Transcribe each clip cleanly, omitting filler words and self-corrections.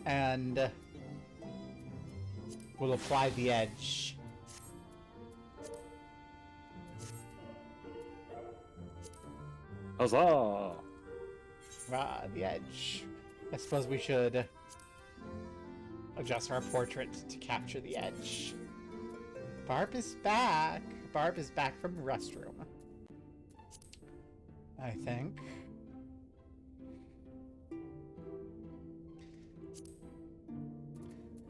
and we'll apply the edge. Huzzah! Ah, the edge. I suppose we should adjust our portrait to capture the edge. Barb is back. Barb is back from the restroom, I think.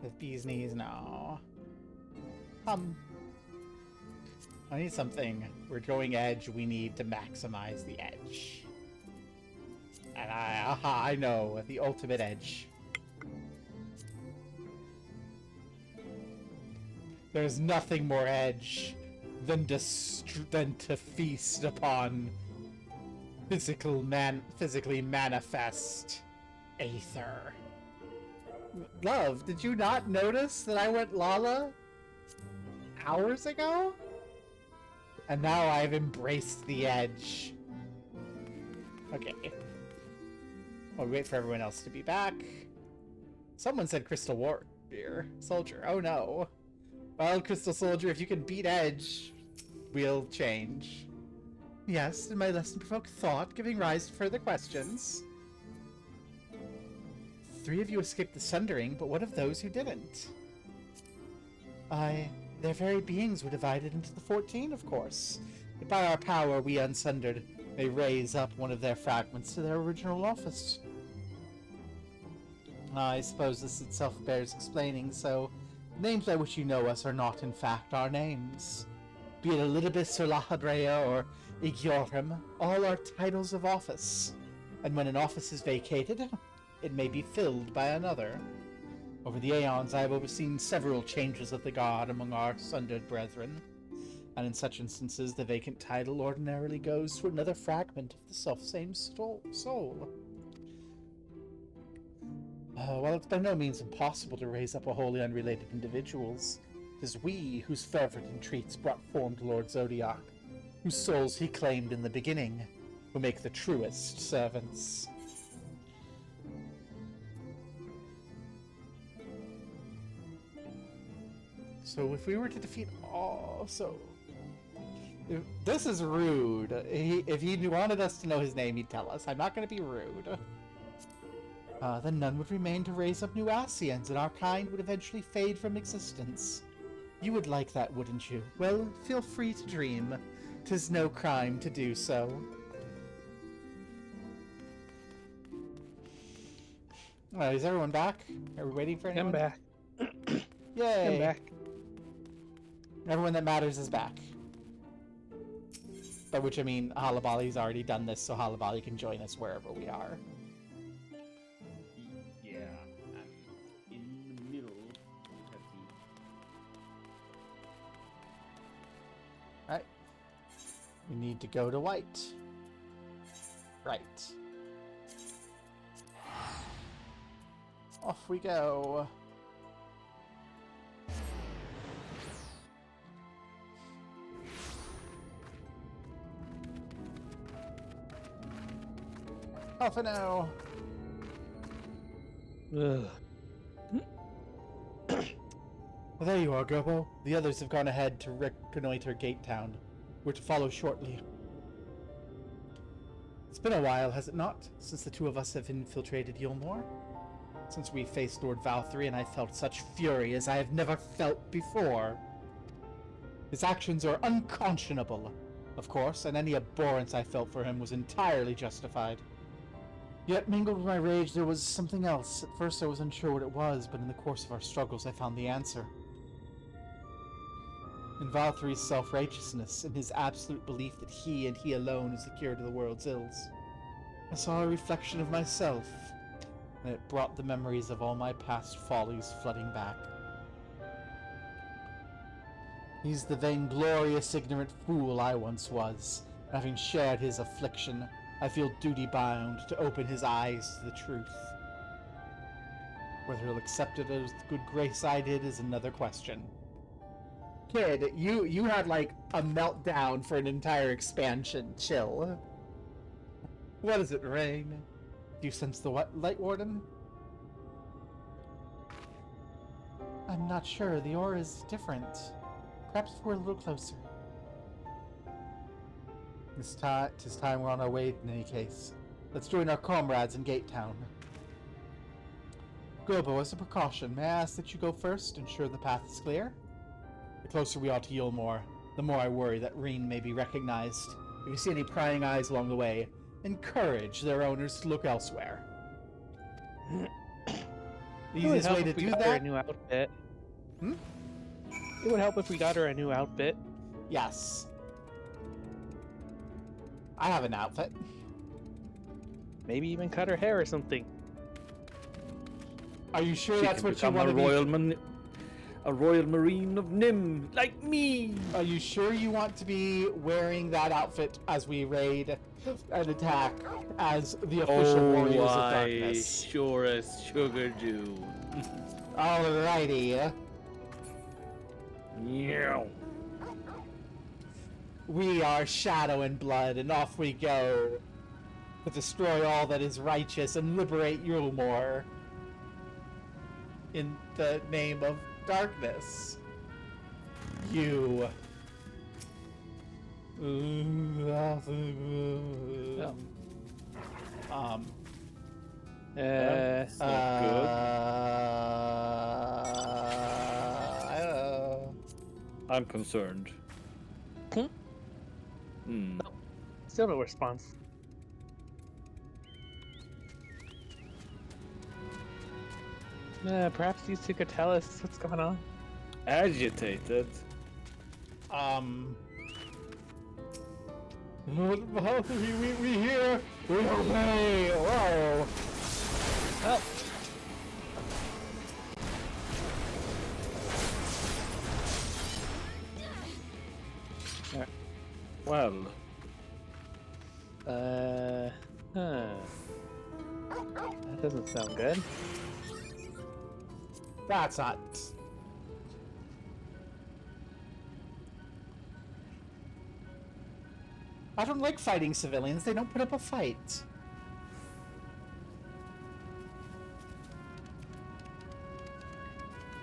The bee's knees, no. I need something. We're going edge, we need to maximize the edge. And I know, the ultimate edge. There's nothing more edge than to feast upon physically manifest aether. Love, did you not notice that I went Lala hours ago? And now I've embraced the edge. Okay. I'll wait for everyone else to be back. Someone said Crystal Warrior Soldier. Oh no. Well, Crystal Soldier, if you can beat Edge, we'll change. Yes, and my lesson provoked thought, giving rise to further questions. 3 of you escaped the Sundering, but what of those who didn't? Their very beings were divided into the 14, of course. But by our power, we unsundered may raise up one of their fragments to their original office. I suppose this itself bears explaining, so names by which you know us are not, in fact, our names. Be it Elidibus or Lahabrea or Igiorim, all are titles of office. And when an office is vacated, it may be filled by another. Over the aeons, I have overseen several changes of the god among our sundered brethren, and in such instances, the vacant title ordinarily goes to another fragment of the self-same soul. While it's by no means impossible to raise up a wholly unrelated individuals, it is we whose fervent entreats brought form to Lord Zodiac, whose souls he claimed in the beginning, who make the truest servants. So if we were to defeat all... This is rude. If he wanted us to know his name, he'd tell us. I'm not going to be rude. Then none would remain to raise up new Asians, and our kind would eventually fade from existence. You would like that, wouldn't you? Well, feel free to dream. 'Tis no crime to do so. Is everyone back? Are we waiting for anyone? I'm back. Yay! I'm back. Everyone that matters is back. By which I mean Halabali's already done this, so Halabali can join us wherever we are. Yeah, I'm in the middle of Alright. We need to go to white. Right. Off we go. Off and now. Ugh. Well, there you are, Gobo. The others have gone ahead to reconnoiter Gate Town. We're to follow shortly. It's been a while, has it not, since the two of us have infiltrated Yulnor? Since we faced Lord Valkyrie, and I felt such fury as I have never felt before. His actions are unconscionable, of course, and any abhorrence I felt for him was entirely justified. Yet, mingled with my rage, there was something else. At first I was unsure what it was, but in the course of our struggles I found the answer. In Valkyrie's self-righteousness, in his absolute belief that he and he alone is the cure to the world's ills. I saw a reflection of myself, and it brought the memories of all my past follies flooding back. He's the vainglorious, ignorant fool I once was, and having shared his affliction, I feel duty-bound to open his eyes to the truth. Whether he'll accept it as the good grace I did is another question. Kid, you had like a meltdown for an entire expansion. Chill. What does it rain? Do you sense the what, Light Warden? I'm not sure. The aura is different. Perhaps if we're a little closer. Tis time we're on our way in any case. Let's join our comrades in Gate Town. Gobo, as a precaution, may I ask that you go first, ensure the path is clear? The closer we are to Yulmore, the more I worry that Reen may be recognized. If you see any prying eyes along the way, encourage their owners to look elsewhere. The easiest way to do that? Her a new outfit. Hmm? It would help if we got her a new outfit. Yes. I have an outfit. Maybe even cut her hair or something. Are you sure She that's can what you become want to be? a royal marine of Nim, like me. Are you sure you want to be wearing that outfit as we raid and attack as the official Warriors of Darkness? Sure as sugar do. Alrighty. Yeah. We are Shadow and Blood, and off we go to destroy all that is righteous and liberate Yulmore in the name of darkness. You. That's not good. I'm concerned. Still no response. Perhaps these two could tell us what's going on. Agitated. We hear, we obey. Whoa. Oh. Well. That doesn't sound good. That's not. I don't like fighting civilians. They don't put up a fight.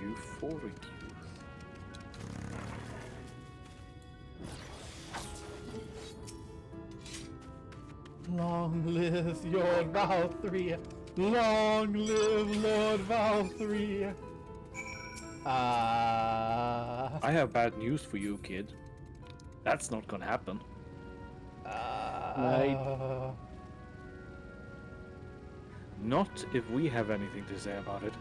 Euphoric youth. Long live your Valkyrie. Long live Lord Valkyrie. I have bad news for you, kid. That's not gonna happen. Not if we have anything to say about it.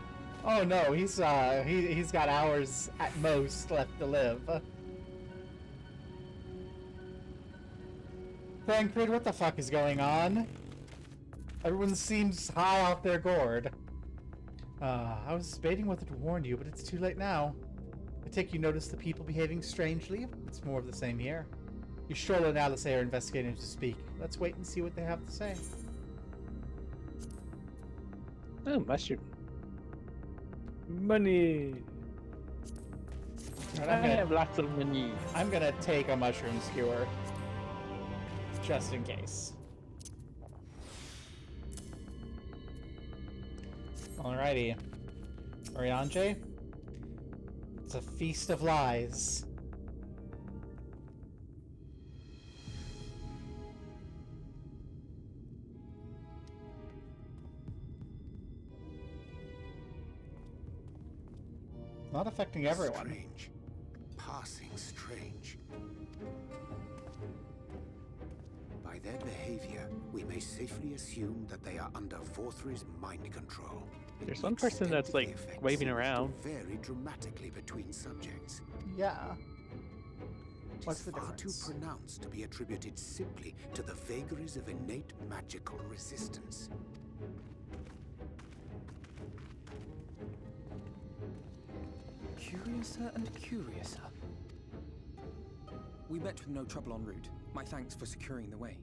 Oh no, he's got hours at most left to live. Thancred, what the fuck is going on? Everyone seems high off their gourd. I was debating whether to warn you, but it's too late now. I take you notice the people behaving strangely? It's more of the same here. Yastrola and Alice are investigating to speak. Let's wait and see what they have to say. Oh, mushroom. Money. I have lots of money. I'm gonna take a mushroom skewer. Just in case. Alrighty. Oriange? It's a feast of lies. Not affecting everyone. Strange. Passing strange. By their behavior, we may safely assume that they are under Vorthri's mind control. There's one person that's, like, Extent of the effects waving seems to around. vary dramatically between subjects. Yeah. It What's is the far difference? too pronounced to be attributed simply to the vagaries of innate magical resistance. Curiouser and curiouser. We met with no trouble en route. My thanks for securing the way.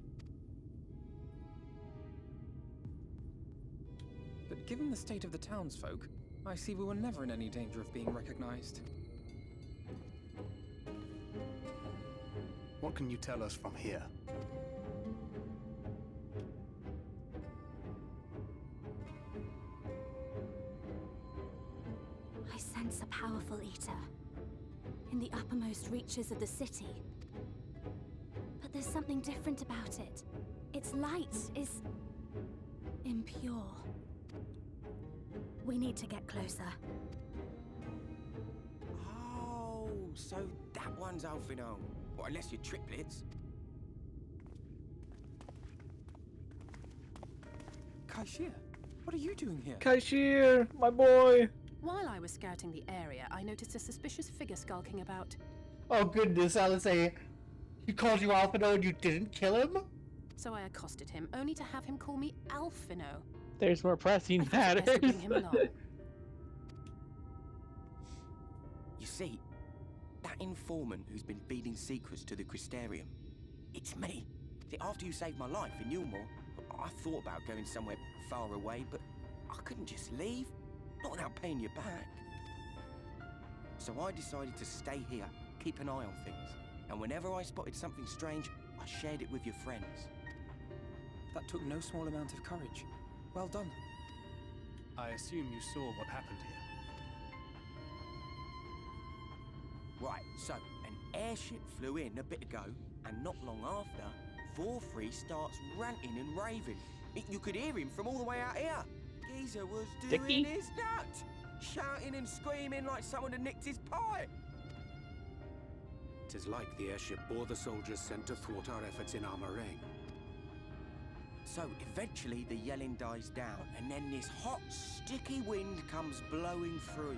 But given the state of the townsfolk, I see we were never in any danger of being recognized. What can you tell us from here? I once a powerful eater, in the uppermost reaches of the city. But there's something different about it. Its light is impure. We need to get closer. Oh, so that one's Alphino. Well, unless you're triplets. Kaishir, what are you doing here? Kaishir, my boy. While I was scouting the area, I noticed a suspicious figure skulking about. Oh goodness, Alice, he called you Alphino and you didn't kill him? So I accosted him, only to have him call me Alphino. There's more pressing I thought it best to matters. bring him along. You see, that informant who's been feeding secrets to the Crystarium, it's me. See, after you saved my life in Yulmore, I thought about going somewhere far away, but I couldn't just leave, not without paying you back. So I decided to stay here, keep an eye on things, and whenever I spotted something strange, I shared it with your friends. That took no small amount of courage. Well done. I assume you saw what happened here. Right, so an airship flew in a bit ago, and not long after, Vorfrey starts ranting and raving. You could hear him from all the way out here. Geezer was doing Dickie? his nut, shouting and screaming like someone had nicked his pie. 'Tis like the airship bore the soldiers sent to thwart our efforts in Armoraine. So eventually the yelling dies down, and then this hot, sticky wind comes blowing through.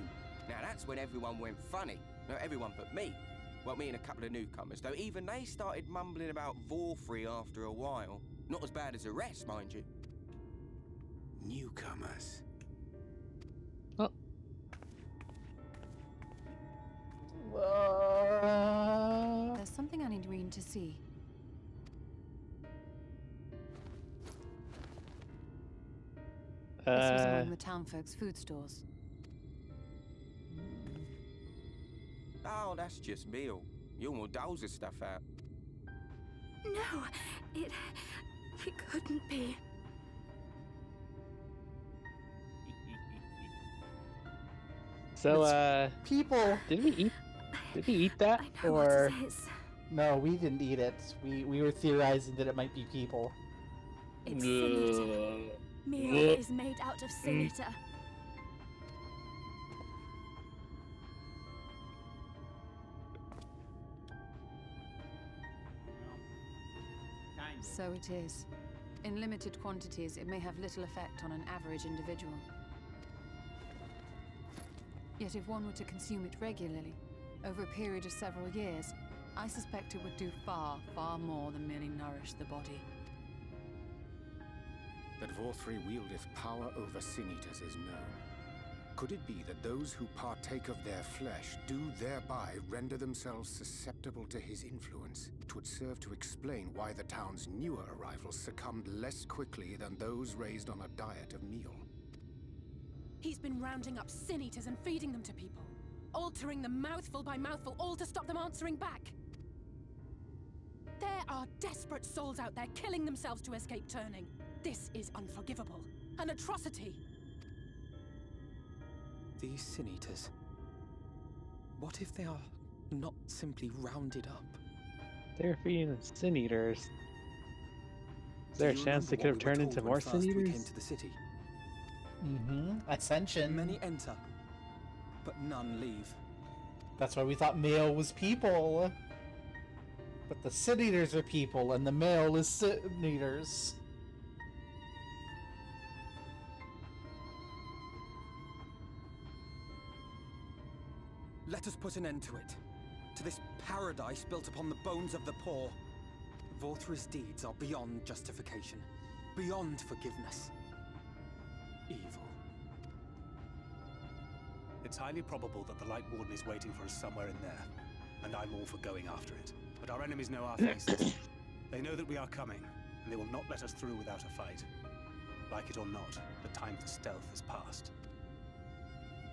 Now that's when everyone went funny. No, everyone but me. Well, me and a couple of newcomers, though even they started mumbling about Vorfrey after a while. Not as bad as the rest, mind you. Newcomers. There's something I need Reen to see. This was among the townfolk's food stores. Oh, that's just meal. Yulmore doles the stuff out. No, it couldn't be. So, People. did we eat that? I know Or what it is. No, we didn't eat it. We were theorizing that it might be people. It's Sinita. Meal is made out of Sinita. So it is. In limited quantities, it may have little effect on an average individual. Yet if one were to consume it regularly, over a period of several years, I suspect it would do far, far more than merely nourish the body. That Vorfrey wieldeth power over sin eaters is known. Could it be that those who partake of their flesh do thereby render themselves susceptible to his influence? It would serve to explain why the town's newer arrivals succumbed less quickly than those raised on a diet of meal. He's been rounding up sin eaters and feeding them to people, altering them mouthful by mouthful, all to stop them answering back. There are desperate souls out there killing themselves to escape turning. This is unforgivable. An atrocity. These sin eaters. What if they are not simply rounded up? they're feeding the sin eaters. Is there a Do you chance they remember could have what we turned were into told more when sin first we came eaters? to the city? Ascension. Many enter, but none leave. That's why we thought male was people. But the sin eaters are people, and the male is sin eaters. Let us put an end to it. To this paradise built upon the bones of the poor. Vorthra's deeds are beyond justification, beyond forgiveness. Evil. It's highly probable that the Light Warden is waiting for us somewhere in there, and I'm all for going after it. But our enemies know our faces. They know that we are coming, and they will not let us through without a fight. Like it or not, the time for stealth is past.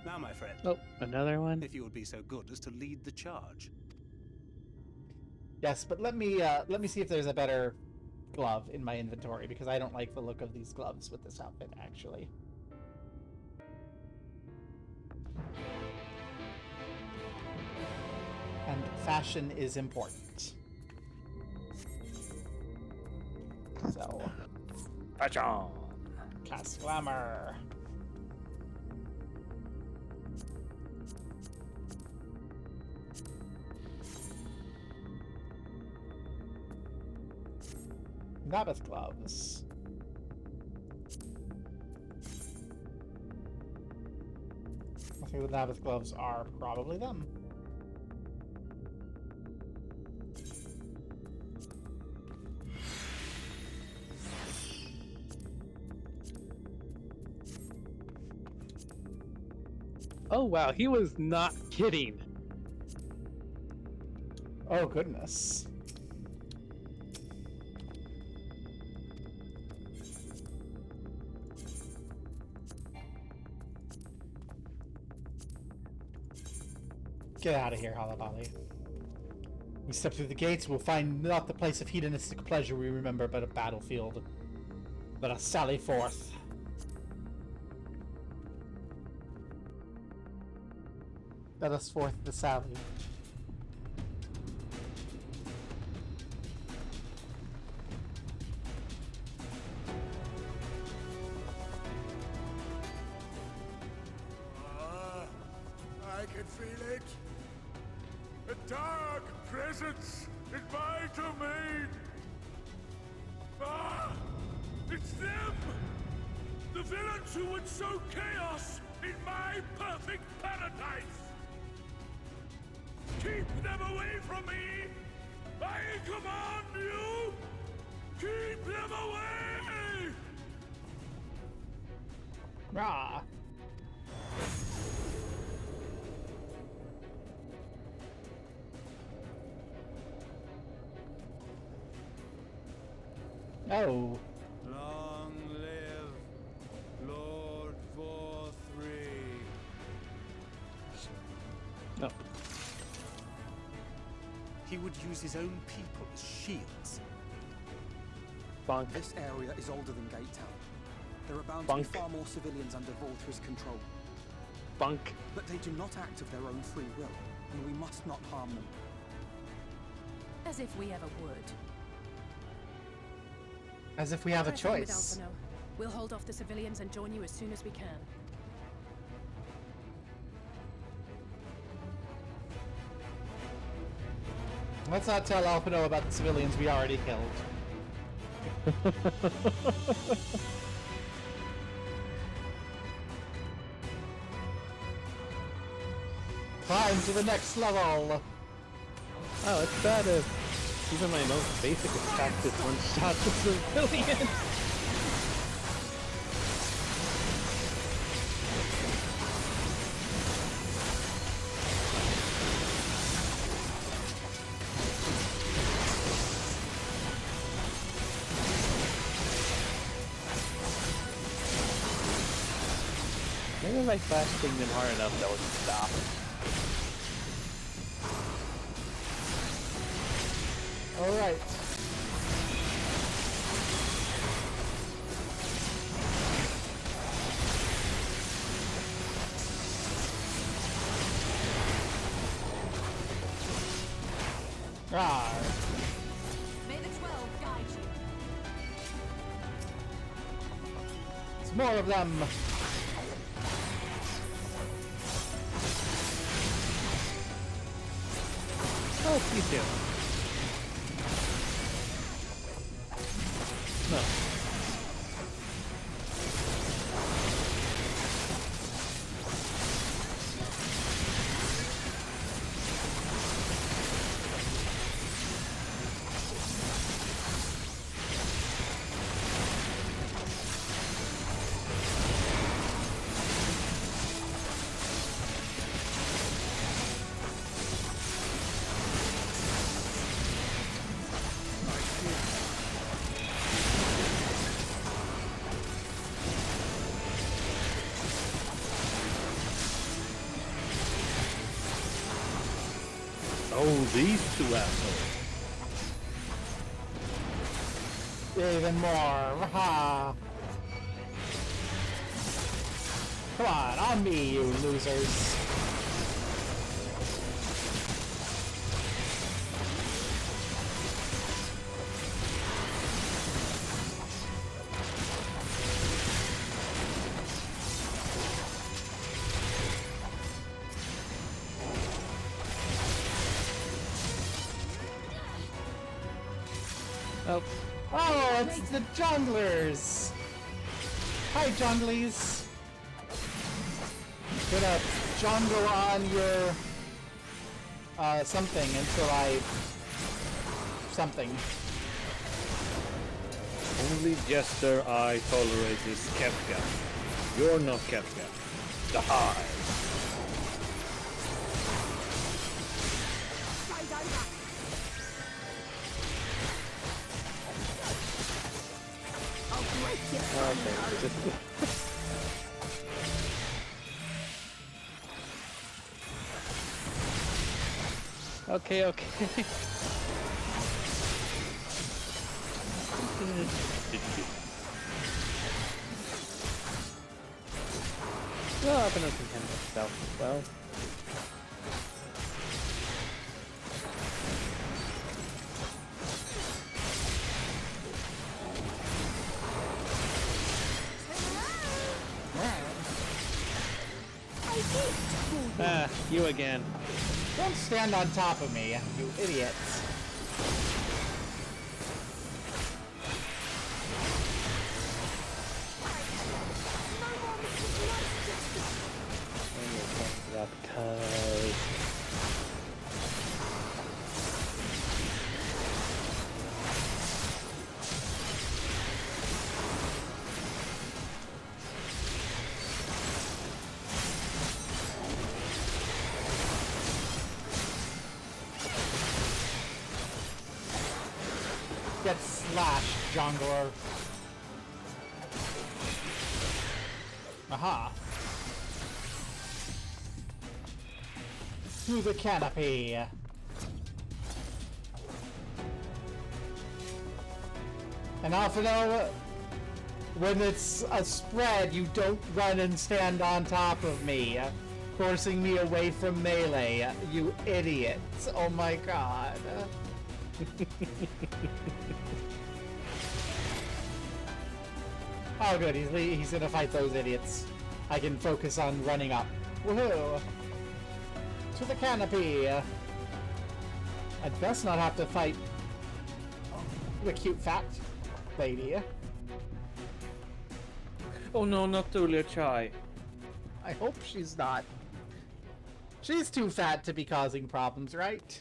Now, my friend, Oh, another one? if you would be so good as to lead the charge. Yes, but let me see if there's a better glove in my inventory, because I don't like the look of these gloves with this outfit, actually. fashion is important. So, Fashion. cast glamour. Novice gloves. I think the novice gloves are probably them. Oh wow, he was not kidding. Oh goodness. Get out of here, Halabali. We step through the gates, we'll find not the place of hedonistic pleasure we remember, but a battlefield. Let us sally forth. Let us forth the sally. I can feel it. A dark presence in my domain. Ah! It's them! The villains who would sow chaos in my perfect paradise! Keep them away from me! I command you! Keep them away! Rah! Oh. Long live Lord Vor-3. No. He would use his own people as shields. Bonk. This area is older than Gate Town. There are bound Bunk. to be far more civilians under Volthra's control. Bunk. But they do not act of their own free will, and we must not harm them. As if we ever would. As if we have a Press on with choice. Alphino. We'll hold off the civilians and join you as soon as we can. Let's not tell Alphino about the civilians we already killed. Climb to the next level! Oh, it's bad if even my most basic attack is one shot to civilians. Maybe if I flash pinged them hard enough, that would stop. Alright. Rawr. May the 12 guide you. There's more of them. Oh, please do. No. Oh, these two assholes. Even more. Ha! Come on me, you losers. Oh, Oh, it's the junglers! Hi, junglies! Gonna jungle on your something until I something. Only jester I tolerate is Kefka. You're not Kefka. Die! okay. Okay, okay. Well, I've been some kind of stuff as well. Ah, you again. Don't stand on top of me, you idiots. Because Get slashed, jungler. Aha. To the canopy. And now for now, when it's a spread, you don't run and stand on top of me, forcing me away from melee, you idiots. Oh my god. Oh good, he's gonna fight those idiots. I can focus on running up. Woohoo! To the canopy! I'd best not have to fight the cute fat lady. Oh no, not Julia Chai. I hope she's not. She's too fat to be causing problems, right?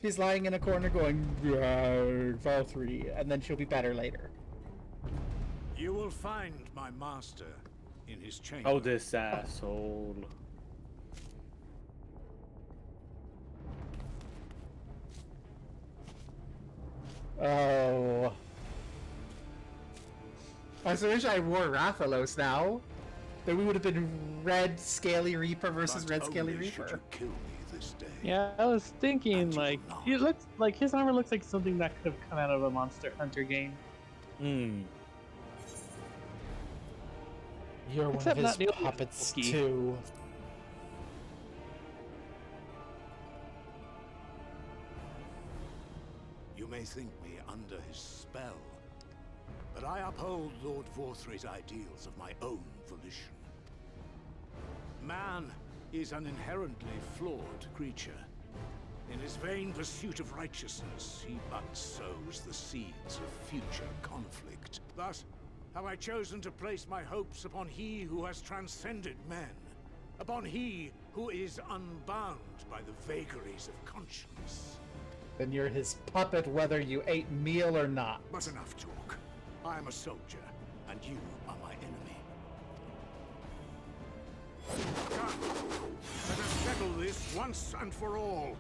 She's lying in a corner going, FFXIV, and then she'll be better later. You will find my master in his chamber. Oh, this asshole. Oh. I so wish I wore Rathalos now. Then we would have been Red Scaly Reaper versus Red Scaly Reaper. Kill me this day. yeah, I was thinking like he looks like his armor looks like something that could have come out of a Monster Hunter game. Hmm. You're one Except of not his nearly as puppets bulky. too. You may think me under his spell, but I uphold Lord Vorthry's ideals of my own volition. Man is an inherently flawed creature. In his vain pursuit of righteousness, he but sows the seeds of future conflict. Thus, have I chosen to place my hopes upon he who has transcended men, upon he who is unbound by the vagaries of conscience. Then you're his puppet whether you ate meal or not. But enough talk. I am a soldier, and you are my enemy. Come, let us settle this once and for all.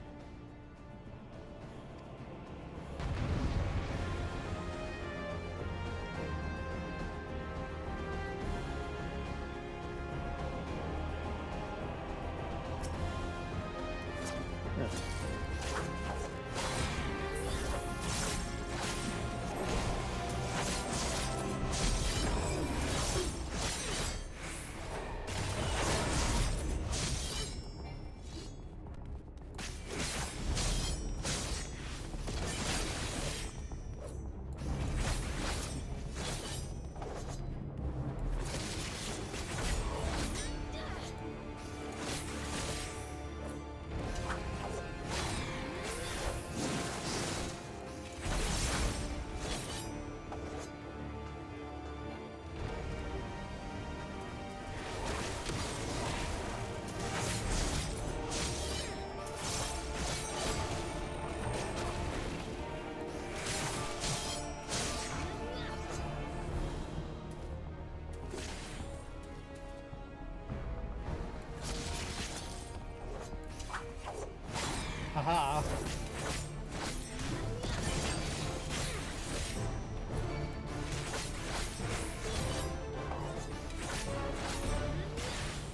Aha.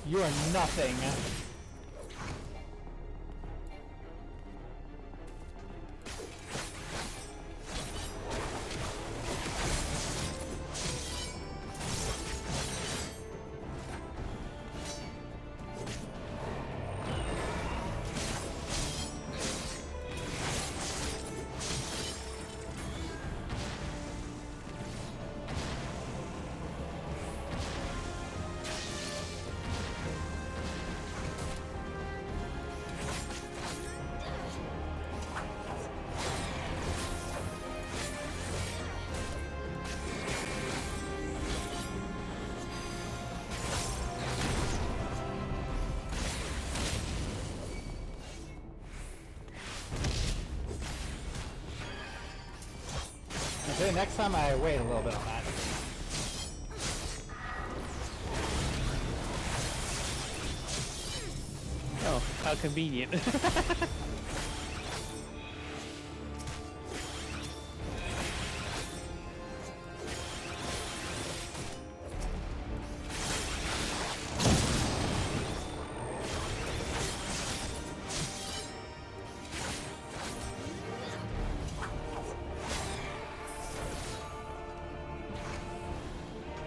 You are nothing. Okay, next time I wait a little bit on that. Oh, how convenient.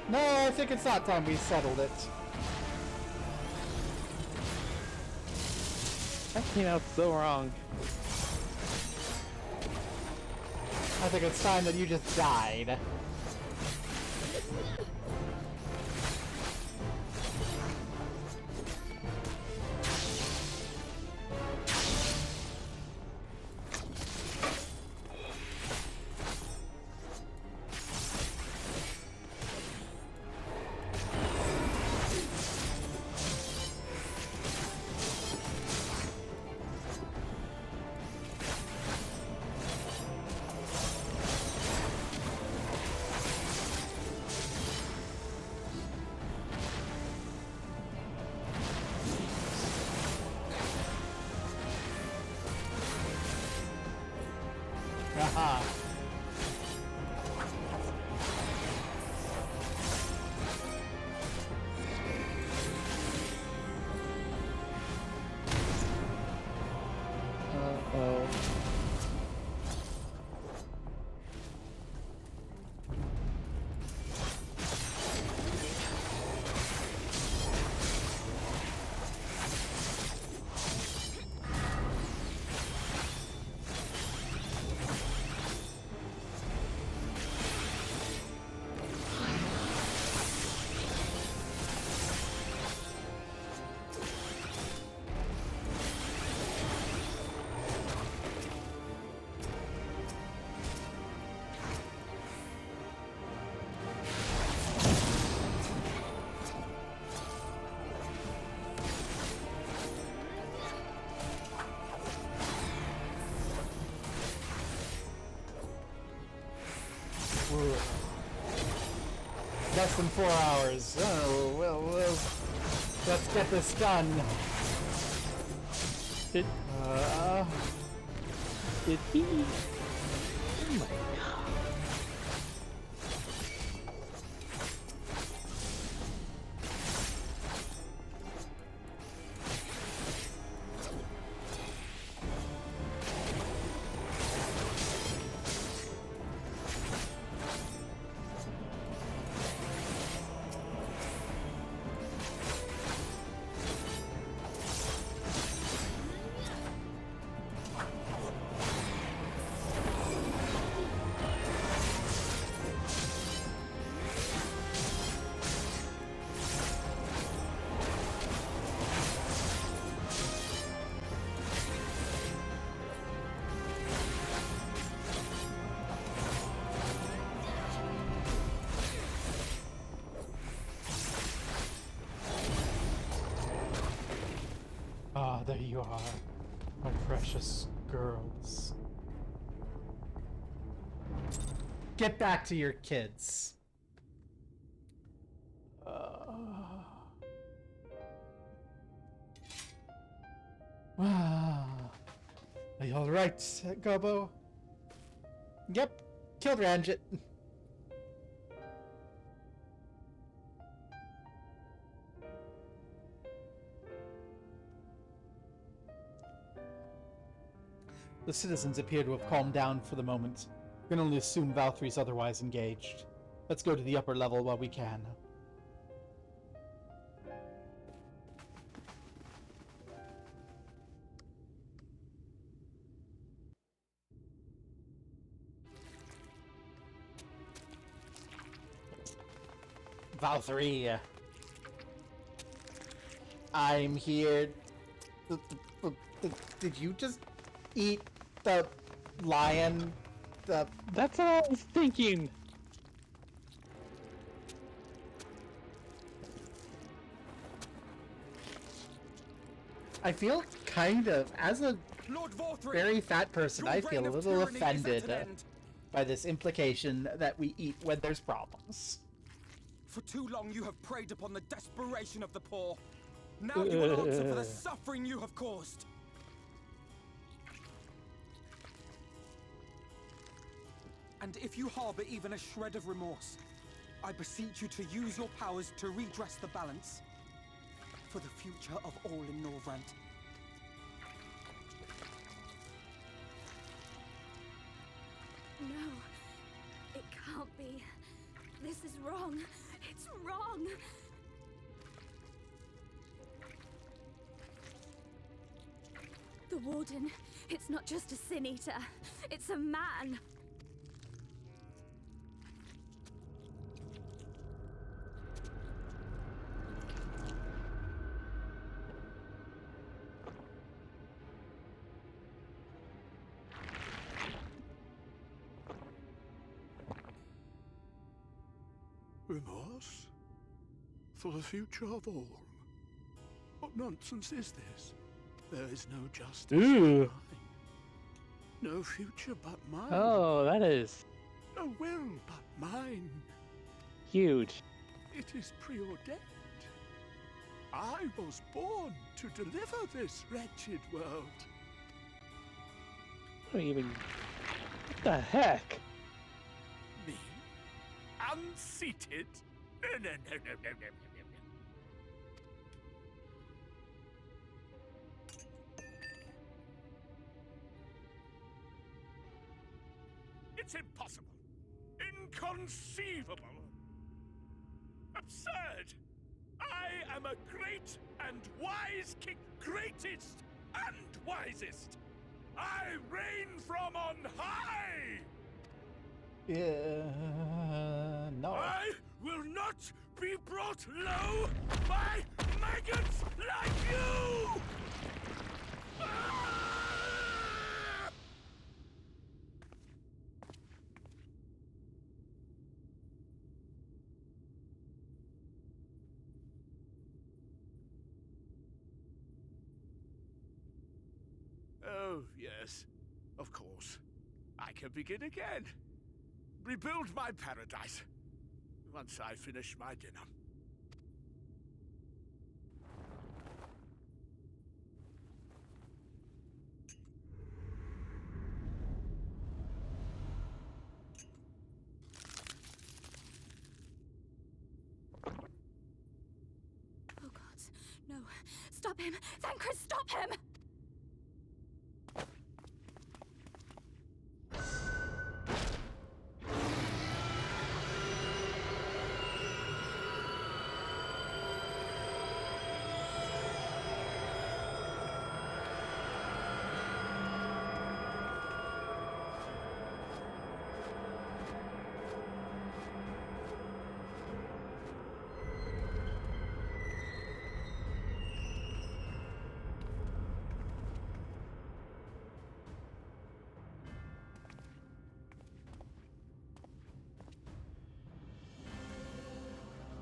No, I think it's not time we settled it. That came out so wrong. I think it's time that you just died. Aha. Uh-oh. Less than 4 hours. Oh, well, let's get this done. Did he? Oh my god. Ah, there you are, my precious girls. Get back to your kids. all right, Gobo. Yep, killed Ranjit. The citizens appear to have calmed down for the moment. We can only assume Valkyrie's otherwise engaged. Let's go to the upper level while we can. Valkyrie, I'm here. Did you just eat the lion? That's what I was thinking. I feel kind of, as a Lord Vorthri, very fat person, your I feel reign a of little tyranny is at offended an end. by this implication that we eat when there's problems. For too long you have preyed upon the desperation of the poor. Now you will answer for the suffering you have caused. And if you harbor even a shred of remorse, I beseech you to use your powers to redress the balance for the future of all in Norvrant. No, it can't be. This is wrong. It's wrong. The Warden, it's not just a Sin Eater. It's a man. Remorse? For the future of all? What nonsense is this? There is no justice but mine. No future but mine. Oh, that is No will but mine. huge. It is preordained. I was born to deliver this wretched world. I don't even. What the heck? Me? Unseated? No. It's impossible. Inconceivable. Absurd. I am a great and wise king. Greatest and wisest. I reign from on high. No. I will not be brought low by maggots like you! Ah! Oh, yes, of course. I can begin again. Rebuild my paradise. Once I finish my dinner. Oh God, no. Stop him! Thancred, stop him!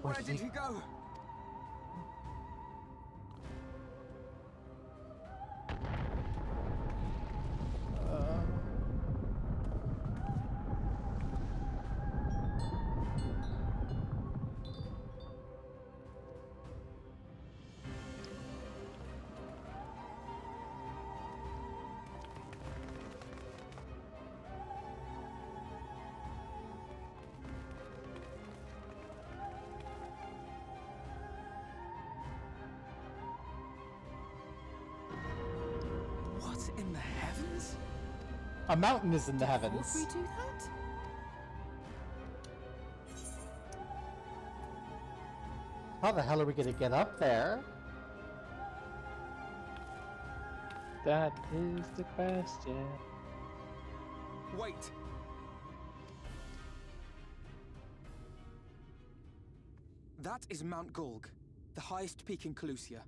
Where did he go? A mountain is in the Did heavens. Vorthree do that? How the hell are we gonna get up there? That is the question. Wait! That is Mount Golg, the highest peak in Calusia.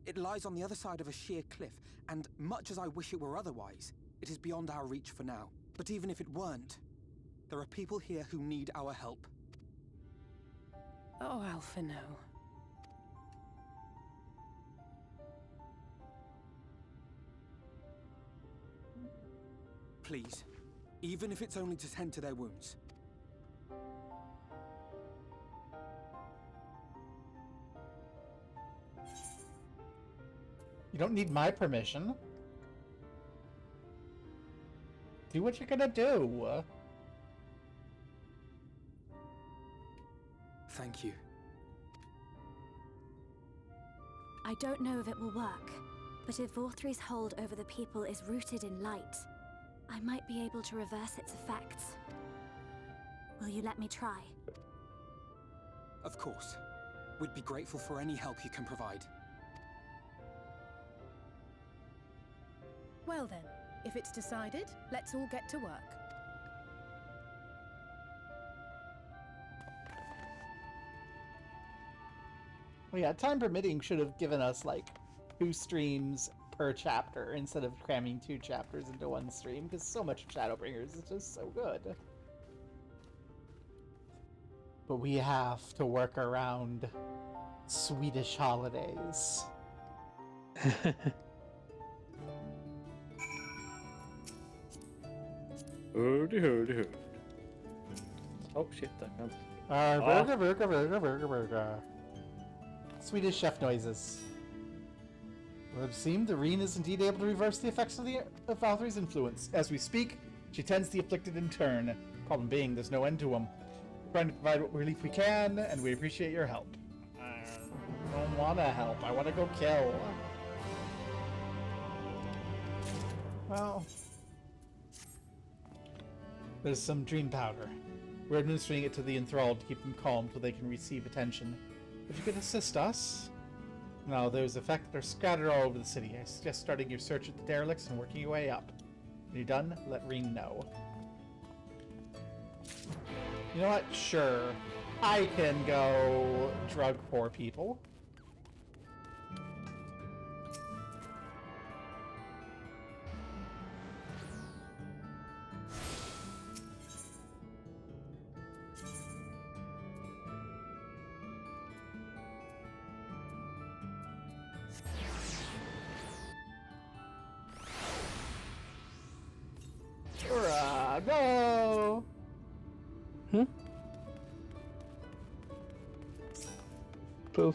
It lies on the other side of a sheer cliff, and much as I wish it were otherwise, it is beyond our reach for now. But even if it weren't, there are people here who need our help. Oh, Alphino. Please, even if it's only to tend to their wounds. You don't need my permission. Do what you're gonna do. Thank you. I don't know if it will work, but if Vorthri's hold over the people is rooted in light, I might be able to reverse its effects. Will you let me try? Of course. We'd be grateful for any help you can provide. Well then, if it's decided, let's all get to work. Well, yeah, time permitting should have given us like 2 streams per chapter instead of cramming 2 chapters into 1 stream, because so much of Shadowbringers is just so good. But we have to work around Swedish holidays. Hurdy. Oh shit, I can't. Burger. Swedish chef noises. Well, it seemed Irene is indeed able to reverse the effects of Valtry's influence. As we speak, she tends the afflicted in turn. Problem being, there's no end to them. We're trying to provide what relief we can, and we appreciate your help. I don't want to help. I want to go kill. Well, there's some dream powder. We're administering it to the enthralled to keep them calm till they can receive attention. If you could assist us. Now, there's effects that are scattered all over the city. I suggest starting your search at the derelicts and working your way up. When you're done, let Reen know. You know what? Sure. I can go drug poor people. Go! Poof.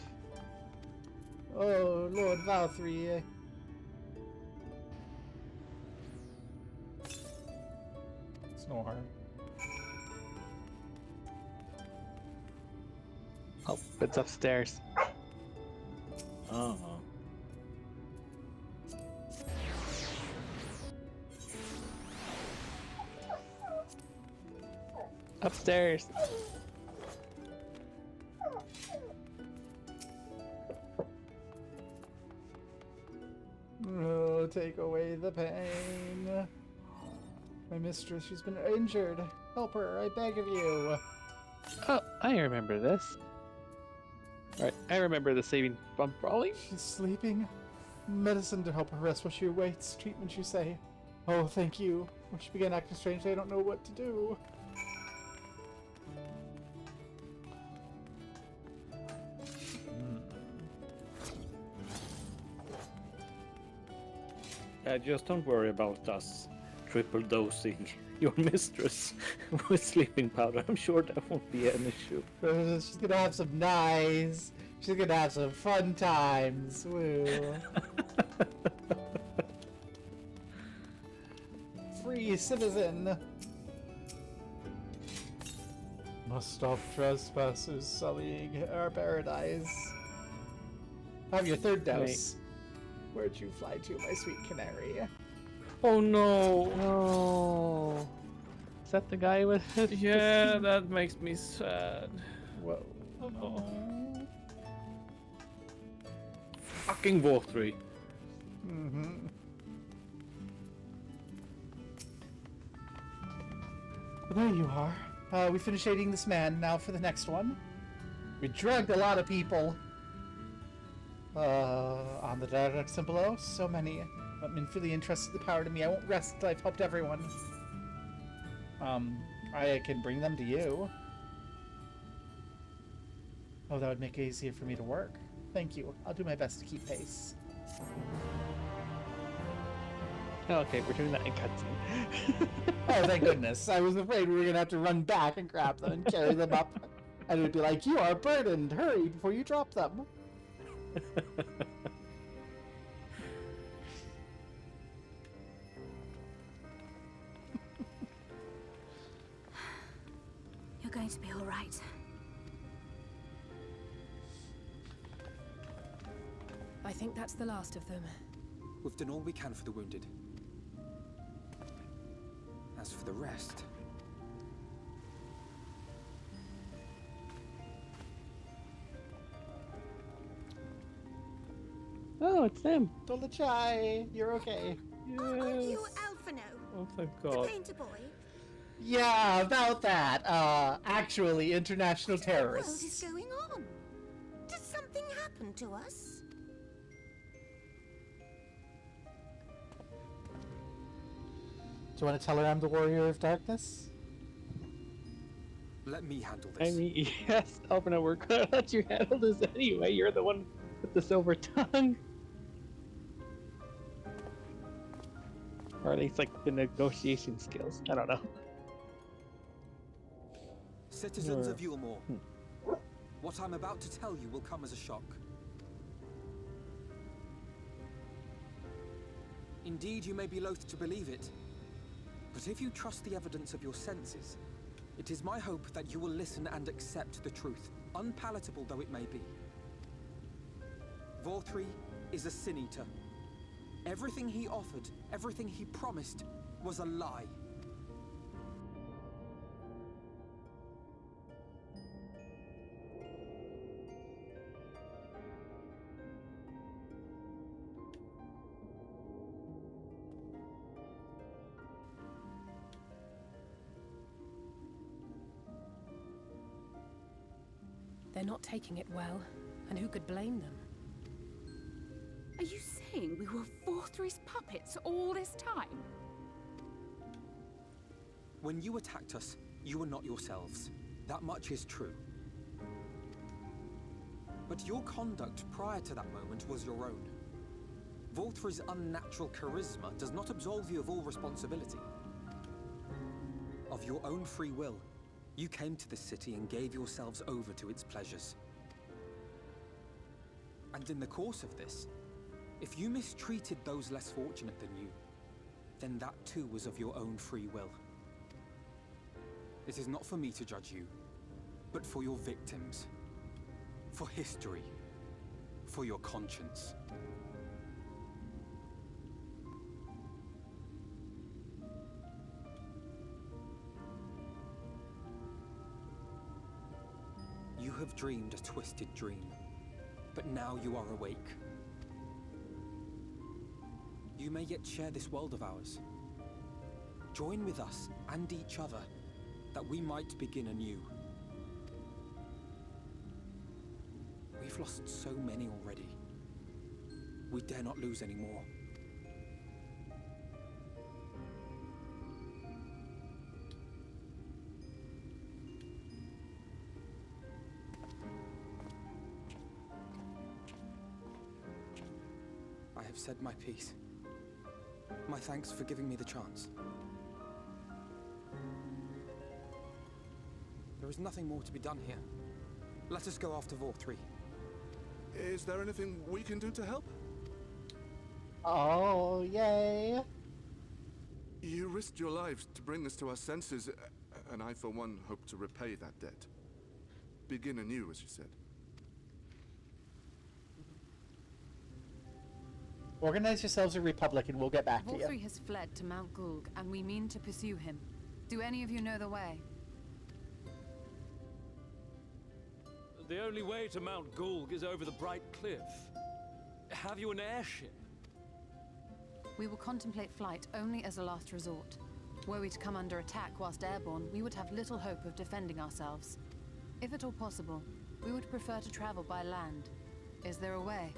Oh, Lord Valtry. Snore. Oh, it's upstairs. Oh. Upstairs. Oh, take away the pain. My mistress, she's been injured. Help her, I beg of you. Oh, I remember this. Alright, I remember the saving bump brawling. She's sleeping. Medicine to help her rest while she awaits. Treatment, you say. Oh, thank you. When she began acting strangely, I don't know what to do. Just don't worry about us triple dosing your mistress with sleeping powder. I'm sure that won't be an issue. She's gonna have some she's gonna have some fun times. Woo. Free citizen. Must stop trespassers sullying our paradise. Have your third dose. Where'd you fly to, my sweet canary? Oh no! No. Is that the guy with his? Yeah, that makes me sad. Whoa. Oh. Fucking Vorthree. Mm-hmm. Well, there you are. We finished aiding this man. Now for the next one. We drugged a lot of people. On the directs and below, so many. I'm infinitely interested in the power to me. I won't rest till I've helped everyone. I can bring them to you. Oh, that would make it easier for me to work. Thank you. I'll do my best to keep pace. Okay, we're doing that in cutscene. Oh, thank goodness. I was afraid we were going to have to run back and grab them and carry them up. And it would be like, you are burdened. Hurry before you drop them. You're going to be all right. I think that's the last of them. We've done all we can for the wounded. As for the rest... Oh, it's them. Dolachai, you're okay. Yes. Aren't you Alphino? Oh, thank The God. painter boy? Yeah, about that. Actually, international terrorists. What is going on? Did something happen to us? Do you want to tell her I'm the warrior of darkness? Let me handle this. I mean, yes, Alvina, we're gonna let you handle this anyway. You're the one with the silver tongue. Or at least, like, the negotiation skills. I don't know. Citizens of Yulmore, what I'm about to tell you will come as a shock. Indeed, you may be loath to believe it, but if you trust the evidence of your senses, it is my hope that you will listen and accept the truth, unpalatable though it may be. Vorthree is a sin eater. Everything he offered, everything he promised, was a lie. They're not taking it well, and who could blame them? Are you saying we were Vorthry's puppets all this time? When you attacked us, you were not yourselves. That much is true. But your conduct prior to that moment was your own. Vorthry's unnatural charisma does not absolve you of all responsibility. Of your own free will, you came to this city and gave yourselves over to its pleasures. And in the course of this, if you mistreated those less fortunate than you, then that too was of your own free will. It is not for me to judge you, but for your victims, for history, for your conscience. You have dreamed a twisted dream, but now you are awake. You may yet share this world of ours. Join with us and each other, that we might begin anew. We've lost so many already. We dare not lose any more. I have said my piece. My thanks for giving me the chance. There is nothing more to be done here. Let us go after Vorthree. Is there anything we can do to help? Oh, yay. You risked your lives to bring us to our senses, and I, for one, hope to repay that debt. Begin anew, as you said. Organize yourselves a republic and we'll get back to you. Volthree has fled to Mount Gulg, and we mean to pursue him. Do any of you know the way? The only way to Mount Gulg is over the Bright Cliff. Have you an airship? We will contemplate flight only as a last resort. Were we to come under attack whilst airborne, we would have little hope of defending ourselves. If at all possible, we would prefer to travel by land. Is there a way?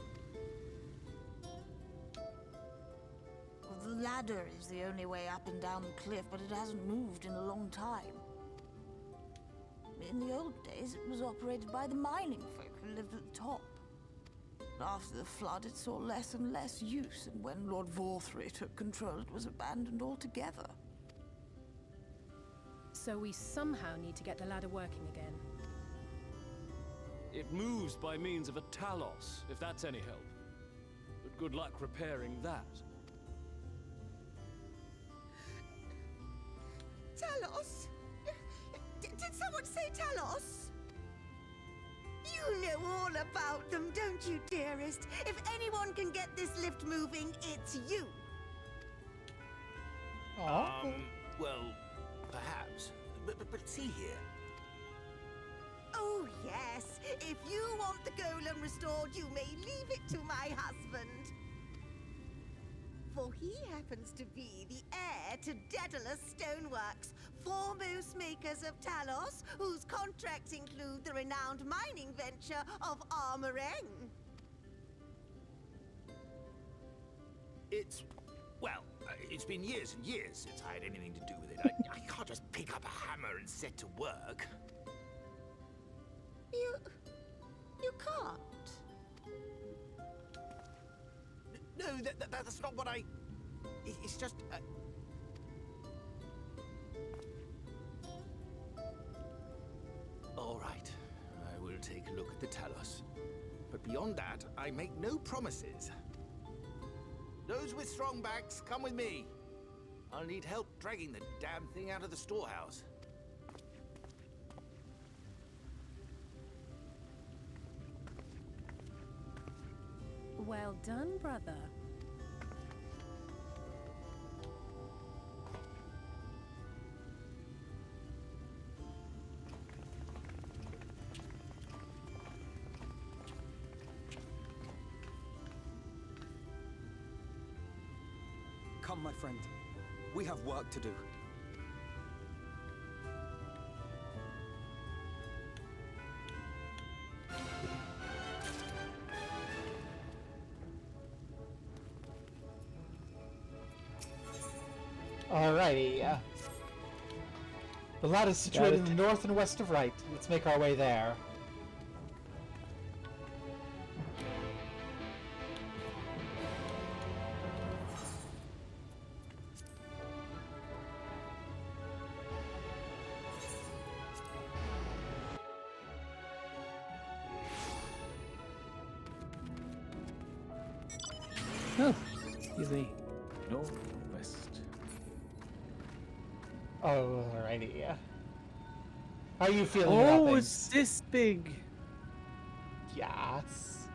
Well, the ladder is the only way up and down the cliff, but it hasn't moved in a long time. In the old days, it was operated by the mining folk who lived at the top. But after the flood, it saw less and less use, and when Lord Volthree took control, it was abandoned altogether. So we somehow need to get the ladder working again. It moves by means of a Talos, if that's any help. But good luck repairing that. Talos? Did someone say Talos? You know all about them, don't you, dearest? If anyone can get this lift moving, it's you. Well, perhaps. But see here. Oh, yes. If you want the golem restored, you may leave it to my husband. For he happens to be the heir to Daedalus Stoneworks, foremost makers of Talos, whose contracts include the renowned mining venture of Armoreng. It's been years and years since I had anything to do with it. I can't just pick up a hammer and set to work. You can't? No, that's not what I... It's just... All right, I will take a look at the Talos. But beyond that, I make no promises. Those with strong backs, come with me. I'll need help dragging the damn thing out of the storehouse. Well done, brother. Come, my friend. We have work to do. Alrighty, the ladder is situated in the north and west of Right. Let's make our way there. Oh, excuse me. Northwest. Alrighty, how are you feeling about things? Oh, it's this big. Yes.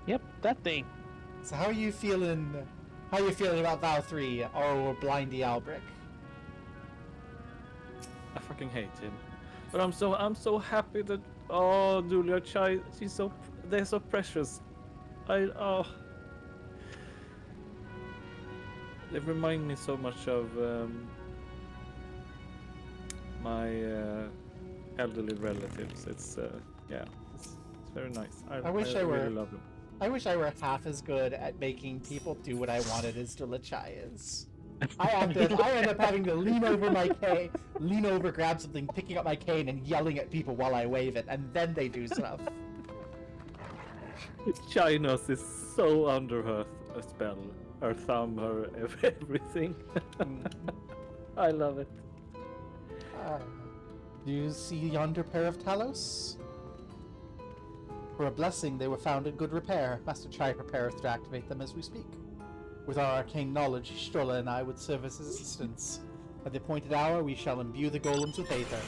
Yep, that thing. So how are you feeling? How are you feeling about Valkyrie or Blindy Albric? I fucking hate him. But I'm so happy that Julia Chai, they're so precious. They remind me so much of my elderly relatives. It's very nice. I really love them. I wish I were half as good at making people do what I wanted as Dulachai is. I end up having to lean over, grab something, picking up my cane, and yelling at people while I wave it, and then they do stuff. Chinos is so under her spell. Her thumb, her everything. I love it. Do you see yonder pair of Talos? For a blessing, they were found in good repair. Master Chai prepareth to activate them as we speak. With our arcane knowledge, Strolla and I would serve as assistants. At the appointed hour, we shall imbue the golems with aether.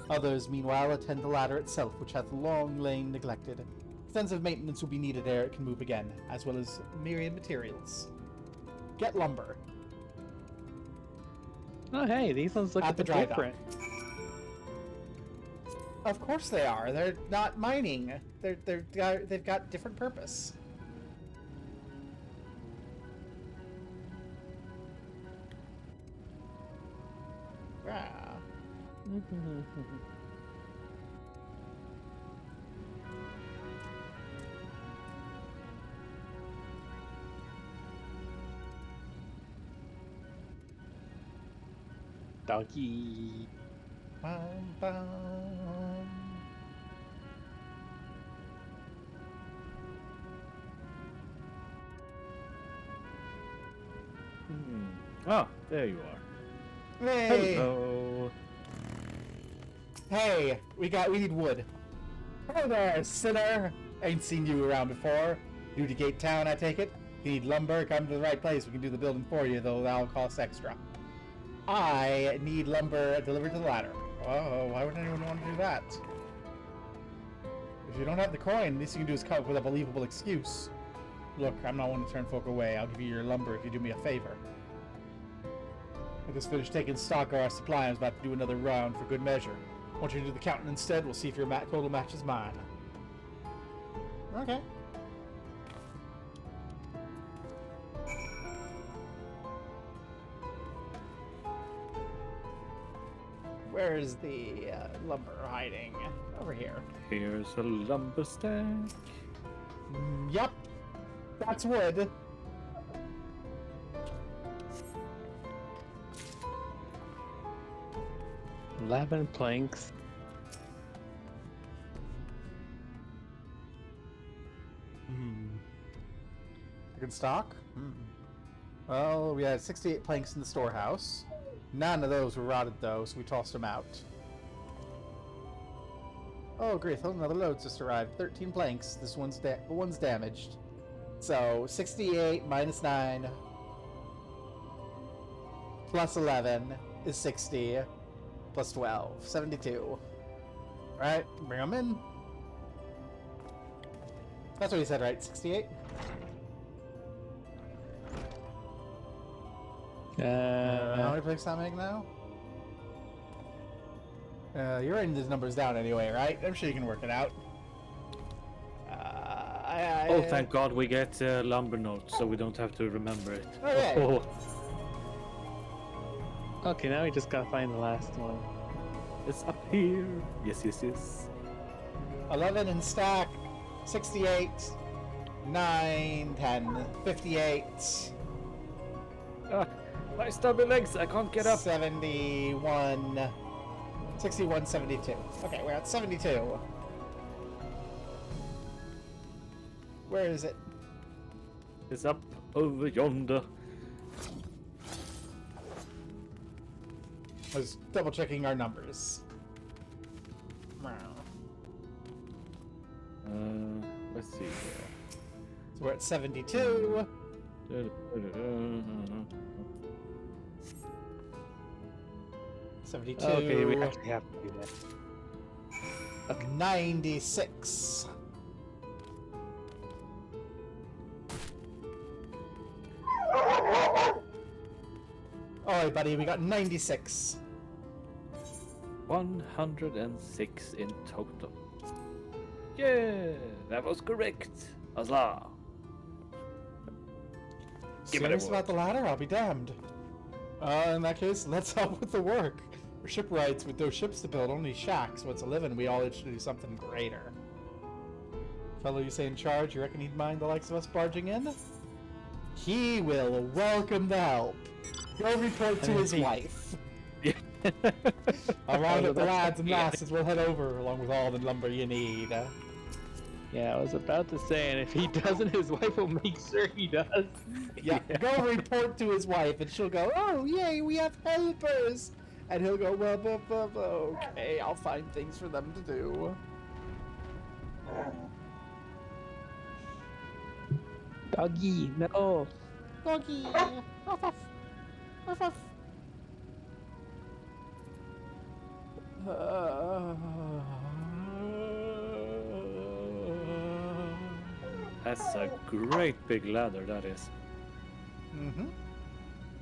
Others, meanwhile, attend the ladder itself, which hath long lain neglected. Extensive maintenance will be needed ere it can move again, as well as myriad materials. Get lumber. Oh, hey, these ones look At a the bit dry different. Of course they are. They're not mining. They've got different purpose. Wow. Doggy. Bum, bum. Ah, there you are. Hey! Hello. Hey, we need wood. Hello there, sinner. Ain't seen you around before. New to Gate Town, I take it. If you need lumber, come to the right place. We can do the building for you, though that'll cost extra. I need lumber delivered to the ladder. Oh, why would anyone want to do that? If you don't have the coin, the least you can do is come up with a believable excuse. Look, I'm not one to turn folk away. I'll give you your lumber if you do me a favor. I just finished taking stock of our supply. I was about to do another round for good measure. I want you to do the counting instead. We'll see if your total matches mine. Okay. Where is the lumber hiding? Over here. Here's a lumber stack. Yup. That's wood. $11 planks. Good stock? Well, we had 68 planks in the storehouse. None of those were rotted, though, so we tossed them out. Oh, great. Another load just arrived. 13 planks. This one's damaged. So, 68 minus 9 plus 11 is 60 plus 12. 72. Alright, bring them in. That's what he said, right? 68? How many planks am I making now? You're writing these numbers down anyway, right? I'm sure you can work it out. Oh, thank God we get lumber notes, so we don't have to remember it. Okay. Oh. Okay, now we just gotta find the last one. It's up here. Yes, yes, yes. 11 in stack, 68, 9, 10, 58. My stubby legs, I can't get up. 71, 61, 72. Okay, we're at 72. Where is it? It's up over yonder. I was double checking our numbers. Let's see here. So we're at 72. Okay, we actually have to do that. Okay. 96. Alright, buddy, we got 96. 106 in total. Yeah, that was correct. Huzzah. Serious about the ladder? I'll be damned. In that case, let's help with the work. We're shipwrights with no ships to build, only shacks. What's a living? We all itch to do something greater. Fellow you say in charge, you reckon he'd mind the likes of us barging in? He will welcome the help. Go report to his wife. I'll round up the lads and lasses. We'll head over along with all the lumber you need. Yeah, I was about to say, and if he doesn't, his wife will make sure he does. Yeah, go report to his wife, and she'll go, "Oh, yay, we have helpers!" And he'll go, "Well, okay, I'll find things for them to do." Doggy, no. Doggy. Ruff, ruff. Ruff, ruff. That's a great big ladder, that is. Mm-hmm.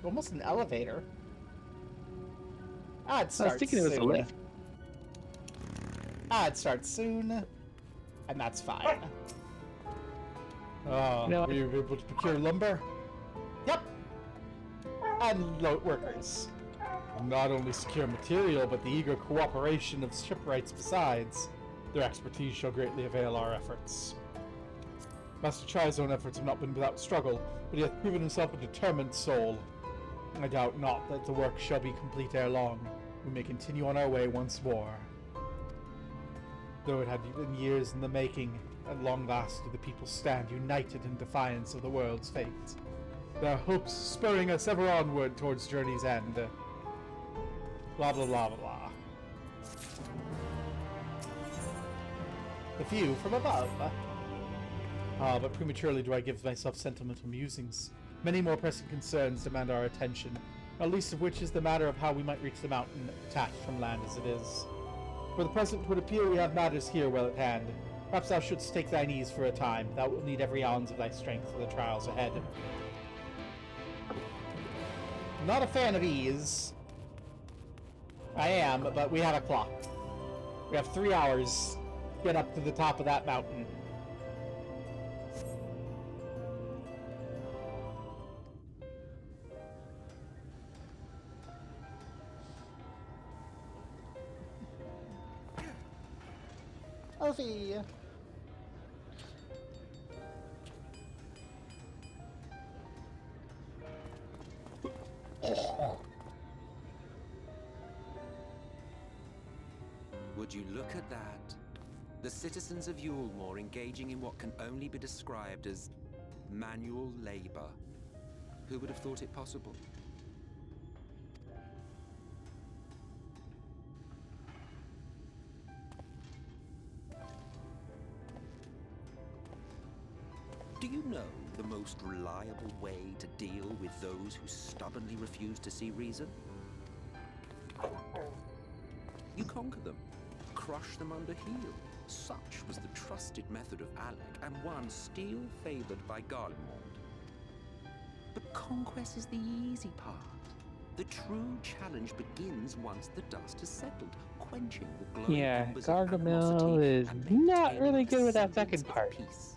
Almost an elevator. It I was starts thinking it was a soon. lift. It starts soon. And that's fine. Oh, You know, were you able to procure lumber? Yep. And load workers. Not only secure material, but the eager cooperation of shipwrights besides. Their expertise shall greatly avail our efforts. Master Chai's own efforts have not been without struggle, but he hath proven himself a determined soul. I doubt not that the work shall be complete ere long. We may continue on our way once more. Though it had been years in the making, at long last do the people stand united in defiance of the world's fate. Their hopes spurring us ever onward towards journey's end. Blah blah blah blah blah. The view from above. But prematurely do I give myself sentimental musings. Many more pressing concerns demand our attention, not least of which is the matter of how we might reach the mountain detached from land as it is. For the present, it would appear we have matters here well at hand. Perhaps thou shouldst take thine ease for a time. Thou wilt need every ounce of thy strength for the trials ahead. Not a fan of ease. I am, but we have a clock. We have 3 hours to get up to the top of that mountain. Elfie! Would you look at that? The citizens of Yulmore engaging in what can only be described as manual labor. Who would have thought it possible? Do you know the most reliable way to deal with those who stubbornly refuse to see reason? You conquer them, crush them under heel. Such was the trusted method of Alec, and one still favored by Garlemald. But conquest is the easy part. The true challenge begins once the dust has settled, quenching the glowing Yeah, embers of Gargamel animosity is and not maintaining really a good with that semblance second of part. peace.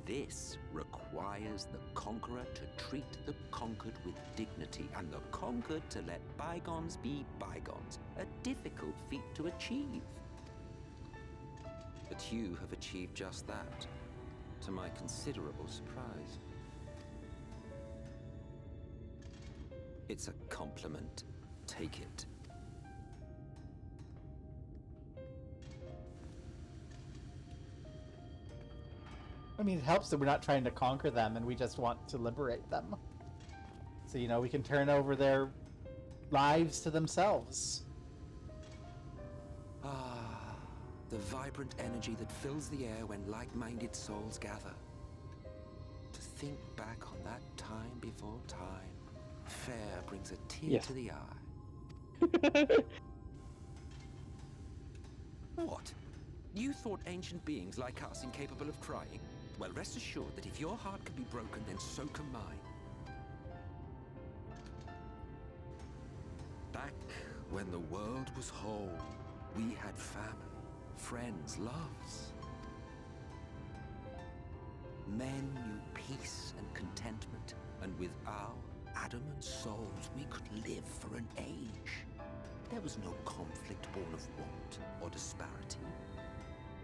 This requires the conqueror to treat the conquered with dignity, and the conquered to let bygones be bygones, a difficult feat to achieve. But you have achieved just that, to my considerable surprise. It's a compliment. Take it. I mean, it helps that we're not trying to conquer them and we just want to liberate them. So, you know, we can turn over their lives to themselves. Ah, the vibrant energy that fills the air when like-minded souls gather. To think back on that time before time, fair brings a tear to the eye. What? You thought ancient beings like us incapable of crying? Well, rest assured that if your heart can be broken, then so can mine. Back when the world was whole, we had family, friends, loves. Men knew peace and contentment, and with our adamant souls, we could live for an age. There was no conflict born of want or disparity.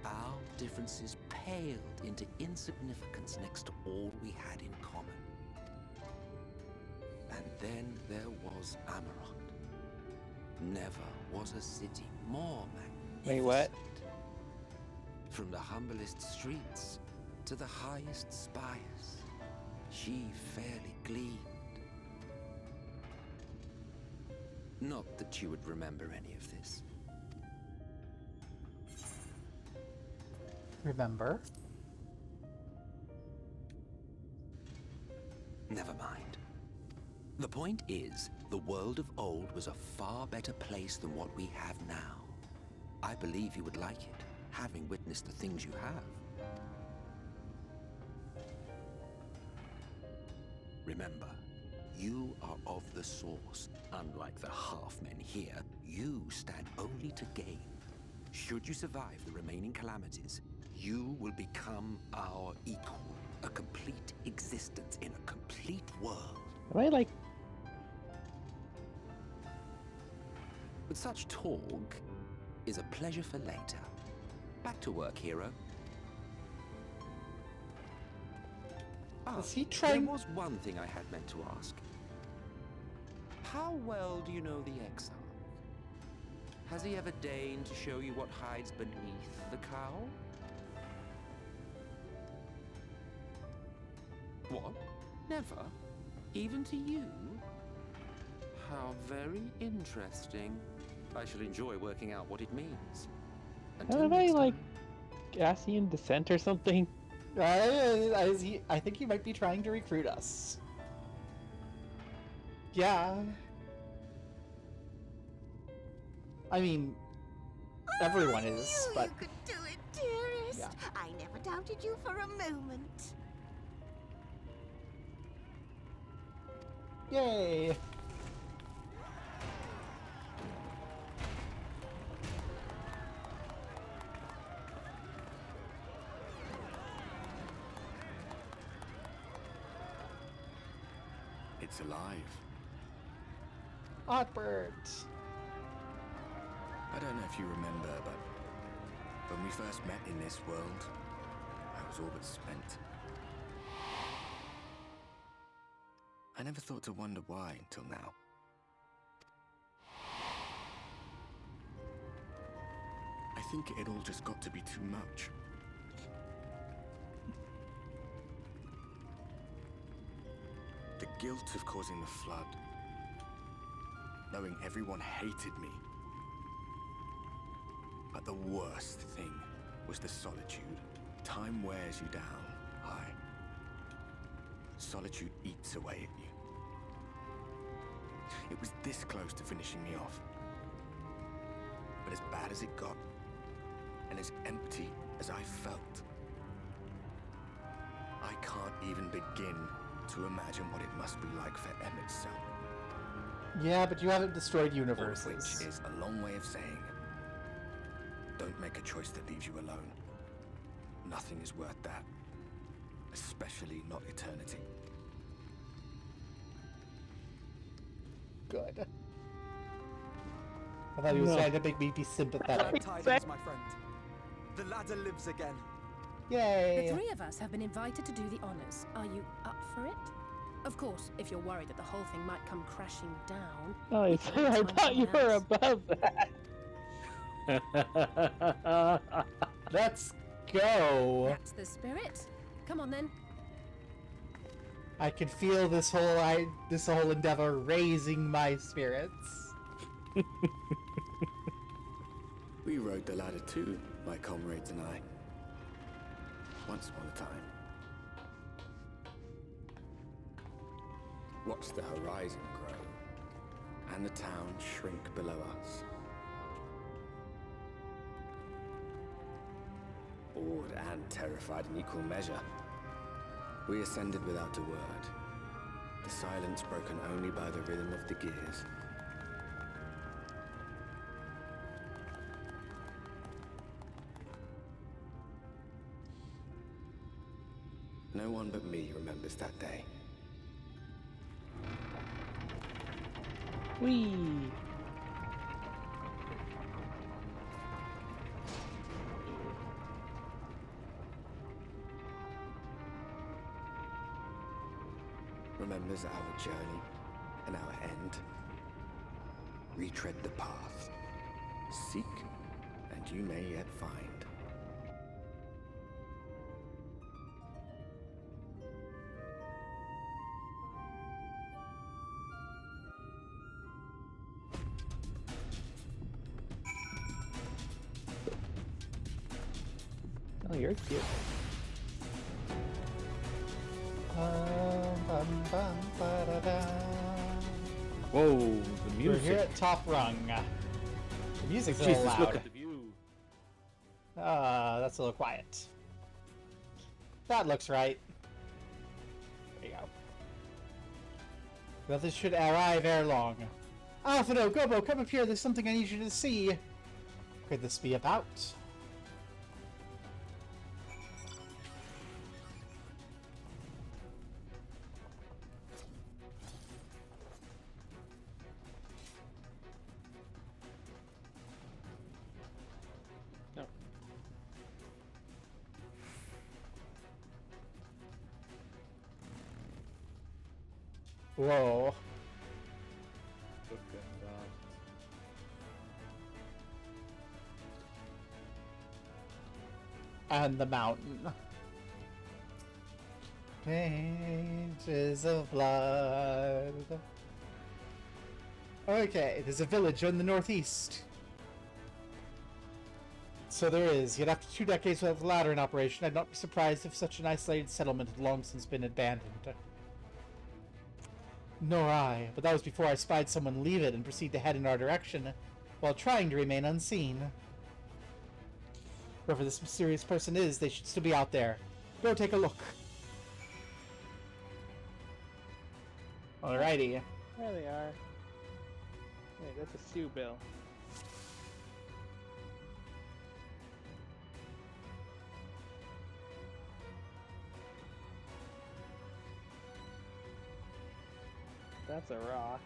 Our differences paled into insignificance next to all we had in common. And then there was Amarok. Never was a city more magnificent. Wait, what? From the humblest streets to the highest spires, she fairly gleamed. Not that you would remember any of this. Remember? Never mind. The point is, the world of old was a far better place than what we have now. I believe you would like it, having witnessed the things you have. Remember, you are of the Source. Unlike the half-men here, you stand only to gain. Should you survive the remaining calamities, you will become our equal. A complete existence in a complete world. Am I like... But such talk is a pleasure for later. Back to work, hero. Is he trying? There was one thing I had meant to ask. How well do you know the Exarch? Has he ever deigned to show you what hides beneath the cowl? What? Never? Even to you? How very interesting. I shall enjoy working out what it means. Am I like Gassian descent or something? I think he might be trying to recruit us. Yeah. I mean, everyone is, but... You could do it, dearest. Yeah. I never doubted you for a moment. Yay! It's alive. Oddbird. I don't know if you remember, but when we first met in this world, I was all but spent. I never thought to wonder why until now. I think it all just got to be too much. The guilt of causing the flood. Knowing everyone hated me. But the worst thing was the solitude. Time wears you down, aye. Solitude eats away at you. It was this close to finishing me off. But as bad as it got, and as empty as I felt, I can't even begin to imagine what it must be like for Emmett's cell. Yeah, but you haven't destroyed universes. All of which is a long way of saying, don't make a choice that leaves you alone. Nothing is worth that. Especially not eternity. Good. I thought he was trying to make me be sympathetic. Tidings, my friend. The ladder lives again. Yay! The three of us have been invited to do the honors. Are you up for it? Of course, if you're worried that the whole thing might come crashing down. Oh, I thought you were above that. Let's go. That's the spirit. Come on then. I can feel this whole endeavor raising my spirits. We rode the ladder too, my comrades and I. Once upon a time. Watched the horizon grow, and the town shrink below us. Awed and terrified in equal measure, we ascended without a word, the silence broken only by the rhythm of the gears. No one but me remembers that day. Whee! Remembers our journey and our end. Retread the path. Seek, and you may yet find. Oh, you're cute. Whoa, the music. We're here at top rung. The music's a Jesus, little look loud. at the view. That's a little quiet. That looks right. There you go. The others should arrive ere long. Alphado, Gobo, come up here. There's something I need you to see. Could this be about? No. Whoa. Look at that. And the mountain. Pages of blood. Okay, there's a village in the northeast. So there is. Yet after 2 decades without the ladder in operation, I'd not be surprised if such an isolated settlement had long since been abandoned. Nor I, but that was before I spied someone leave it and proceed to head in our direction, while trying to remain unseen. Whoever this mysterious person is, they should still be out there. Go take a look. Alrighty. There they are. Wait, that's a stew bill. That's a rock.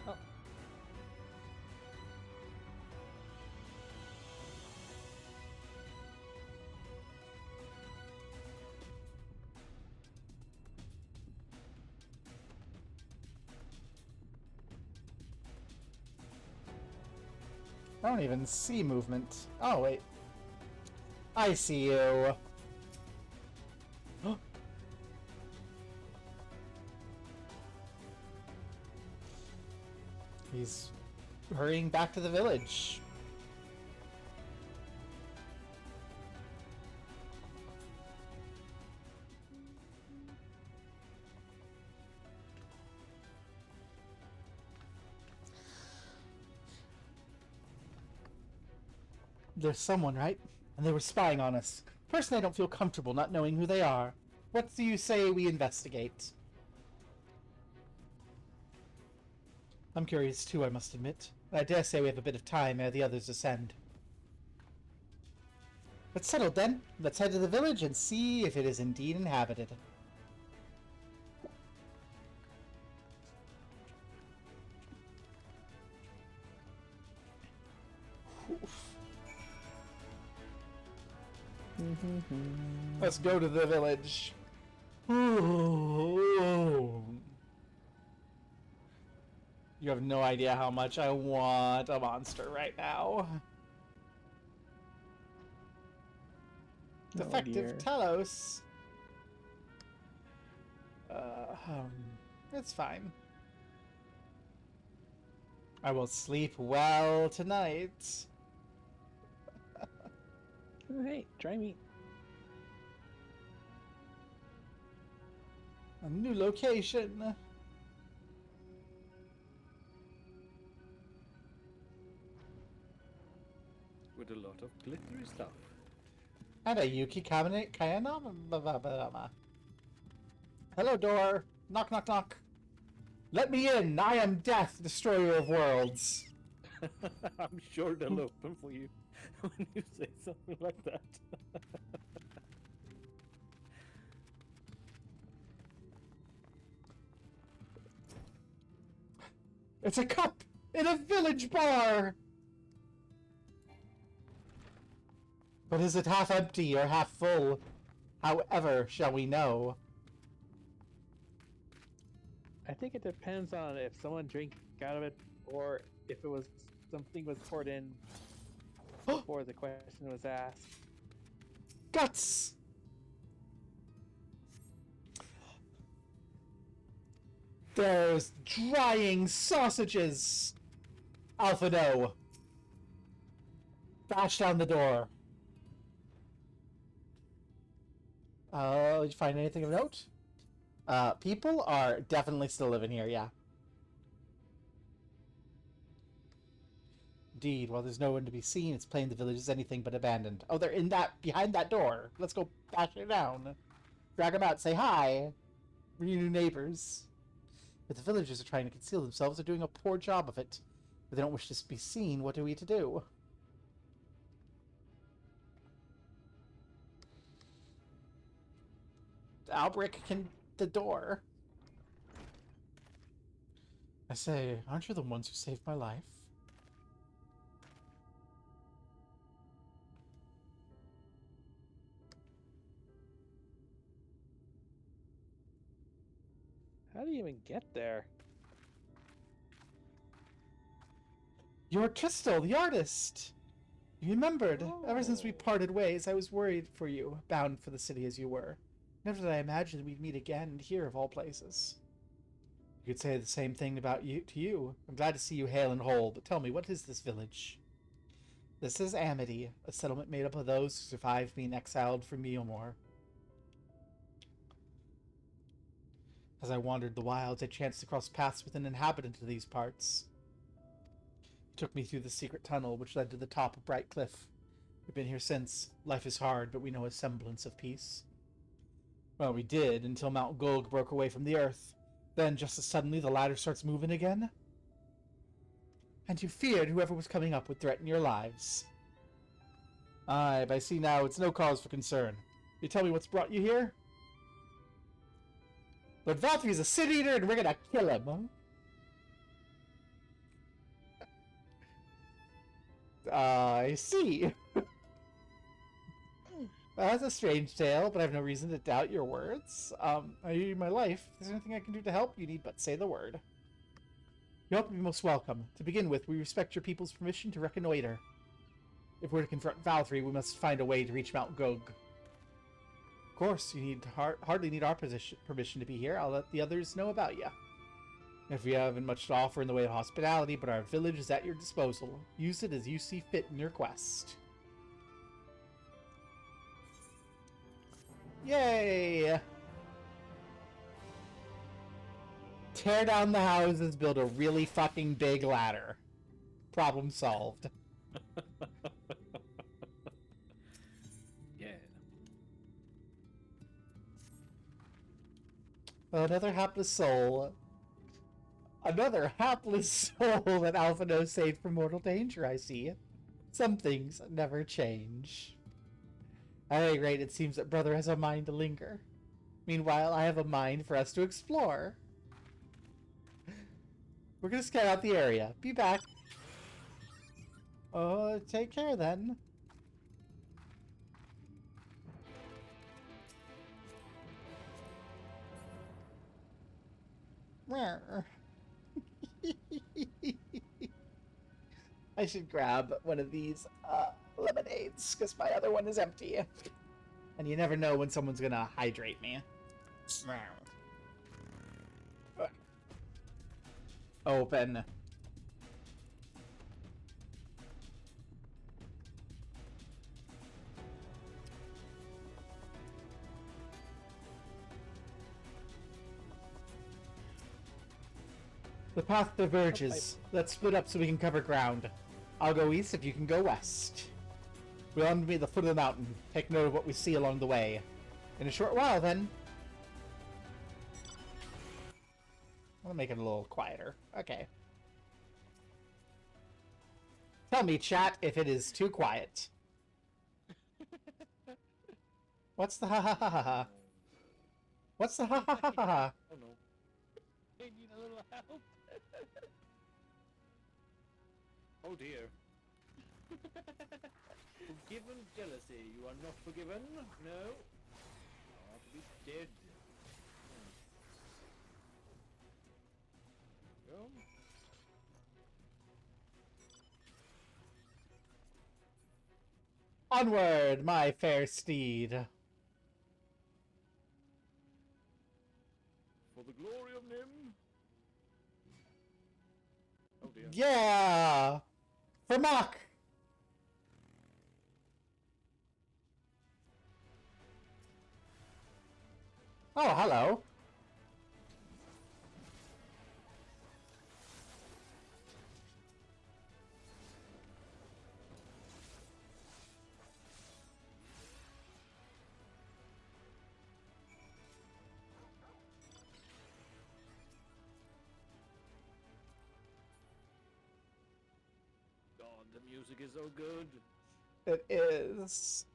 Oh. I don't even see movement. Oh, wait. I see you. He's hurrying back to the village. There's someone, right? And they were spying on us. Personally, I don't feel comfortable not knowing who they are. What do you say we investigate? I'm curious too, I must admit. I dare say we have a bit of time ere the others ascend. But settled then. Let's head to the village and see if it is indeed inhabited. Let's go to the village. You have no idea how much I want a monster right now. Defective Telos. It's fine. I will sleep well tonight. Oh, hey, try me. A new location. With a lot of glittery stuff. And a Yuki Kayanama. Hello, door. Knock, knock, knock. Let me in. I am Death, destroyer of worlds. I'm sure they'll open for you when you say something like that. It's a cup in a village bar. But is it half empty or half full? However shall we know? I think it depends on if someone drank out of it or if it was something was poured in before the question was asked. Guts! There's drying sausages! Alphado! Bash down the door. Did you find anything of note? People are definitely still living here, yeah. Indeed, while there's no one to be seen, it's plain the village is anything but abandoned. Oh, they're behind that door. Let's go bash it down. Drag them out, say hi. new neighbors. But the villagers are trying to conceal themselves. They're doing a poor job of it. If they don't wish to be seen, what are we to do? Albrecht can the door. I say, aren't you the ones who saved my life? How do you even get there? You're Crystal, the artist! You remembered. Ever since we parted ways, I was worried for you, bound for the city as you were. Never did I imagine we'd meet again and here of all places. You could say the same thing about you to you. I'm glad to see you hale and whole, but tell me, what is this village? This is Amity, a settlement made up of those who survived being exiled from Miomor. As I wandered the wilds, I chanced to cross paths with an inhabitant of these parts. He took me through the secret tunnel, which led to the top of Bright Cliff. We've been here since. Life is hard, but we know a semblance of peace. Well, we did, until Mount Gulg broke away from the earth. Then, just as suddenly, the ladder starts moving again. And you feared whoever was coming up would threaten your lives. Aye, but I see now it's no cause for concern. You tell me what's brought you here? But Valttry's a Sin Eater and we're gonna kill him, huh? I see. That's a strange tale, but I have no reason to doubt your words. I need my life. If there's anything I can do to help, you need but say the word. Your help will be most welcome. To begin with, we respect your people's permission to reconnoiter. If we're to confront Valttry, we must find a way to reach Mount Gulg. Of course, you need hardly need our permission to be here. I'll let the others know about you. If we haven't much to offer in the way of hospitality, but our village is at your disposal. Use it as you see fit in your quest. Yay! Tear down the houses, build a really fucking big ladder. Problem solved. Yeah. Another hapless soul. Another hapless soul that Alphino saved from mortal danger, I see. Some things never change. At any rate, it seems that brother has a mind to linger. Meanwhile, I have a mind for us to explore. We're gonna scout out the area. Be back. Oh, take care then. I should grab one of these lemonades, because my other one is empty. And you never know when someone's gonna hydrate me. Open. The path diverges. Let's split up so we can cover ground. I'll go east if you can go west. We'll end me at the foot of the mountain. Take note of what we see along the way. In a short while, then. I'll make it a little quieter. Okay. Tell me, chat, if it is too quiet. What's the ha ha ha ha ha? What's the ha ha ha ha ha? Oh no. I need a little help. Oh dear. Forgiven jealousy. You are not forgiven? No? You are to be dead. Go. Onward, my fair steed. For the glory of Nim. Oh dear. Yeah! For Mock! Oh, hello. Music is so good. It is.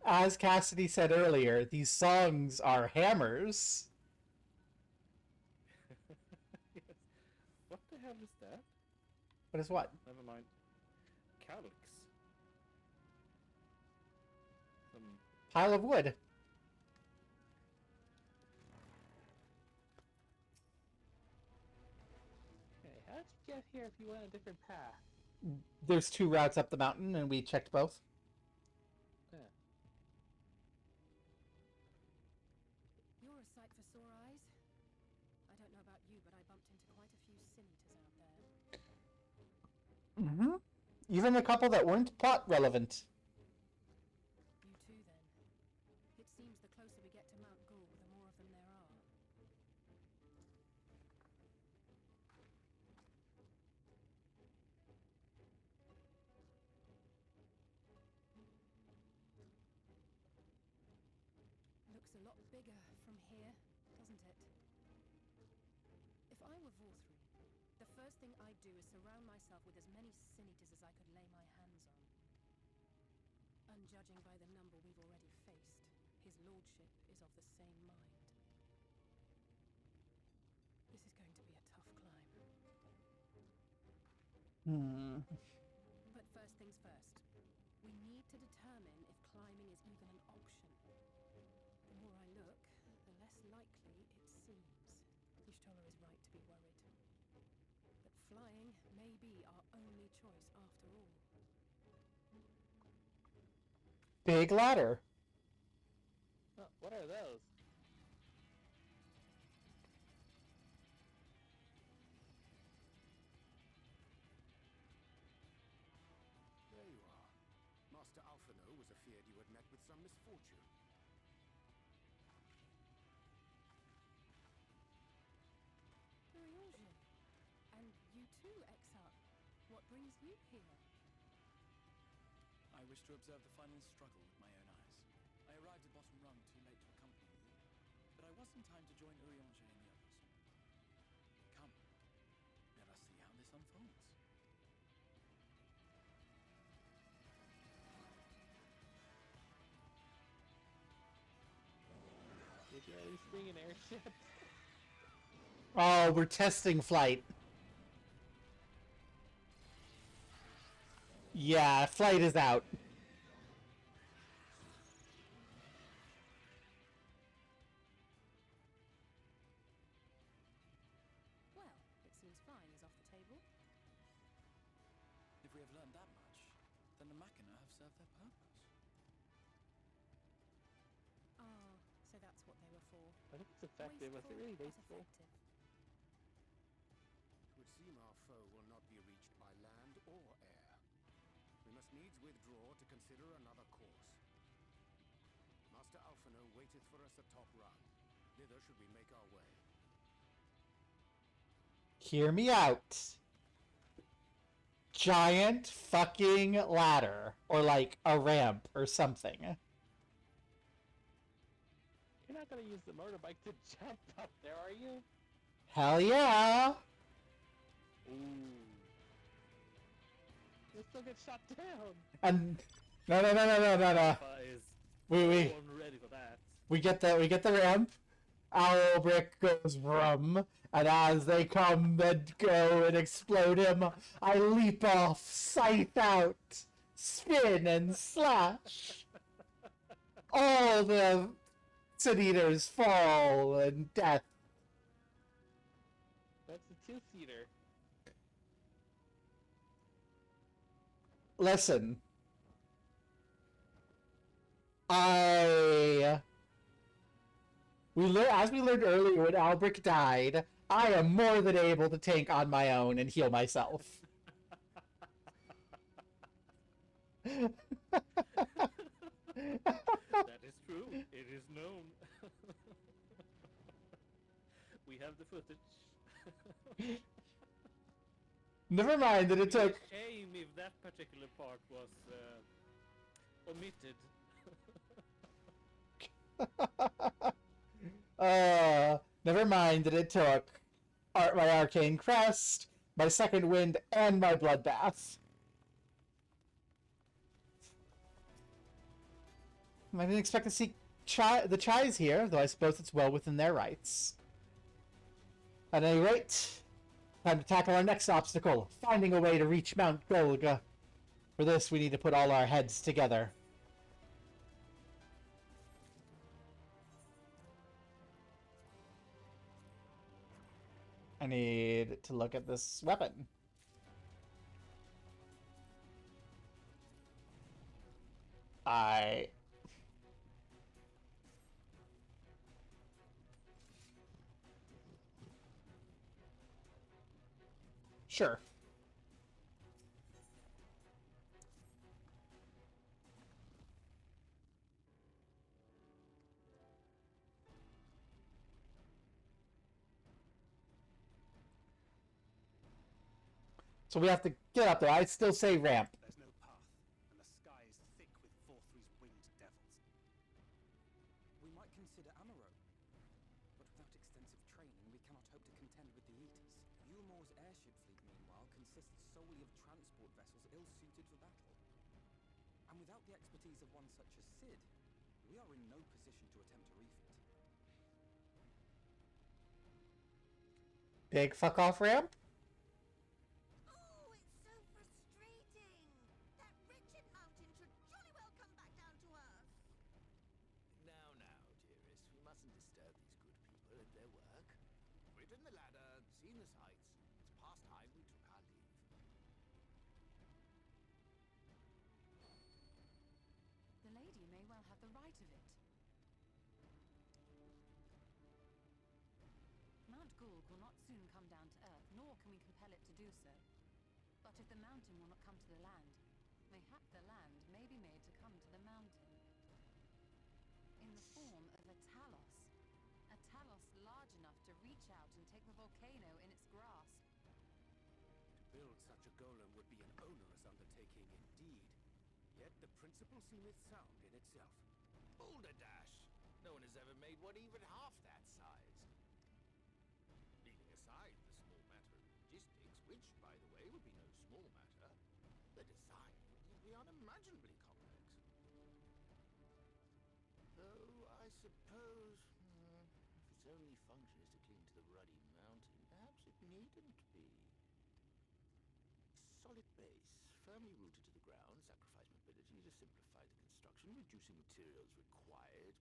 As Cassidy said earlier, these songs are hammers. Yes. What the hell is that? What is what? Never mind. Calyx. Some Pile of wood. Okay, how did you get here if you went a different path? There's 2 routes up the mountain, and we checked both. Yeah. You're a sight for sore eyes. I don't know about you, but I bumped into quite a few sin eaters out there. Mm-hmm. Even a couple that weren't plot relevant. You too, then. It seems the closer we get to Mount Gulg, the more of them there are. Looks a lot bigger from here, doesn't it? If I were Vorthri, the first thing I'd do is surround myself with as many sin eaters as I could lay my hands on. Judging by the number we've already faced, his lordship is of the same mind. This is going to be a tough climb. But first things first, we need to determine if climbing is even an option. The more I look, the less likely it seems. Y'shtola is right to be worried. But flying may be our only choice after all. Big ladder. Oh, what are those? There you are. Master Alphino was afeard you had met with some misfortune. Urianger. And you too, Exarch. What brings you here? I wish to observe the final struggle with my own eyes. I arrived at Bottom Rung too late to accompany you, but I was in time to join Urianger and the others. Come, let us see how this unfolds. Did you already spring an airship? Oh, we're testing flight. Yeah, flight is out. Well, it seems flying is off the table. If we have learned that much, then the Machina have served their purpose. Ah, so that's what they were for. I think it's effective. Was it really wasteful? It would seem our foe will not be reached by land or air. We must needs withdraw to consider another course. Master Alphino waiteth for us atop Rung. Thither should we make our way. Hear me out. Giant fucking ladder. Or like a ramp or something. You're not gonna use the motorbike to jump up there, are you? Hell yeah! Ooh. You'll still get shot down. And no. We ready for that. we get the ramp. Owl brick goes rum, and as they come and go and explode him, I leap off, scythe out, spin and slash. All the sin eaters fall and death. That's a two-seater. Listen. As we learned earlier when Albric died, I am more than able to tank on my own and heal myself. That is true. It is known. We have the footage. Never mind that it took... Shame if that particular part was omitted. Never mind that it took my arcane crest, my second wind, and my bloodbath. I didn't expect to see the Chais here, though I suppose it's well within their rights. At any rate, time to tackle our next obstacle, finding a way to reach Mount Golga. For this, we need to put all our heads together. I need to look at this weapon. Sure. So we have to get up there. I'd still say ramp. There's no path, and the sky is thick with Vorthry's winged devils. We might consider Amaro, but without extensive training, we cannot hope to contend with the Eaters. Yulmor's airship fleet, meanwhile, consists solely of transport vessels ill-suited for battle. And without the expertise of one such as Sid, we are in no position to attempt a refit. Big fuck off ramp? Oh, it's so frustrating! That wretched mountain should jolly well come back down to earth! Now, dearest, we mustn't disturb these good people at their work. Ridden the ladder, seen the sights. It's past time we took our leave. The lady may well have the right of it. Mount Gulg will not soon come down to earth, nor can we compel it to do so. But if the mountain will not come to the land, mayhap the land may be made to come to the mountain. In the form of a Talos. A Talos large enough to reach out and take the volcano in its grasp. To build such a golem would be an onerous undertaking indeed. Yet the principle seemeth sound in itself. Boulder Dash! No one has ever made one even half that size. Leaving aside the small matter of logistics, which, by the way, would be no small matter, the design would be unimaginably complex. Though, I suppose, if its only function is to cling to the ruddy mountain, perhaps it needn't be. Solid base, firmly rooted to the ground, sacrifice mobility to simplify the construction, reducing materials required.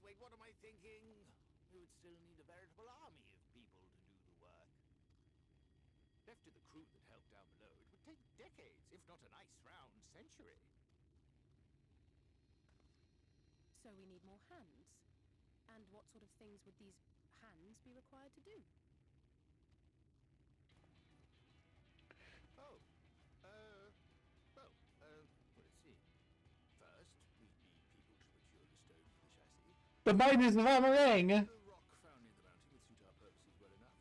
Wait, what am I thinking? We would still need a veritable army of people to do the work. Left to the crew that helped down below, it would take decades, if not a nice round century. So we need more hands. And what sort of things would these hands be required to do? Let's see. First, we need people to procure the stone for the chassis. The miners of Amarang! The rock found near the mountain would suit our purposes well enough.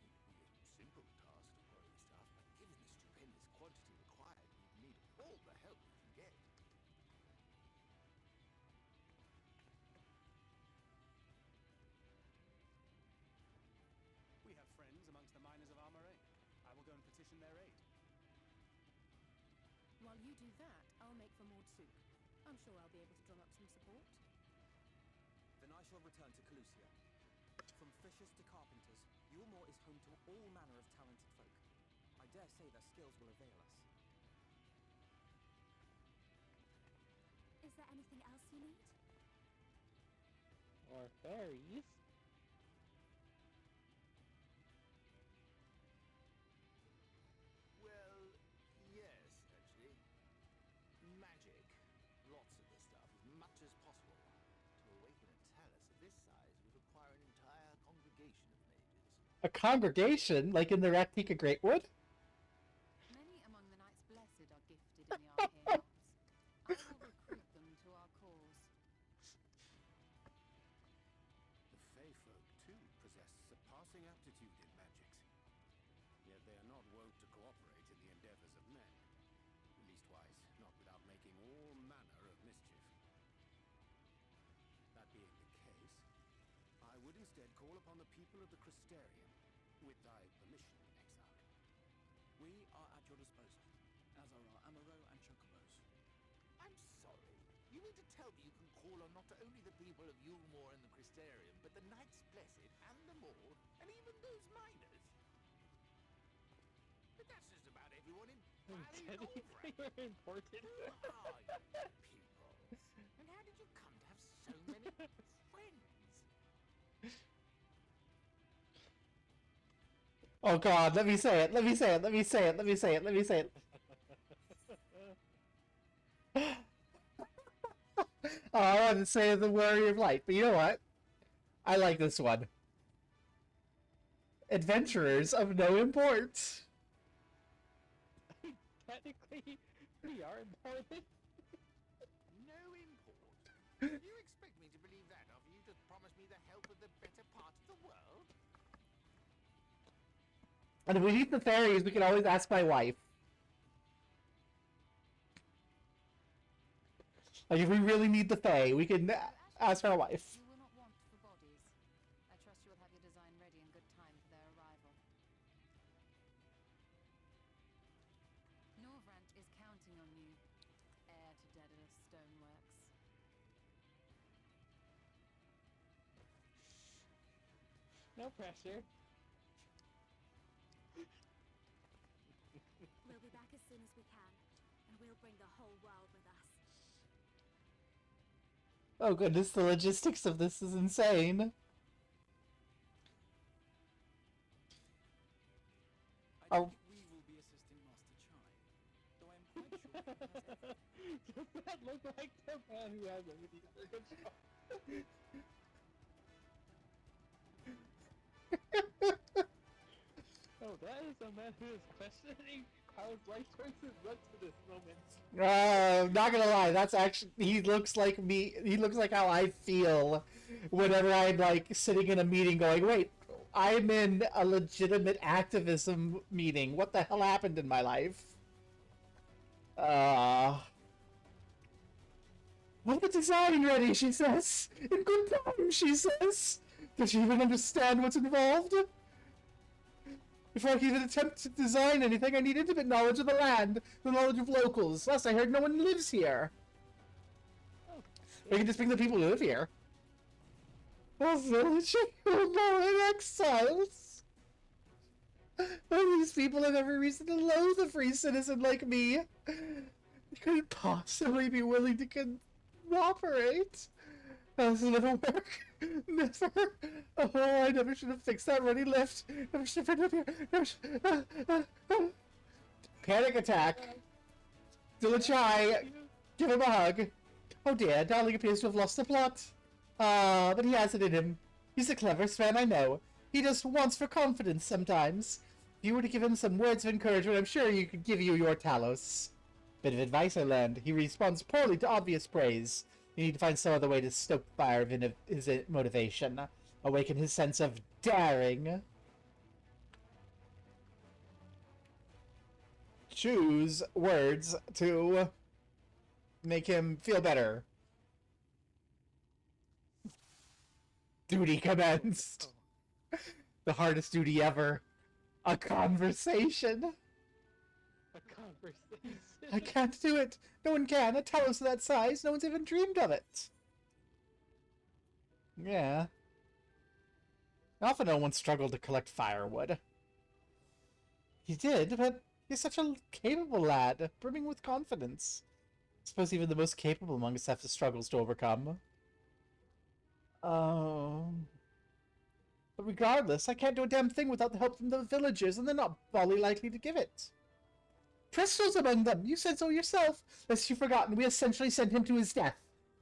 It would be a simple task to quarry the stuff, but given the stupendous quantity required, we'd need all the help we can get. We have friends amongst the miners of Armoray. I will go and petition their aid. While you do that, I'll make for Mordsuk. I'm sure I'll be able to drum up some support. Then I shall return to Calusia. From fishers to carpenters, Yulmor is home to all manner of talented folk. I dare say their skills will avail us. Is there anything else you need? Or fairies? Well, yes, actually. Magic. Lots of the stuff, as much as possible. To awaken a talus of this size would require an entire congregation of mages. A congregation? Like in the Raktika Greatwood? Many among the Knights Blessed are gifted in the arcane arts. I will recruit them to our cause. The Fey folk, too, possess surpassing aptitude in magics. Yet they are not wont to cooperate in the endeavors of men. Leastwise, not without making all manner of mischief. That being the case, I would instead call upon the people of the Crystarium, with thy permission, exile. We are at your disposal. Azara, Amaro, and Chocobos. I'm sorry. You mean to tell me you can call on not only the people of Yulmore and the Crystarium, but the Knights Blessed and the Maul, and even those miners? But that's just about everyone in Valley Northrend. You're important. Who are you people? And how did you come to have so many friends? Oh god, let me say it, let me say it, let me say it, let me say it, let me say it. Oh, I wanted to say the Warrior of Light, but you know what? I like this one. Adventurers of no import. Technically, we are important. No import? You expect me to believe that after you just promised me the help of the better part of the world? And if we need the fairies, we can always ask my wife. Like, if we really need the fae, we can ask our wife. You will not want for bodies. I trust you will have your design ready in good time for their arrival. Northrend is counting on you, heir to Daedalus Stoneworks. No pressure. We'll be back as soon as we can, and we'll bring the whole world with us. Oh goodness, the logistics of this is insane. I think we will be assisting Master Chai, though I'm quite sure he has everything. Does that look like the man who has everything under control? Oh, that is a man who is questioning how his life choices led to this moment. Not gonna lie, that's actually, he looks like me, he looks like how I feel whenever I'm like sitting in a meeting going, wait, I'm in a legitimate activism meeting, what the hell happened in my life? Well, the design ready, she says. In good time, she says. Does she even understand what's involved? Before I can even attempt to design anything, I need intimate knowledge of the land, the knowledge of locals. Last I heard, no one lives here. We can just bring the people who live here. A village of exiles. These people have every reason to loathe a free citizen like me. They couldn't possibly be willing to cooperate. This will never work. Never. Oh, I never should have fixed that running lift. Never should have been up here. Never should... Panic attack. Dilachai, give him a hug. Oh dear, darling appears to have lost the plot. But he has it in him. He's the cleverest man I know. He just wants for confidence sometimes. If you were to give him some words of encouragement, I'm sure he could give you your Talos. Bit of advice I learned. He responds poorly to obvious praise. You need to find some other way to stoke the fire of his motivation. Awaken his sense of daring. Choose words to make him feel better. Duty commenced. The hardest duty ever. A conversation. A conversation. I can't do it. No one can. A Talos of that size, no one's even dreamed of it. Yeah. Often no one struggled to collect firewood. He did, but he's such a capable lad, brimming with confidence. I suppose even the most capable among us have the struggles to overcome. But regardless, I can't do a damn thing without the help from the villagers, and they're not bally likely to give it. Presto's among them. You said so yourself. Lest you've forgotten, we essentially sent him to his death.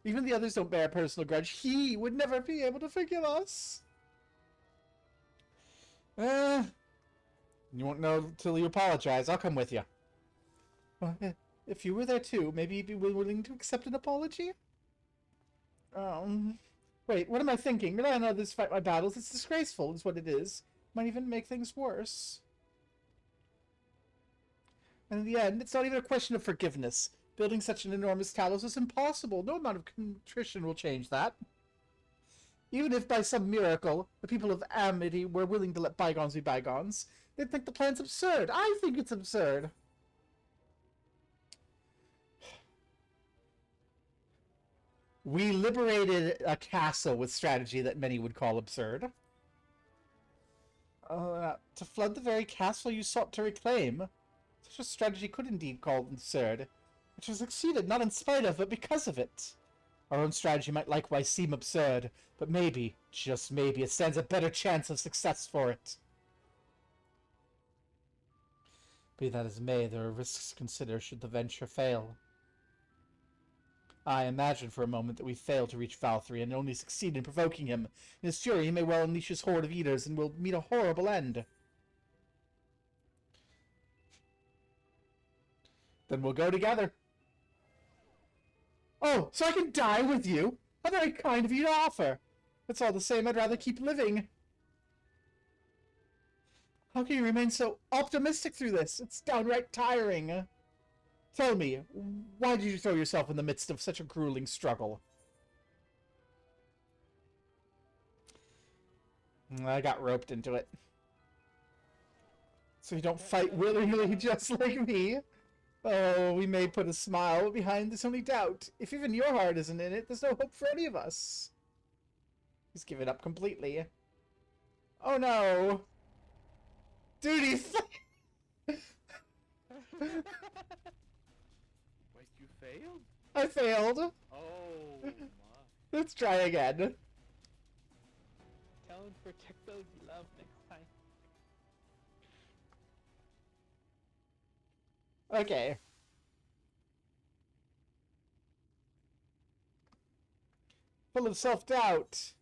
Even the others don't bear a personal grudge. He would never be able to forgive us. You won't know till you apologize. I'll come with you. Well, if you were there too, maybe you'd be willing to accept an apology? Wait, what am I thinking? Rely on others to fight my battles. It's disgraceful, is what it is. Might even make things worse. And in the end, it's not even a question of forgiveness. Building such an enormous Talos is impossible. No amount of contrition will change that. Even if by some miracle, the people of Amity were willing to let bygones be bygones, they'd think the plan's absurd. I think it's absurd. We liberated a castle with strategy that many would call absurd. To flood the very castle you sought to reclaim. Such a strategy could indeed call absurd, which was succeeded not in spite of, but because of it. Our own strategy might likewise seem absurd, but maybe, just maybe, it stands a better chance of success for it. Be that as may, there are risks to consider should the venture fail. I imagine for a moment that we fail to reach Valkyrie and only succeed in provoking him. In his fury, he may well unleash his horde of eaters and will meet a horrible end. Then we'll go together. Oh, so I can die with you? How very kind of you to offer. It's all the same, I'd rather keep living. How can you remain so optimistic through this? It's downright tiring. Tell me, why did you throw yourself in the midst of such a grueling struggle? I got roped into it. So you don't fight willingly just like me? Oh, we may put a smile behind this only doubt. If even your heart isn't in it, there's no hope for any of us. He's given up completely. Oh no! Duty! Wait, you failed? I failed. Oh my. Let's try again. Tell him to protect those you love next time. Okay. Full of self-doubt.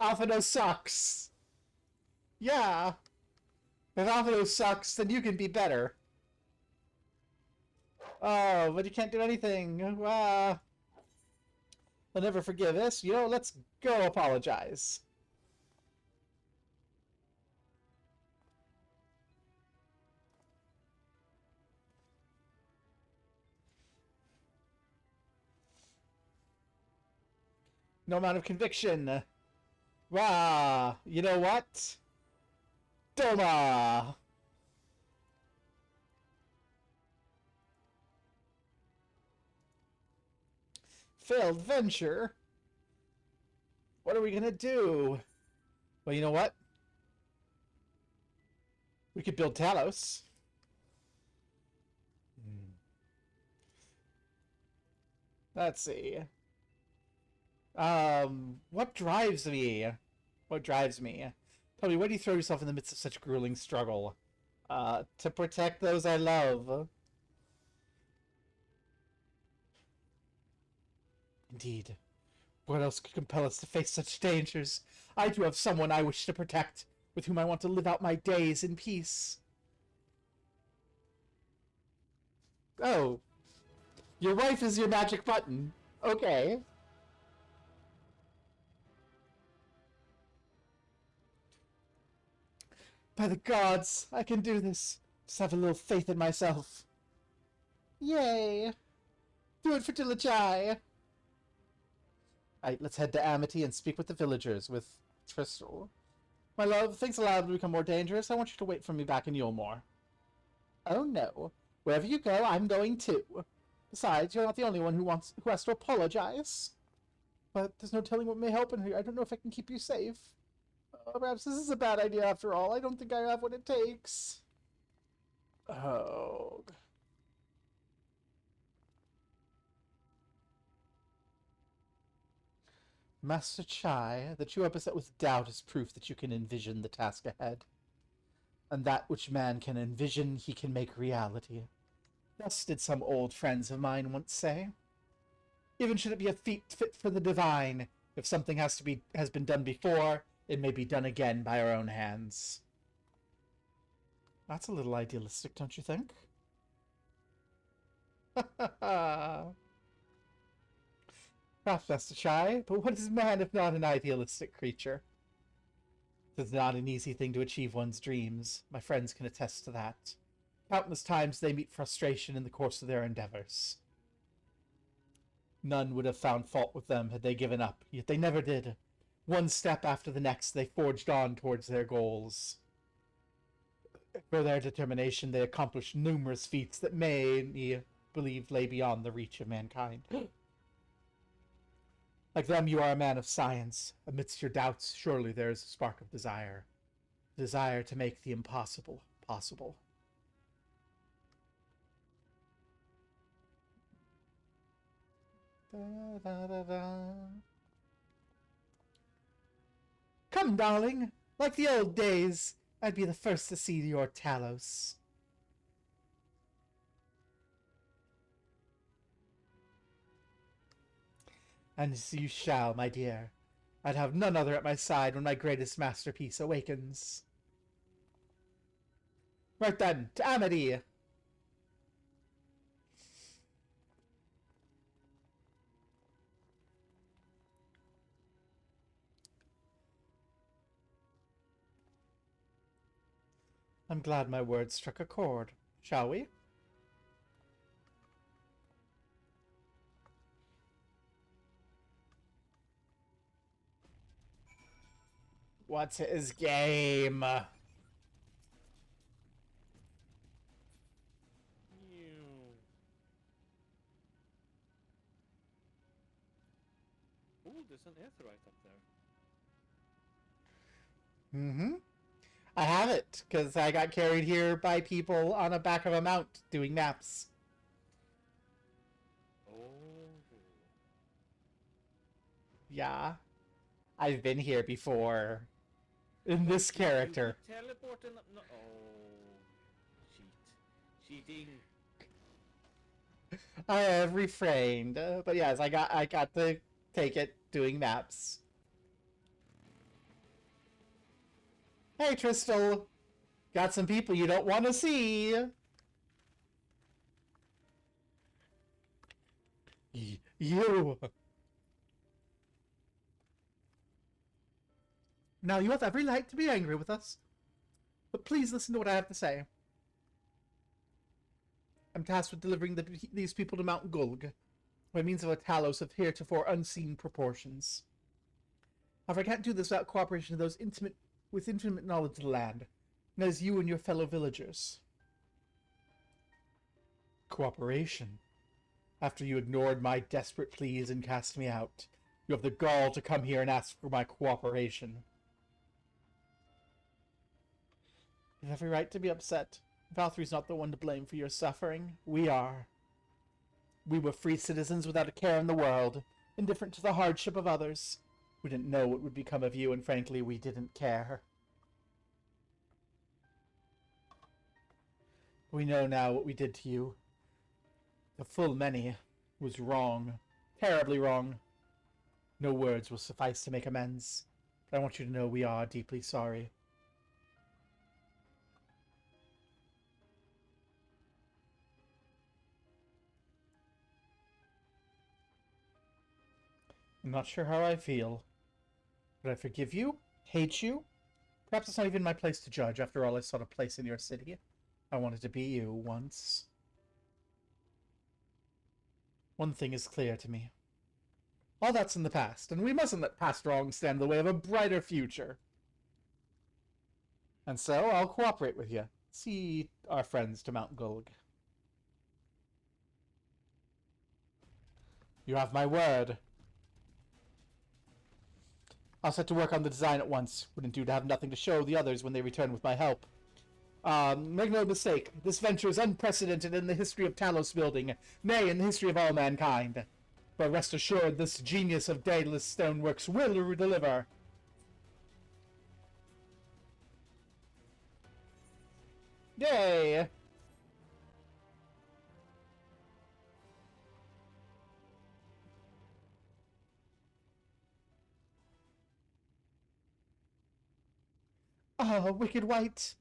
Alphino sucks. Yeah. If Alphino sucks, then you can be better. Oh, but you can't do anything. I'll never forgive this. You know, let's go apologize. No amount of conviction. Wah! You know what? Doma! Failed venture? What are we gonna do? Well, you know what? We could build Talos. Let's see. What drives me? What drives me? Tell me, why do you throw yourself in the midst of such grueling struggle? To protect those I love. Indeed. What else could compel us to face such dangers? I too have someone I wish to protect, with whom I want to live out my days in peace. Oh. Your wife is your magic button. Okay. By the gods, I can do this. Just have a little faith in myself. Yay! Do it for Dilachai! Alright, let's head to Amity and speak with the villagers, with Tristal. My love, things allowed to become more dangerous. I want you to wait for me back in Yulmore. Oh no. Wherever you go, I'm going too. Besides, you're not the only one who has to apologize. But there's no telling what may happen here. I don't know if I can keep you safe. Perhaps this is a bad idea after all. I don't think I have what it takes. Oh. Master Chai, that you are beset with doubt is proof that you can envision the task ahead. And that which man can envision, he can make reality. Thus did some old friends of mine once say. Even should it be a feat fit for the divine, if something has been done before, it may be done again by our own hands. That's a little idealistic, don't you think? Perhaps Master Chai, but what is man if not an idealistic creature? It is not an easy thing to achieve one's dreams. My friends can attest to that. Countless times they meet frustration in the course of their endeavors. None would have found fault with them had they given up, yet they never did. One step after the next, they forged on towards their goals. For their determination, they accomplished numerous feats that many believed lay beyond the reach of mankind. Like them, you are a man of science. Amidst your doubts, surely there is a spark of desire. Desire to make the impossible possible. Da, da, da, da. Come, darling. Like the old days, I'd be the first to see your Talos. And you shall, my dear. I'd have none other at my side when my greatest masterpiece awakens. Right then, to Amity! I'm glad my words struck a chord. Shall we? What's his game? Ooh, there's an aetheryte up there. Mm-hmm. I have it, because I got carried here by people on the back of a mount doing naps. Oh. Yeah. I've been here before. In this character. You teleport and... No. Oh. Cheating. I have refrained. But yes, I got to take it doing naps. Hey, Tristal. Got some people you don't want to see. You. Now, you have every right to be angry with us. But please listen to what I have to say. I'm tasked with delivering these people to Mount Gulg, by means of a Talos of heretofore unseen proportions. However, I can't do this without cooperation of those with intimate knowledge of the land, and as you and your fellow villagers. Cooperation? After you ignored my desperate pleas and cast me out, you have the gall to come here and ask for my cooperation. You have every right to be upset. Valthry's not the one to blame for your suffering. We are. We were free citizens without a care in the world, indifferent to the hardship of others. We didn't know what would become of you, and frankly, we didn't care. We know now what we did to you. The full many was wrong. Terribly wrong. No words will suffice to make amends. But I want you to know we are deeply sorry. I'm not sure how I feel. Would I forgive you? Hate you? Perhaps it's not even my place to judge. After all, I sought a place in your city. I wanted to be you once. One thing is clear to me. All that's in the past, and we mustn't let past wrongs stand in the way of a brighter future. And so, I'll cooperate with you. See our friends to Mount Gulg. You have my word. I'll set to work on the design at once. Wouldn't do to have nothing to show the others when they return with my help. Make no mistake, this venture is unprecedented in the history of Talos building, nay, in the history of all mankind. But rest assured, this genius of Daedalus Stoneworks will deliver. Yay! Oh, Wicked White.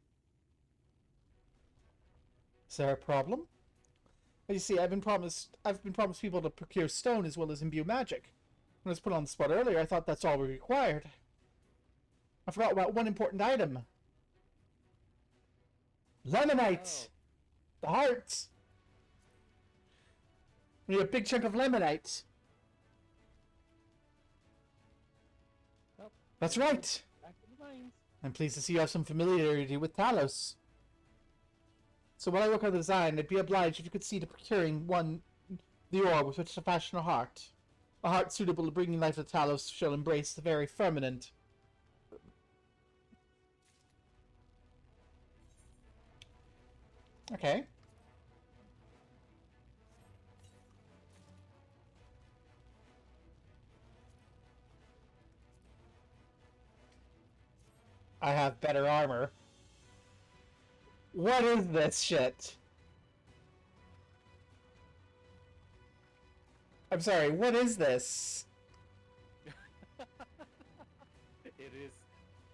Is there a problem? As you see, I've been promised people to procure stone as well as imbue magic. When I was put on the spot earlier, I thought that's all we required. I forgot about one important item. Lemonite! Oh. The heart! We need a big chunk of lemonite. Well, that's right! Back to the mines. I'm pleased to see you have some familiarity with Talos. So while I work on the design, I'd be obliged if you could see to procuring the ore with which to fashion a heart. A heart suitable to bringing life to Talos shall embrace the very firmament. Okay. I have better armor. What is this shit? I'm sorry, what is this? It is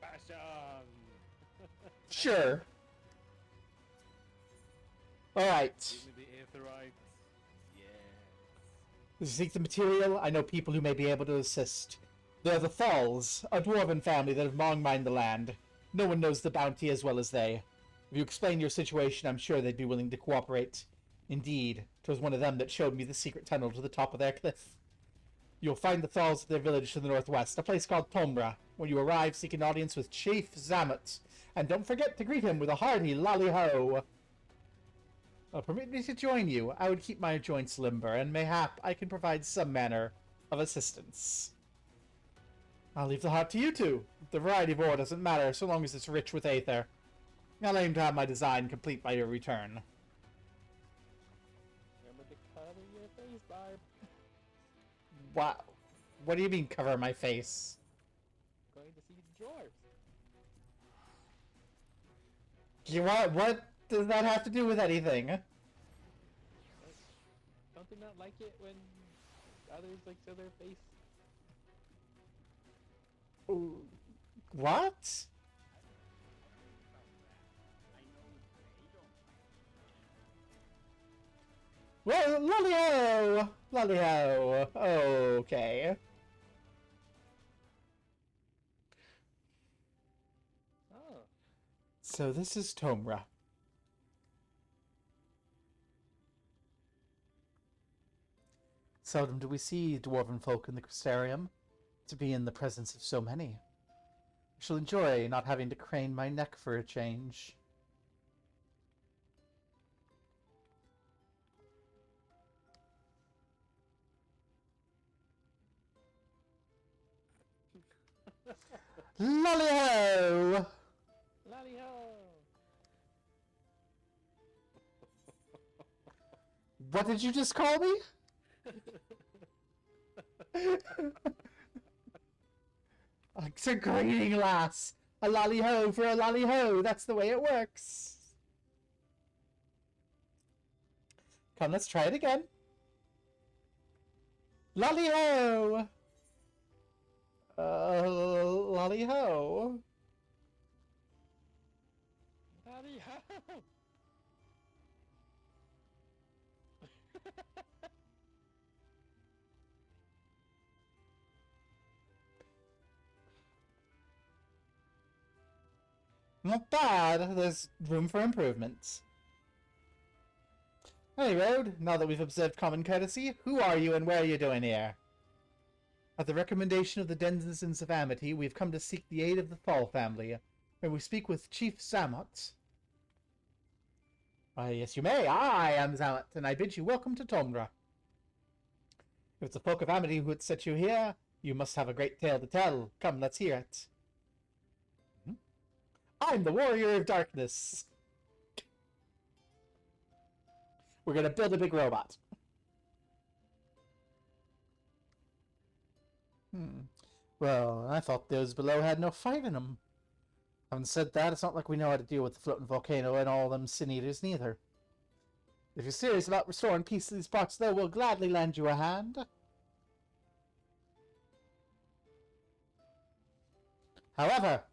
passion. Sure. Alright. Give me the aetheryte. Yes. You seek the material? I know people who may be able to assist. They are the Thalls, a dwarven family that have long mined the land. No one knows the bounty as well as they. If you explain your situation, I'm sure they'd be willing to cooperate. Indeed, 'twas one of them that showed me the secret tunnel to the top of their cliff. You'll find the Thalls at their village to the northwest, a place called Tomra. When you arrive, seek an audience with Chief Zamet, and don't forget to greet him with a hearty lolly-ho. Permit me to join you. I would keep my joints limber, and mayhap I can provide some manner of assistance. I'll leave the heart to you two. The variety of ore doesn't matter, so long as it's rich with aether. I'll aim to have my design complete by your return. Remember to cover your face, Barb. Wow. What do you mean, cover my face? Going to see the dwarves. What does that have to do with anything? Don't they not like it when others like show their face? What? Well, lolly-ho! Lolly-ho! Okay. Oh. So this is Tomra. Seldom do we see dwarven folk in the Crystarium. To be in the presence of so many. I shall enjoy not having to crane my neck for a change. Lolly-ho! Lolly-ho! What did you just call me? It's a greeting, lass. A lolly-ho for a lolly-ho. That's the way it works. Come, let's try it again. Lolly-ho! Lolly-ho. Lolly-ho! Not bad. There's room for improvements. Hey, Road. Now that we've observed common courtesy, who are you and where are you doing here? At the recommendation of the denizens of Amity, we've come to seek the aid of the Thal family. May we speak with Chief Zamet? Yes, you may. I am Zamet, and I bid you welcome to Tomra. If it's the folk of Amity who had set you here, you must have a great tale to tell. Come, let's hear it. I'm the Warrior of Darkness. We're gonna build a big robot. Well, I thought those below had no fight in them. Having said that, it's not like we know how to deal with the floating volcano and all them sin eaters neither. If you're serious about restoring peace to these parts, though, we'll gladly lend you a hand. However,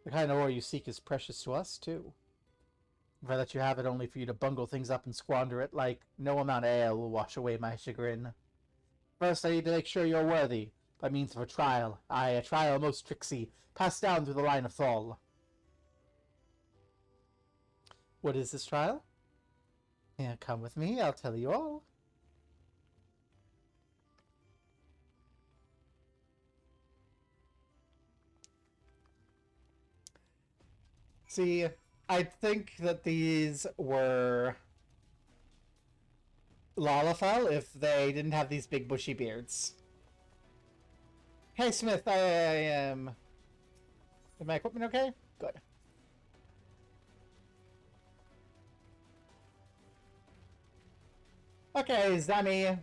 the kind of ore you seek is precious to us, too. If I let you have it only for you to bungle things up and squander it, like no amount of ale will wash away my chagrin. First, I need to make sure you're worthy, by means of a trial. Aye, a trial most tricksy, passed down through the line of Thal. What is this trial? Yeah, come with me, I'll tell you all. See, I think that these were Lalafell if they didn't have these big bushy beards. Hey Smith, I am... Is my equipment okay? Good. Okay, Zami.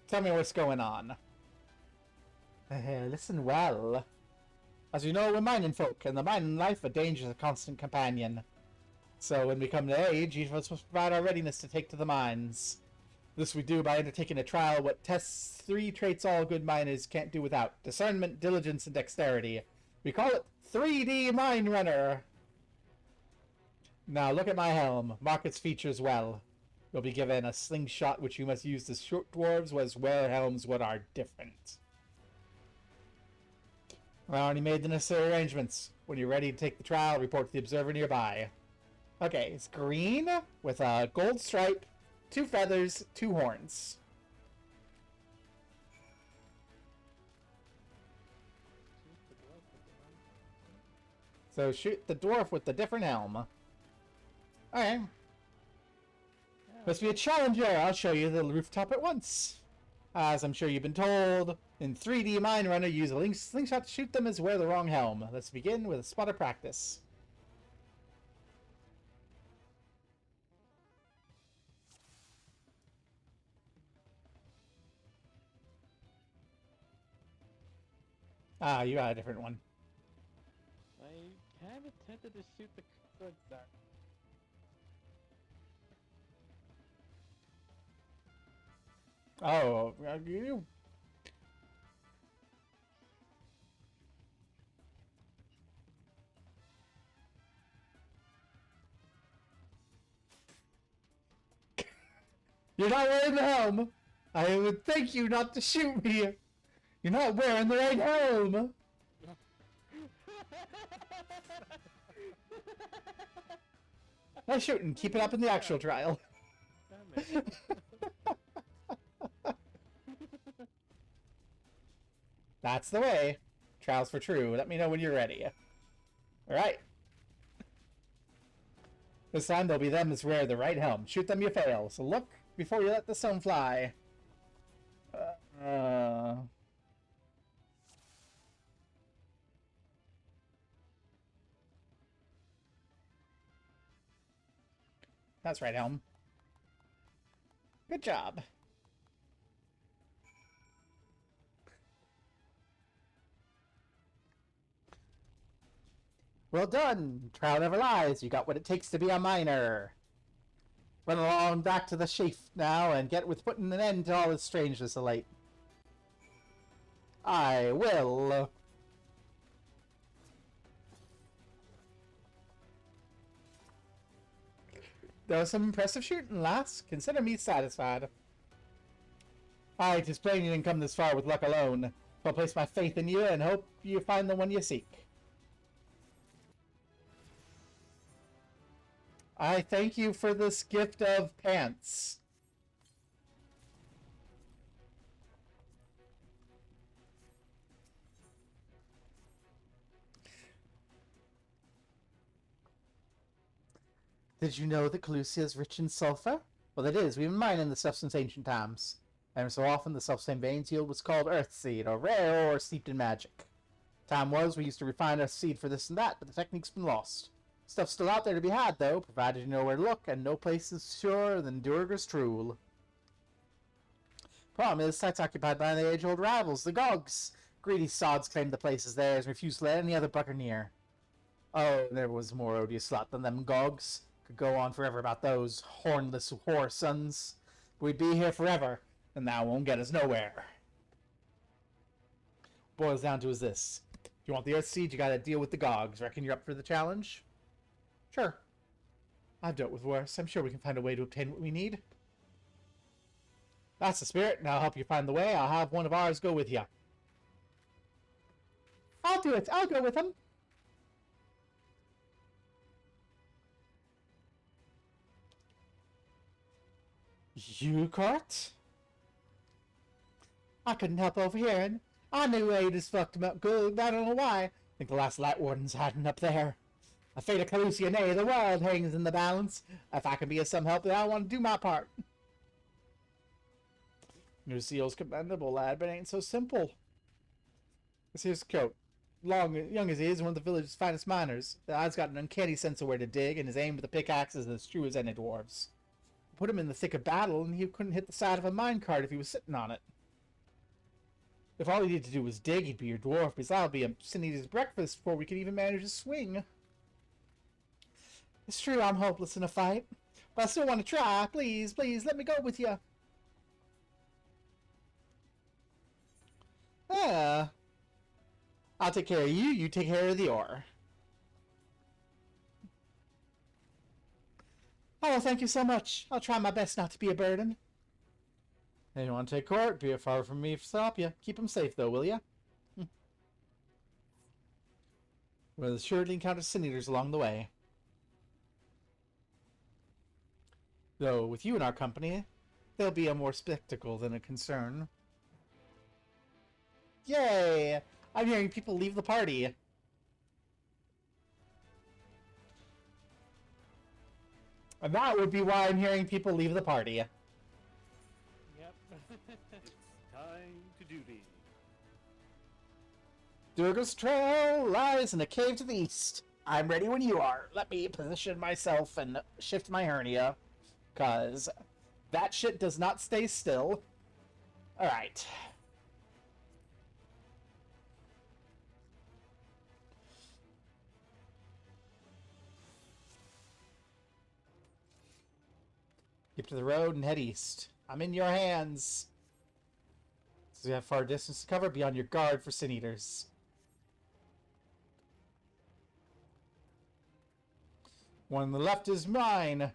Tell me what's going on. Listen well. As you know, we're mining folk, and the mining life of danger is a constant companion. So when we come to age, each of us must provide our readiness to take to the mines. This we do by undertaking a trial what tests 3 traits all good miners can't do without: discernment, diligence, and dexterity. We call it 3D Mine Runner. Now look at my helm. Mark its features well. You'll be given a slingshot which you must use to shoot dwarves, whereas were helms what are different. I already made the necessary arrangements. When you're ready to take the trial, report to the observer nearby. Okay, it's green with a gold stripe, 2 feathers, 2 horns. So shoot the dwarf with the different helm. Okay. Must be a challenger. I'll show you the rooftop at once. As I'm sure you've been told, in 3D Mine Runner, use a slingshot to shoot them as wear the wrong helm. Let's begin with a spot of practice. Ah, you got a different one. I kind of tempted to shoot the good star. Oh, you... You're not wearing the helm! I would thank you not to shoot me! You're not wearing the right helm! Nice shooting. Keep it up in the actual trial. That's the way. Trials for true. Let me know when you're ready. Alright. This time there'll be them that wear the right helm. Shoot them, you fail. So look before you let the stone fly. That's right, helm. Good job. Well done! Trial never lies. You got what it takes to be a miner. Run along back to the sheaf now and get with putting an end to all this strangeness of late. I will. That was some impressive shooting, lass. Consider me satisfied. Aye, 'tis plain you didn't come this far with luck alone. I'll place my faith in you and hope you find the one you seek. I thank you for this gift of pants. Did you know that Calusia is rich in sulfur? Well, it is. We've been mining the stuff since ancient times. And so often the self-same veins yield what's called earth seed, or rare ore steeped in magic. Time was we used to refine our seed for this and that, but the technique's been lost. Stuff's still out there to be had, though, provided you know where to look, and no place is surer than Durgar's Trool. Problem is, site's occupied by the age-old rivals, the Gogs. Greedy sods claim the place is theirs and refuse to let any other bucker near. Oh, there was a more odious lot than them Gogs. Could go on forever about those hornless whore sons. But we'd be here forever, and that won't get us nowhere. Boils down to is this. If you want the Earth Seed, you gotta deal with the Gogs. Reckon you're up for the challenge? Sure. I've dealt with worse. I'm sure we can find a way to obtain what we need. That's the spirit, and I'll help you find the way. I'll have one of ours go with you. I'll do it. I'll go with him. You, Kurt? I couldn't help overhearing. I knew Ada's fucked him up good, but I don't know why. I think the last Light Warden's hiding up there. A fate of Calusia, nay, the world hangs in the balance. If I can be of some help, then I want to do my part. New seal's commendable, lad, but it ain't so simple. This here's Coat. Young as he is, one of the village's finest miners. The lad's got an uncanny sense of where to dig, and his aim with the pickaxe is as true as any dwarves. Put him in the thick of battle, and he couldn't hit the side of a minecart if he was sitting on it. If all he needed to do was dig, he'd be your dwarf, because that'll be a sin-eater's breakfast before we could even manage to swing. It's true I'm hopeless in a fight, but I still want to try. Please, please, let me go with you. I'll take care of you, you take care of the ore. Oh, thank you so much. I'll try my best not to be a burden. Hey, you want to take court? Be it far from me to stop you. Keep him safe, though, will ya? We'll surely encounter sin-eaters along the way. Though, with you in our company, there'll be a more spectacle than a concern. Yay! I'm hearing people leave the party. And that would be why I'm hearing people leave the party. Yep. It's time to duty. Durga's trail lies in a cave to the east. I'm ready when you are. Let me position myself and shift my hernia. Cause that shit does not stay still. Alright. Keep to the road and head east. I'm in your hands. So you have far distance to cover, be on your guard for sin-eaters. One on the left is mine.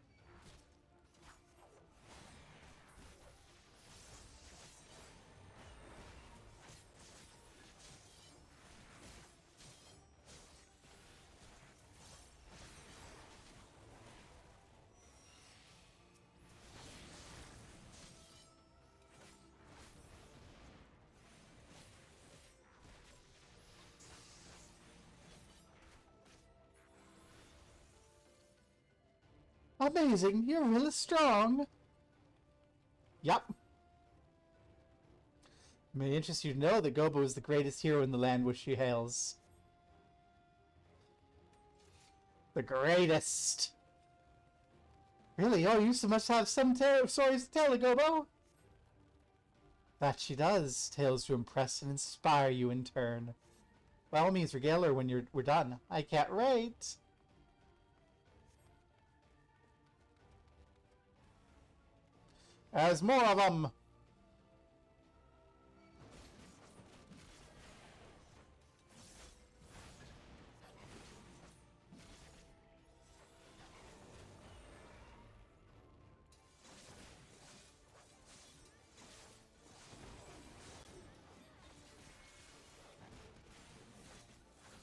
Amazing, you're really strong. Yup. It may interest you to know that Gobo is the greatest hero in the land which she hails. The greatest. Really? Oh, you so much have some stories to tell, Gobo. That she does. Tales to impress and inspire you in turn. By all means, regale her when we're done. I can't wait. There's more of them.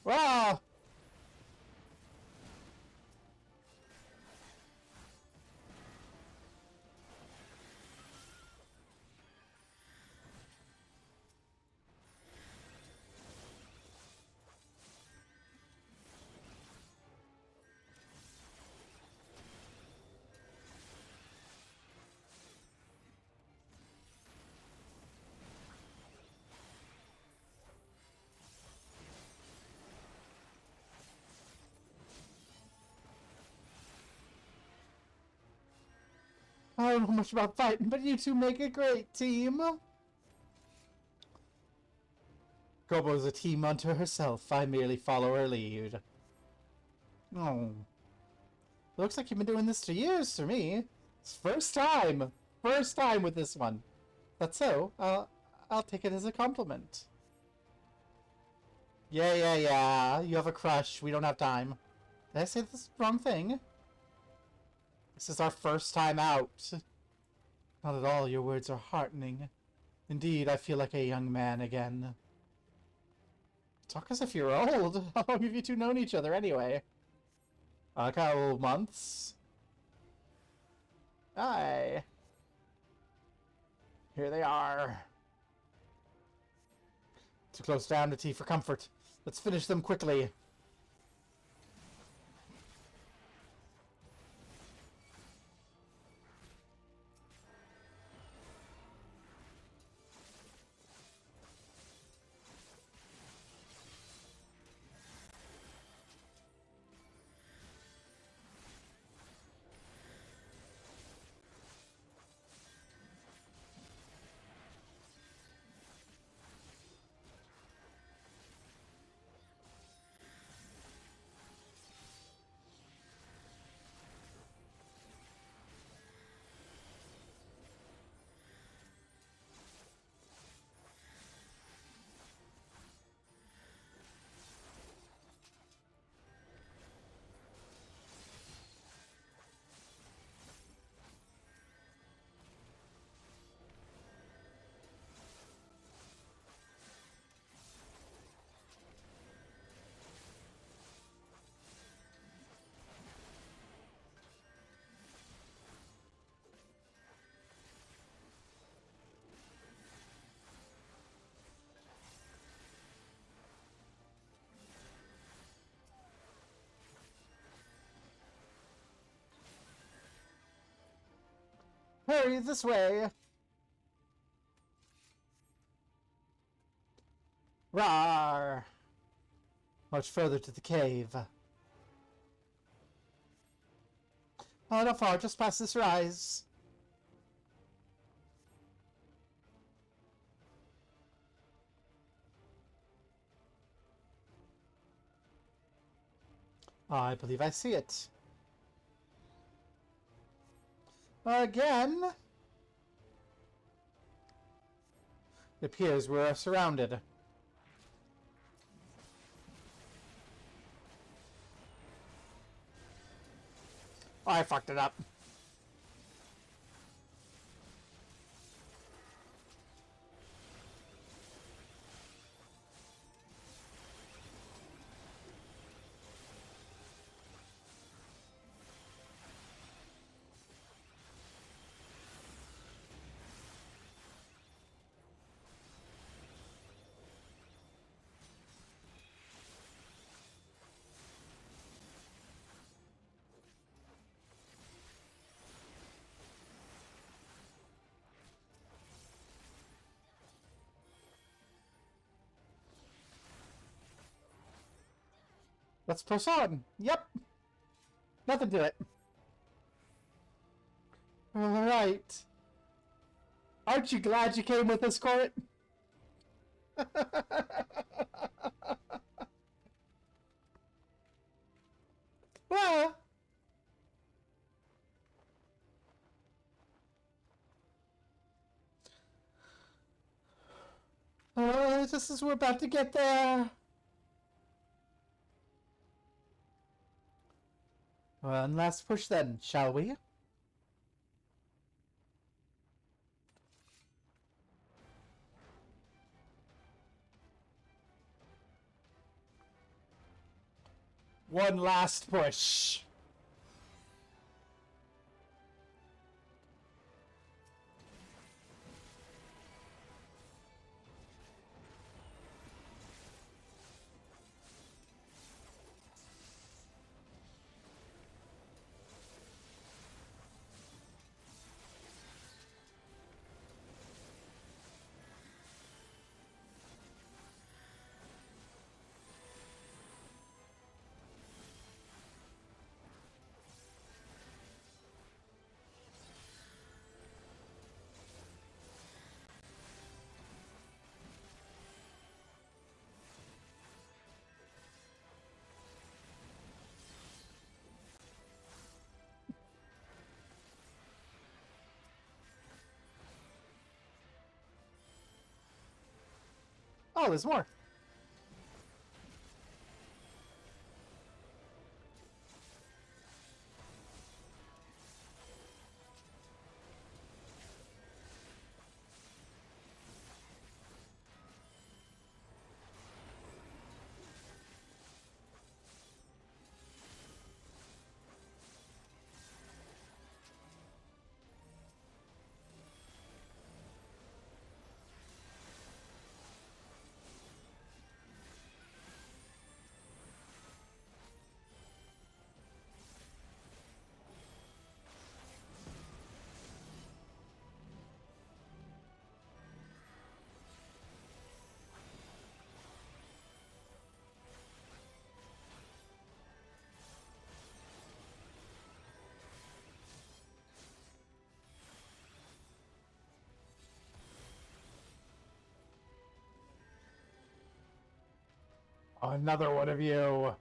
Wow. I don't know much about fighting, but you two make a great team. Gobo's a team unto herself. I merely follow her lead. Oh. Looks like you've been doing this for years to me. It's first time. First time with this one. That's so. I'll take it as a compliment. Yeah. You have a crush. We don't have time. Did I say this wrong thing? This is our first time out. Not at all, your words are heartening. Indeed, I feel like a young man again. Talk as if you're old. How long have you two known each other anyway? A couple months. Aye. Here they are. Too close to amity for comfort. Let's finish them quickly. Hurry, this way! Rawr! Much further to the cave. Oh, not far, just past this rise. I believe I see it. Again? It appears we're surrounded. Oh, I fucked it up. Let's push on. Yep. Nothing to it. Alright. Aren't you glad you came with us, Court? Well. Just as we're about to get there. One last push then, shall we? One last push. Oh, there's more. Oh, another one of you.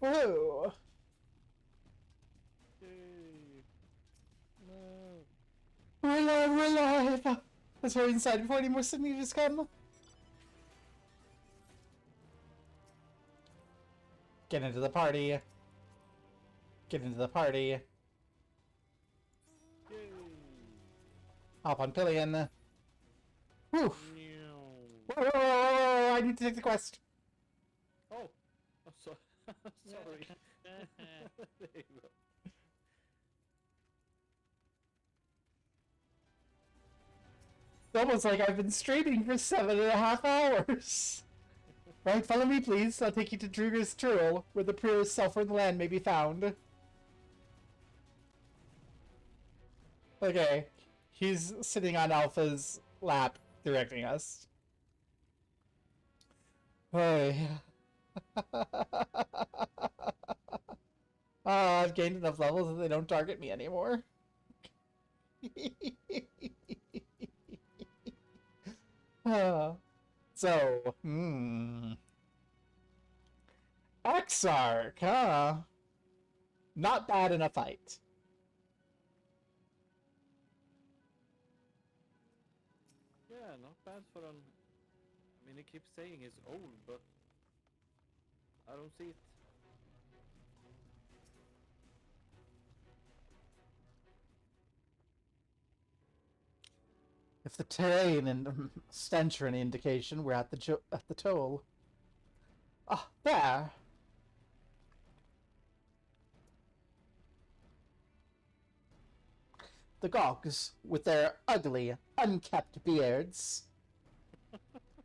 Whoa! We're alive, we're alive! Let's hurry inside before any more signatures come. Get into the party. Get into the party. Hop on Pillion. Whew! Whoa, whoa, whoa, whoa, I need to take the quest. Oh, I'm sorry. Sorry. There you go. It's almost like I've been streaming for 7.5 hours. Right, follow me, please. I'll take you to Druger's Turl, where the purest sulfur in the land may be found. Okay, he's sitting on Alpha's lap, directing us. Hey. I've gained enough levels that they don't target me anymore. So, Exarch, huh? Not bad in a fight. Yeah, not bad for an... I mean, he keeps saying he's old, but... I don't see it. If the terrain and stench are any indication, we're at the toll. Ah, there! The Gogs, with their ugly, unkept beards.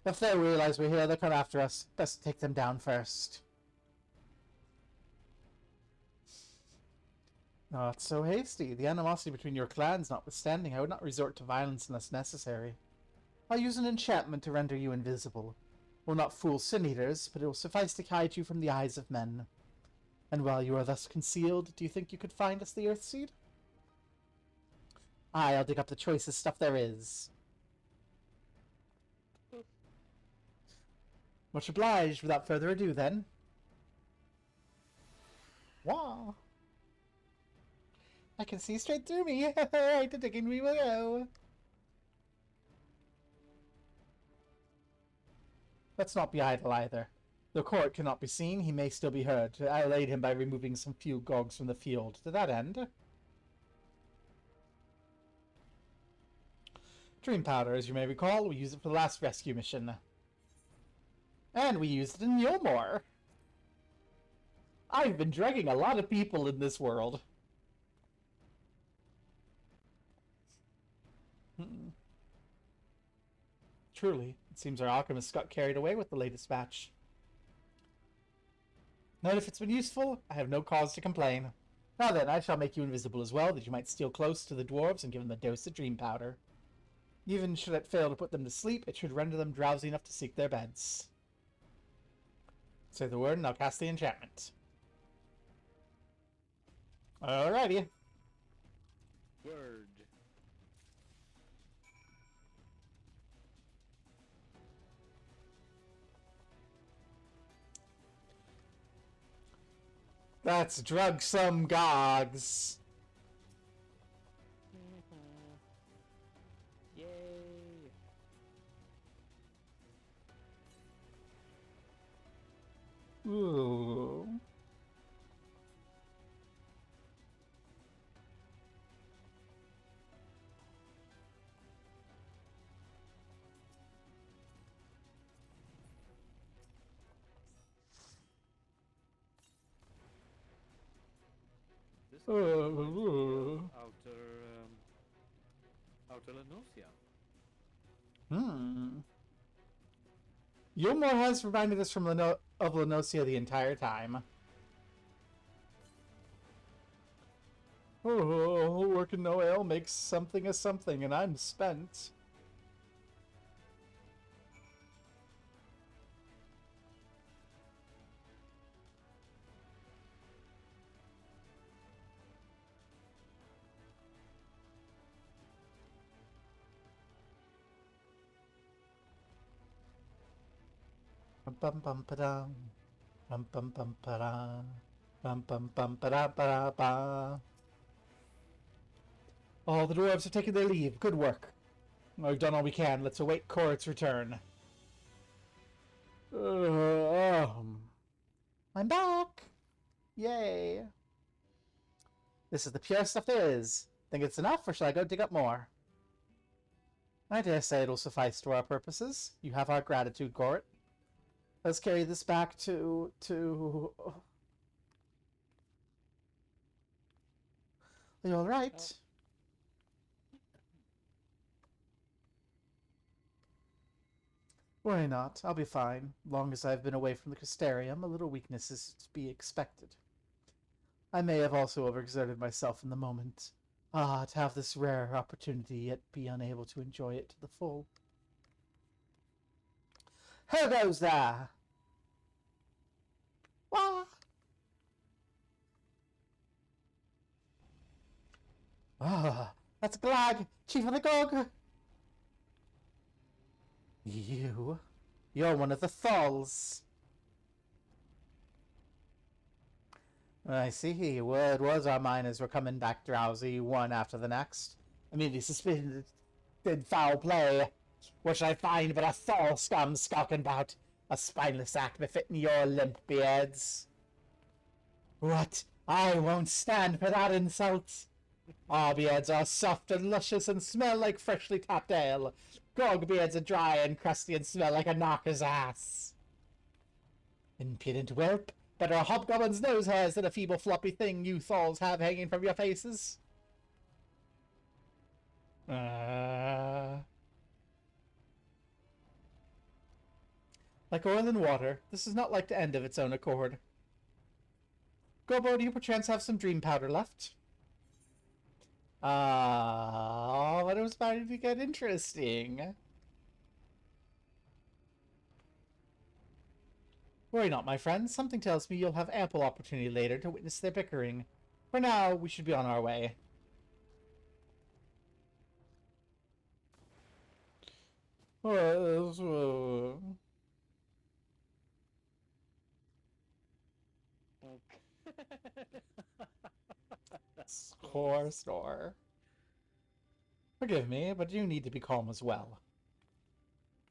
If they realize we're here, they'll come after us. Best take them down first. Not so hasty. The animosity between your clans notwithstanding, I would not resort to violence unless necessary. I'll use an enchantment to render you invisible. Will not fool sin-eaters, but it will suffice to hide you from the eyes of men. And while you are thus concealed, do you think you could find us the Earthseed? Aye, I'll dig up the choicest stuff there is. Much obliged. Without further ado, then. Wow. I can see straight through me. Right to digging we will go. Let's not be idle either. The court cannot be seen. He may still be heard. I allayed him by removing some few Gogs from the field. To that end... Dream powder, as you may recall, we used it for the last rescue mission. And we used it in Yulmore. I've been drugging a lot of people in this world. Truly, it seems our alchemist got carried away with the latest batch. Note if it's been useful, I have no cause to complain. Now then, I shall make you invisible as well, that you might steal close to the dwarves and give them a dose of dream powder. Even should it fail to put them to sleep, it should render them drowsy enough to seek their beds. Say the word and I'll cast the enchantment. Alrighty. Word. Let's drug some Gogs. Yay! Ooh. This Ooh. outer Lenosia. Yulmore has reminded us of Lenosia the entire time. Oh, working no ale makes something a something, and I'm spent. Bum bum bum ba-dum. Bum bum bum ba-da. Bum bum bum ba da ba ba. All the dwarves have taken their leave. Good work. We've done all we can. Let's await Korit's return. I'm back! Yay! This is the purest stuff there is. Think it's enough, or shall I go dig up more? I dare say it'll suffice to our purposes. You have our gratitude, Korit. Let's carry this back to... Are you alright? Worry not. I'll be fine. Long as I've been away from the Crystarium, a little weakness is to be expected. I may have also overexerted myself in the moment. Ah, to have this rare opportunity, yet be unable to enjoy it to the full. Who goes there? Wah! Ah, that's Glag, Chief of the Gog! You're one of the Thalls. I see. Word was our miners were coming back drowsy, one after the next. Immediately suspected foul play. What should I find but a Thal scum skulking about? A spineless act befitting your limp beards. What? I won't stand for that insult. Our beards are soft and luscious and smell like freshly tapped ale. Grog beards are dry and crusty and smell like a knocker's ass. Impudent whelp. Better a hobgoblin's nose hairs than a feeble floppy thing you Thalls have hanging from your faces. Like oil and water, this is not like to end of its own accord. Gobo, do you perchance have some dream powder left? But it was starting to get interesting. Worry not, my friend. Something tells me you'll have ample opportunity later to witness their bickering. For now, we should be on our way. Snore. Forgive me, but you need to be calm as well.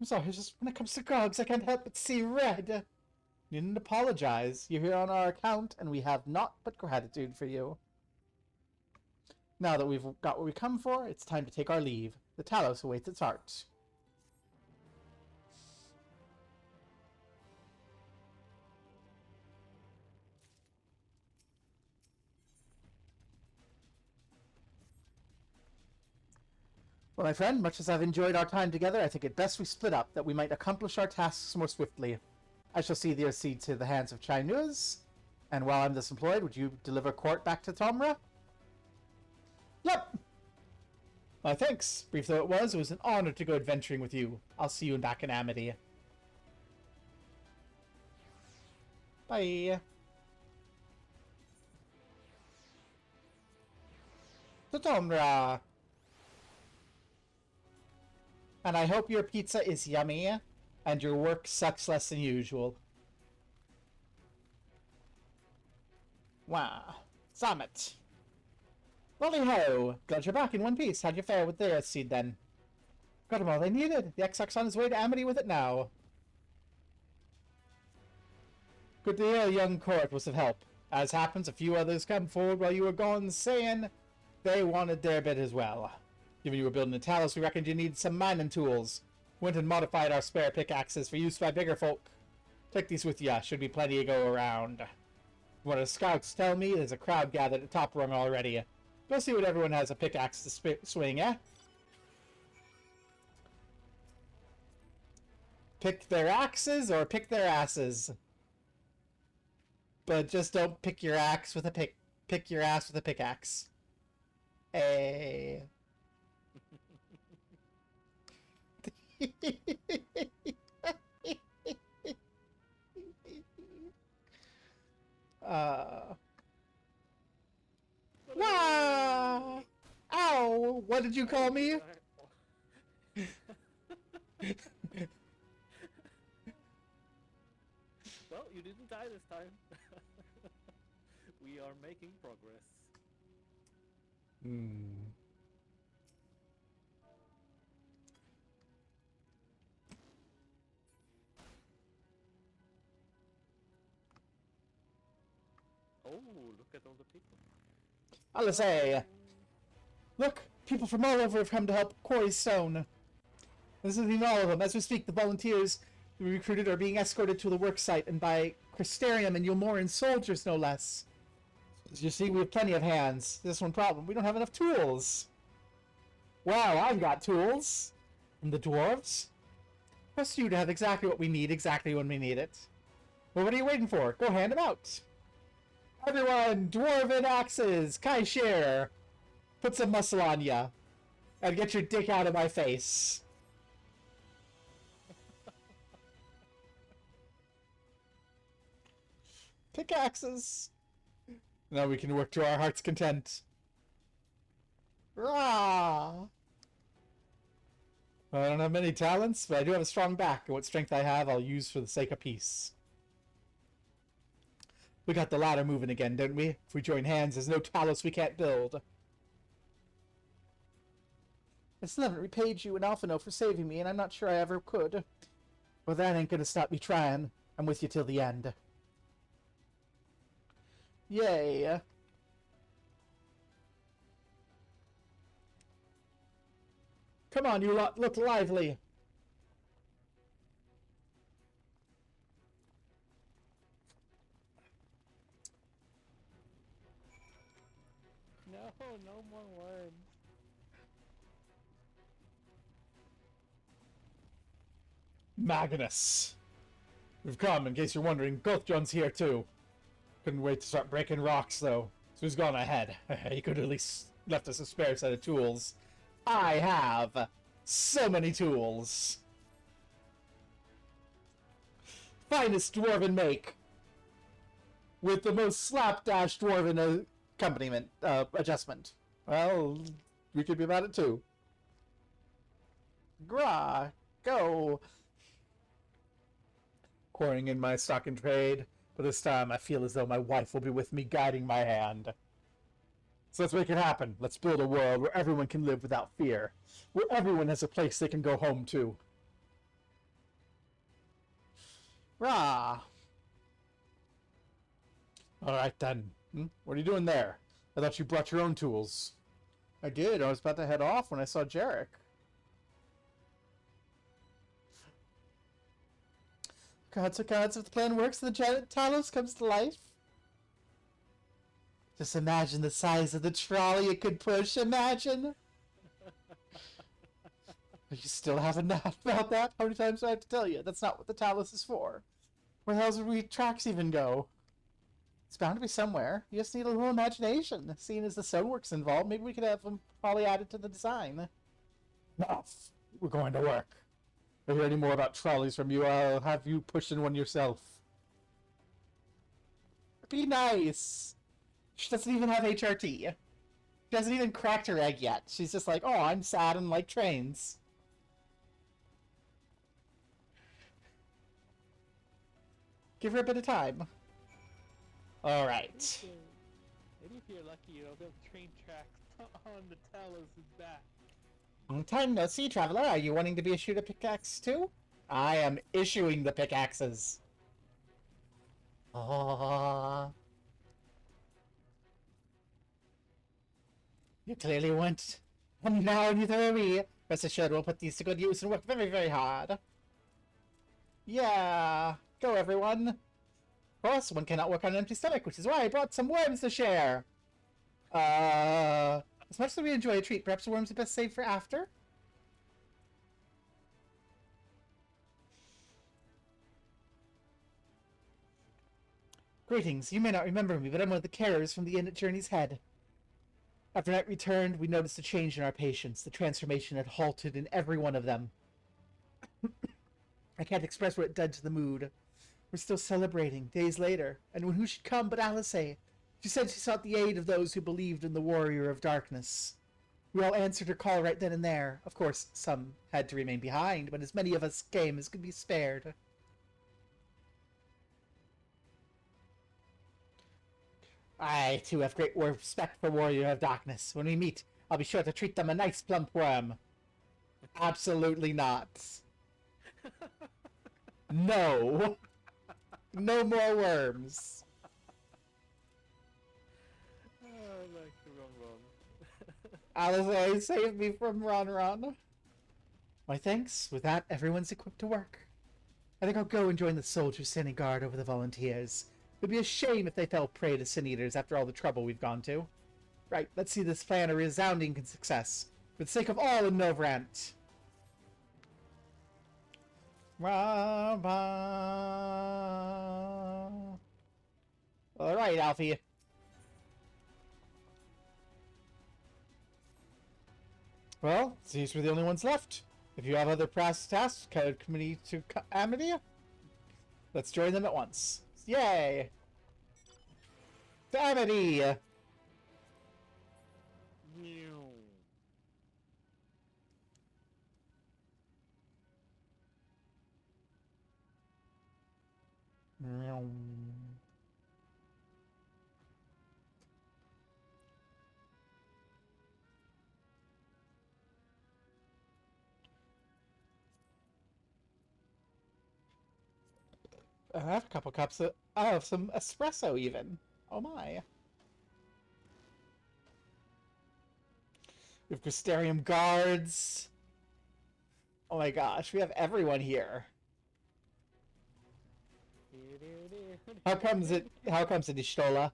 I'm sorry, it's just when it comes to Grogs, I can't help but see red. You needn't apologize. You're here on our account, and we have naught but gratitude for you. Now that we've got what we come for, it's time to take our leave. The Talos awaits its heart. Well, my friend, much as I've enjoyed our time together, I think it best we split up, that we might accomplish our tasks more swiftly. I shall see the seed to the hands of Chinese, and while I'm thus employed, would you deliver Court back to Tomra? Yep! My thanks. Brief though it was an honor to go adventuring with you. I'll see you back in Amity. Bye. To Tomra! And I hope your pizza is yummy, and your work sucks less than usual. Wow. Summit. Rolly ho! Glad you're back in one piece. How'd you fare with the seed then? Got them all they needed. The Exarch's on his way to Amity with it now. Good to hear young Court was of help. As happens, a few others come forward while you were gone, saying they wanted their bit as well. Given you were building a Talos, we reckoned you needed some mining tools. Went and modified our spare pickaxes for use by bigger folk. Take these with ya, should be plenty to go around. One of the scouts tell me there's a crowd gathered at top rung already. Go see what everyone has a pickaxe to swing, eh? Pick their axes or pick their asses. But just don't pick your axe with a pick your ass with a pickaxe. Hey. Wah! Ow! What did you call me? Well, you didn't die this time. we are making progress. Hmm. Oh, look at all the people. I'll say, look, people from all over have come to help quarry stone. This isn't even all of them. As we speak, the volunteers we recruited are being escorted to the work site, and by Crystarium and Yulmoran soldiers, no less. As you see, we have plenty of hands. This one problem, we don't have enough tools. Wow, I've got tools. And the dwarves? Trust you to have exactly what we need, exactly when we need it. Well, what are you waiting for? Go hand them out. Everyone, dwarven axes, Kai share. Put some muscle on ya. And get your dick out of my face. Pickaxes. Now we can work to our heart's content. Rah! I don't have many talents, but I do have a strong back, and what strength I have, I'll use for the sake of peace. We got the ladder moving again, didn't we? If we join hands, there's no Talos we can't build. I still haven't repaid you and Alphino for saving me, and I'm not sure I ever could. Well, that ain't gonna stop me trying. I'm with you till the end. Yay. Come on, you lot, look lively. No more worms. Magnus. We've come, in case you're wondering. Gothjon's here, too. Couldn't wait to start breaking rocks, though. So he's gone ahead. He could at least left us a spare set of tools. I have so many tools. Finest dwarven make. With the most slapdash dwarven accompaniment, adjustment. Well, we could be about it, too. Grah, go. Quarrying in my stock and trade, but this time I feel as though my wife will be with me guiding my hand. So let's make it happen. Let's build a world where everyone can live without fear. Where everyone has a place they can go home to. Rah! Alright then. What are you doing there? I thought you brought your own tools. I did. I was about to head off when I saw Jarek. Gods, oh gods, if the plan works and the giant Talos comes to life. Just imagine the size of the trolley it could push. Imagine. You still haven't thought about that? How many times do I have to tell you? That's not what the Talos is for. Where the hell would we tracks even go? It's bound to be somewhere. You just need a little imagination. Seeing as the stonework's involved, maybe we could have them probably added to the design. Enough. We're going to work. If I hear any more about trolleys from you, I'll have you push in one yourself. Be nice. She doesn't even have HRT. She hasn't even cracked her egg yet. She's just like, oh, I'm sad and like trains. Give her a bit of time. Alright. Maybe if you're lucky, you'll build train tracks on the Talos' back. Long time no see, traveler. Are you wanting to be issued a pickaxe too? I am issuing the pickaxes. Ah. You clearly want. And now neither are we. Rest assured we'll put these to good use and work very, very hard. Yeah. Go, everyone. Of course, one cannot work on an empty stomach, which is why I brought some worms to share. As much as we enjoy a treat, perhaps the worms are best saved for after? Greetings. You may not remember me, but I'm one of the carers from the inn at Journey's Head. After night returned, we noticed a change in our patients. The transformation had halted in every one of them. I can't express what it did to the mood. We're still celebrating, days later, and who should come but Alice? She said she sought the aid of those who believed in the Warrior of Darkness. We all answered her call right then and there. Of course, some had to remain behind, but as many of us came as could be spared. I, too, have great respect for Warrior of Darkness. When we meet, I'll be sure to treat them a nice plump worm. Absolutely not. No. No more worms. Oh, I like the wrong. Alice, save me from Ron. My thanks. With that, everyone's equipped to work. I think I'll go and join the soldiers standing guard over the volunteers. It'd be a shame if they fell prey to Sin Eaters after all the trouble we've gone to. Right, let's see this plan a resounding success. For the sake of all in Novrant. Alright, Alfie. Well, these were the only ones left. If you have other tasks, committee to Amity, let's join them at once. Yay! To Amity! I have a couple cups of some espresso even. Oh my. We have Crystarium guards. Oh my gosh, we have everyone here. How comes it Ishtola?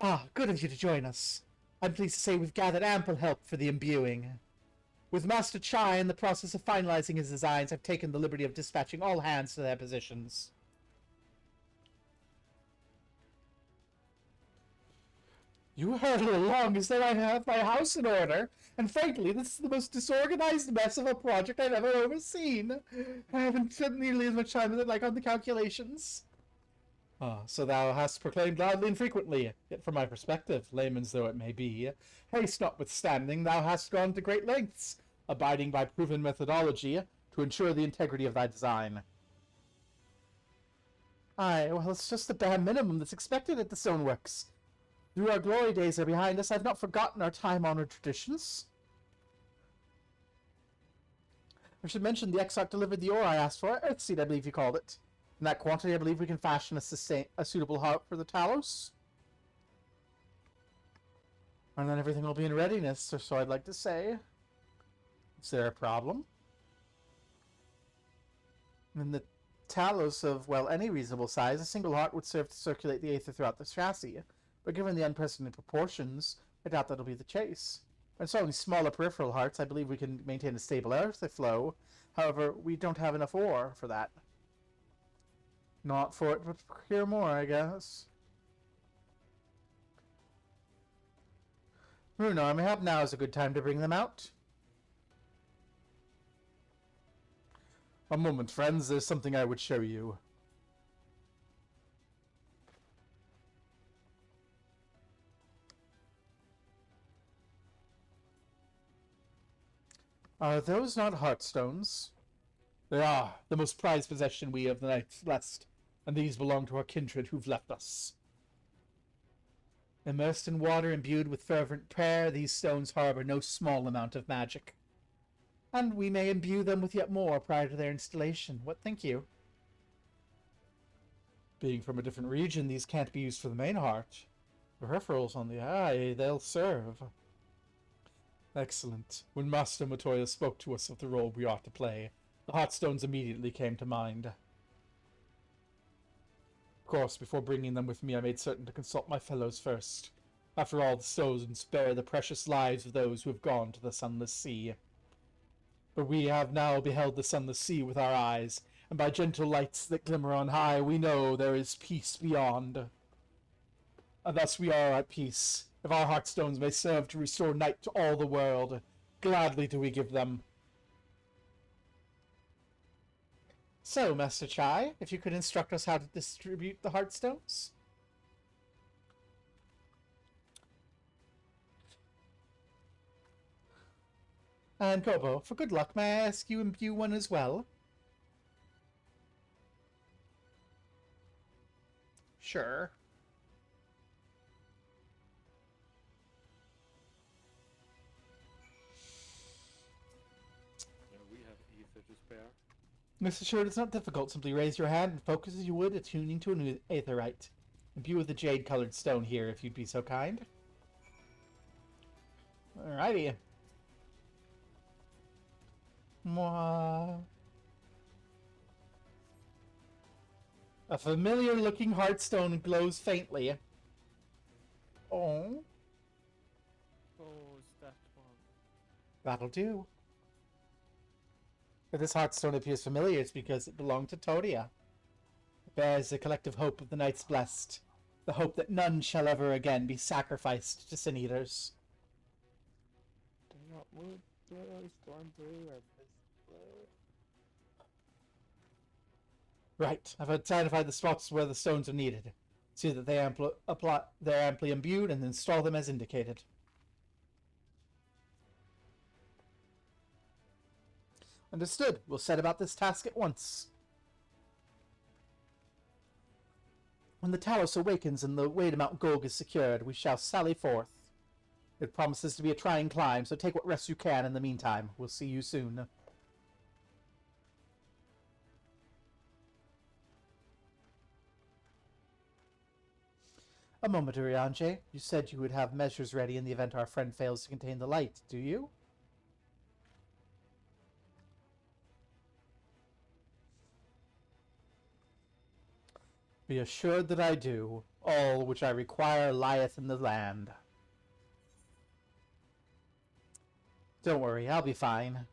Ah, good of you to join us. I'm pleased to say we've gathered ample help for the imbuing. With Master Chai in the process of finalizing his designs, I've taken the liberty of dispatching all hands to their positions. You hurtle along as though I have my house in order, and frankly, this is the most disorganized mess of a project I've ever overseen. I haven't spent nearly as much time with it like on the calculations. Ah, so thou hast proclaimed loudly and frequently, yet from my perspective, layman's though it may be, haste notwithstanding, thou hast gone to great lengths, abiding by proven methodology, to ensure the integrity of thy design. Aye, well, it's just the bare minimum that's expected at the Stoneworks. Through our glory days are behind us, I've not forgotten our time-honored traditions. I should mention the Exarch delivered the ore I asked for, Earthseed I believe you called it. In that quantity I believe we can fashion a suitable heart for the Talos. And then everything will be in readiness, or so I'd like to say. Is there a problem? In the Talos of, well, any reasonable size, a single heart would serve to circulate the aether throughout the chassis. But given the unprecedented proportions, I doubt that'll be the case. When installing smaller peripheral hearts, I believe we can maintain a stable aether flow. However, we don't have enough ore for that. Not for it, but procure more, I guess. Runar, mayhap now is a good time to bring them out. A moment, friends. There's something I would show you. Are those not heartstones? They are, the most prized possession we of the Knights blessed, and these belong to our kindred who've left us. Immersed in water, imbued with fervent prayer, these stones harbor no small amount of magic. And we may imbue them with yet more prior to their installation. What think you? Being from a different region, these can't be used for the main heart. Peripherals on the eye, they'll serve. Excellent. When Master Matoya spoke to us of the role we ought to play, the Heartstones immediately came to mind. Of course, before bringing them with me, I made certain to consult my fellows first. After all, the stones bear the precious lives of those who have gone to the Sunless Sea. But we have now beheld the Sunless Sea with our eyes, and by gentle lights that glimmer on high, we know there is peace beyond. And thus we are at peace. If our Heartstones may serve to restore night to all the world, gladly do we give them. So, Master Chai, if you could instruct us how to distribute the Heartstones? And Gobo, for good luck, may I ask you imbue one as well? Sure. We have ether to spare. Rest assured, it's not difficult. Simply raise your hand and focus as you would attuning to an aetherite. Imbue with the jade-colored stone here, if you'd be so kind. Alrighty. Mwah. A familiar-looking heartstone glows faintly. Oh. Oh, is that one? That'll do. If this heartstone appears familiar, it's because it belonged to Todia. It bears the collective hope of the Knights Blessed. The hope that none shall ever again be sacrificed to Sin Eaters. Do not move through, storm through, or Right, I've identified the spots where the stones are needed. See that they're amply imbued and install them as indicated. Understood. We'll set about this task at once. When the Talos awakens and the way to Mount Golg is secured, we shall sally forth. It promises to be a trying climb, so take what rest you can in the meantime. We'll see you soon. A moment, Urianger. You said you would have measures ready in the event our friend fails to contain the light, do you? Be assured that I do. All which I require lieth in the land. Don't worry, I'll be fine.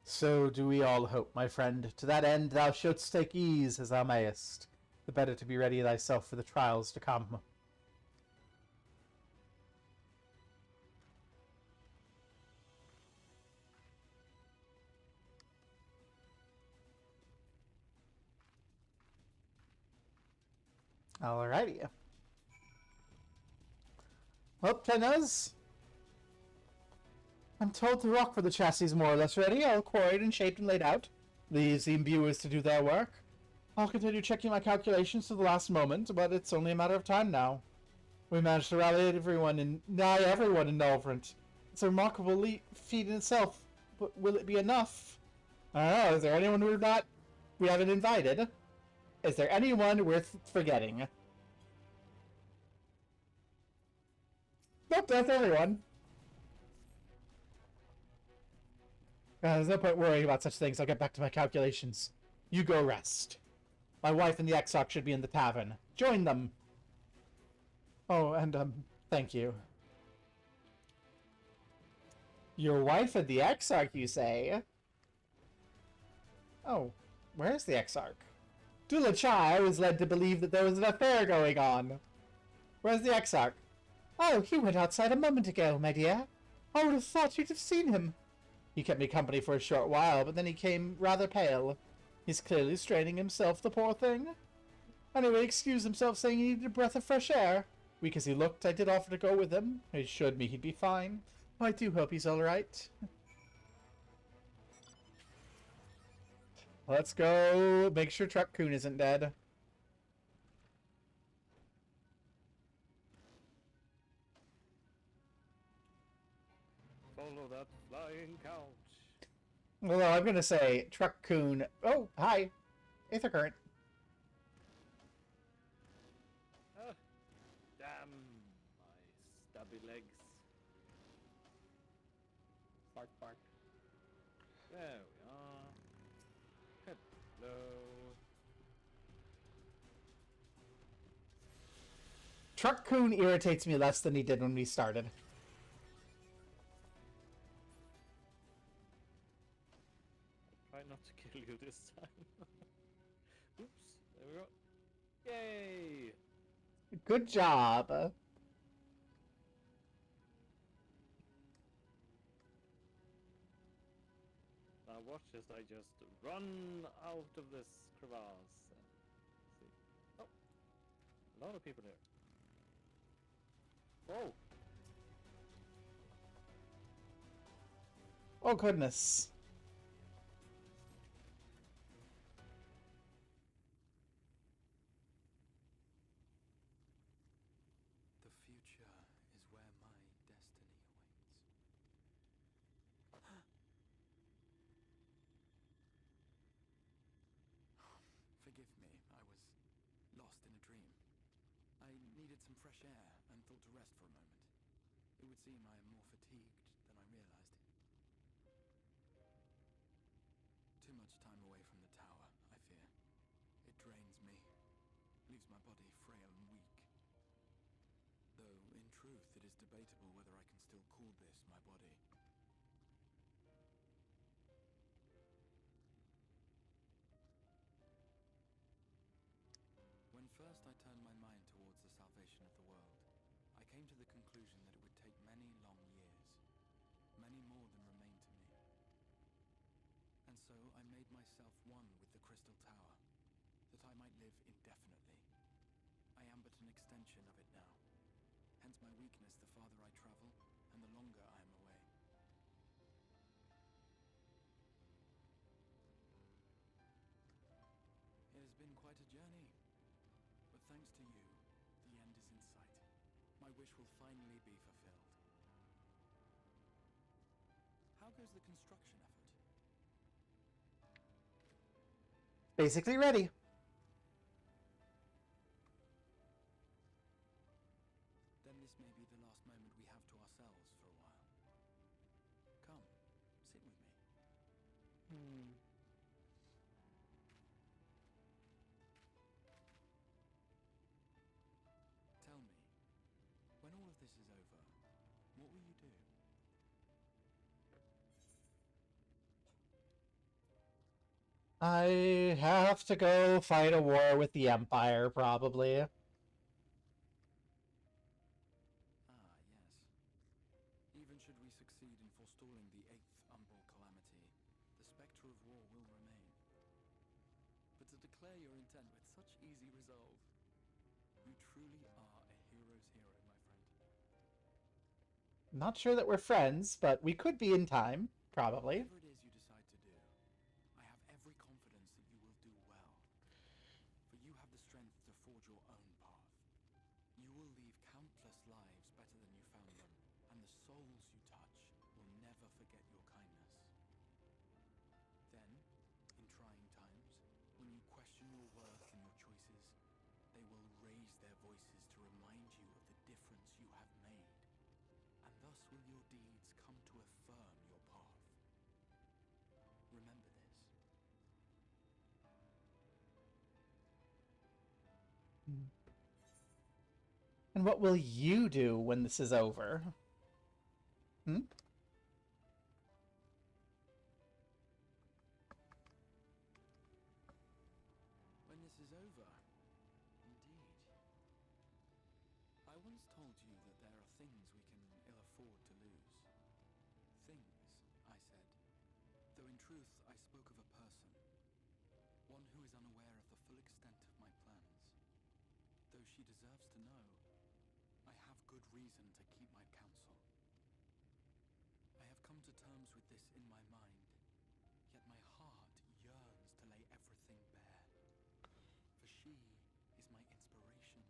So do we all hope, my friend. To that end thou shouldst take ease as thou mayest, the better to be ready thyself for the trials to come. Alrighty. Well, Tenaz, I'm told the rock for the chassis is more or less ready, all quarried and shaped and laid out. Leaves the imbuers to do their work. I'll continue checking my calculations to the last moment, but it's only a matter of time now. We managed to rally everyone in Nulvrent. It's a remarkable feat in itself, but will it be enough? I don't know, is there anyone we haven't invited? Is there anyone worth forgetting? Nope, that's everyone. There's no point worrying about such things. I'll get back to my calculations. You go rest. My wife and the Exarch should be in the tavern. Join them. Oh, and, thank you. Your wife and the Exarch, you say? Oh, where's the Exarch? Dulachai was led to believe that there was an affair going on. Where's the Exarch? Oh, he went outside a moment ago, my dear. I would have thought you'd have seen him. He kept me company for a short while, but then he came rather pale. He's clearly straining himself, the poor thing. Anyway, excused himself, saying he needed a breath of fresh air. Weak as he looked, I did offer to go with him. He assured me he'd be fine. I do hope he's alright. Let's go make sure Truck-kun isn't dead. Follow that flying couch. Although I'm gonna say Truck-kun. Oh, hi, Aether Current. Damn my stubby legs. Bark, bark. There we are. Hello. Truck-kun irritates me less than he did when we started. Try not to kill you this time. Oops, there we go. Yay! Good job. Now watch as I just run out of this crevasse. See. Oh, a lot of people here. Whoa! Oh, goodness. The future is where my destiny awaits. Forgive me, I was lost in a dream. I needed some fresh air and thought to rest for a moment. It would seem I am more fatigued than I realized. Too much time away from the tower, I fear. It drains me, leaves my body frail and weak. Though, in truth, it is debatable whether I can still call this my body. When first I turned my mind towards the salvation of the world, I came to the conclusion that it would take many long years, many more than remain to me. And so I made myself one with the Crystal Tower, that I might live indefinitely. I am but an extension of it now. Hence my weakness the farther I travel, and the longer I am away. It has been quite a journey. But thanks to you, the end is in sight. My wish will finally be fulfilled. How goes the construction effort? Basically ready. Then this may be the last moment we have to ourselves for a while. Come, sit with me. Tell me, when all of this is over, what will you do? I have to go fight a war with the Empire, probably. Ah, yes. Even should we succeed in forestalling the 8th Umbral Calamity, the spectre of war will remain. But to declare your intent with such easy resolve, you truly are a hero's hero, my friend. Not sure that we're friends, but we could be in time, probably. Whatever it is you decide to do, I have every confidence that you will do well. For you have the strength to forge your own path. You will leave countless lives better than you found them, and the souls you touch will never forget your kindness. Then, in trying times, when you question your worth and your choices, they will raise their voices to remind you of the difference you have made. And thus will your deeds come to affirm your path. Remember this. And what will you do when this is over? Hmm? When this is over, indeed. I once told you that there are things we can ill afford to lose. Things, I said. Though in truth, I spoke of a person. One who is unaware of the full extent of my plans. Though she deserves to know, I have good reason to keep my counsel. I have come to terms with this in my mind, yet my heart yearns to lay everything bare. For she is my inspiration,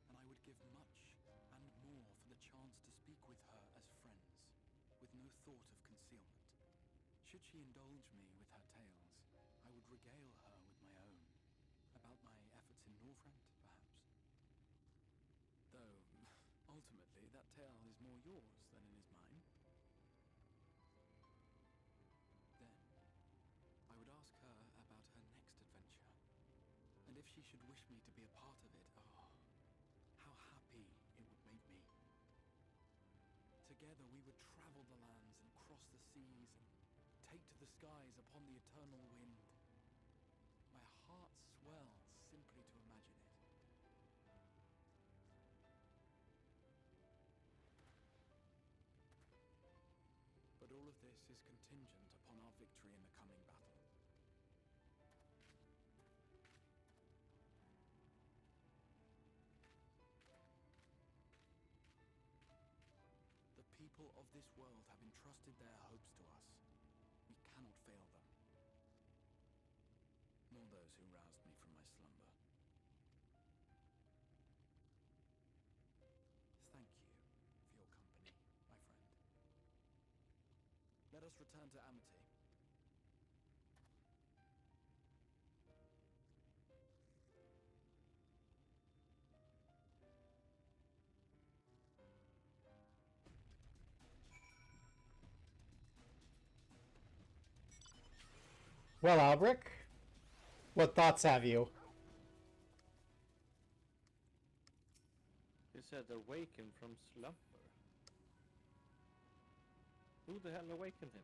and I would give much and more for the chance to speak with her as friends, with no thought of concealment. Should she indulge me with her tales, I would regale her with my own, about my efforts in Northrend, perhaps. Though, ultimately, that tale is more yours than it is mine. Then, I would ask her about her next adventure, and if she should wish me to be a part of it, oh, how happy it would make me. Together we would travel the lands and cross the seas and take to the skies upon the eternal wind. My heart swells simply to imagine it. But all of this is contingent upon our victory in the coming battle. The people of this world have entrusted their hopes to us. who roused me from my slumber. Thank you for your company, my friend. Let us return to Amity. Well, Albric, what thoughts have you? You said awaken from slumber. Who the hell awakened him?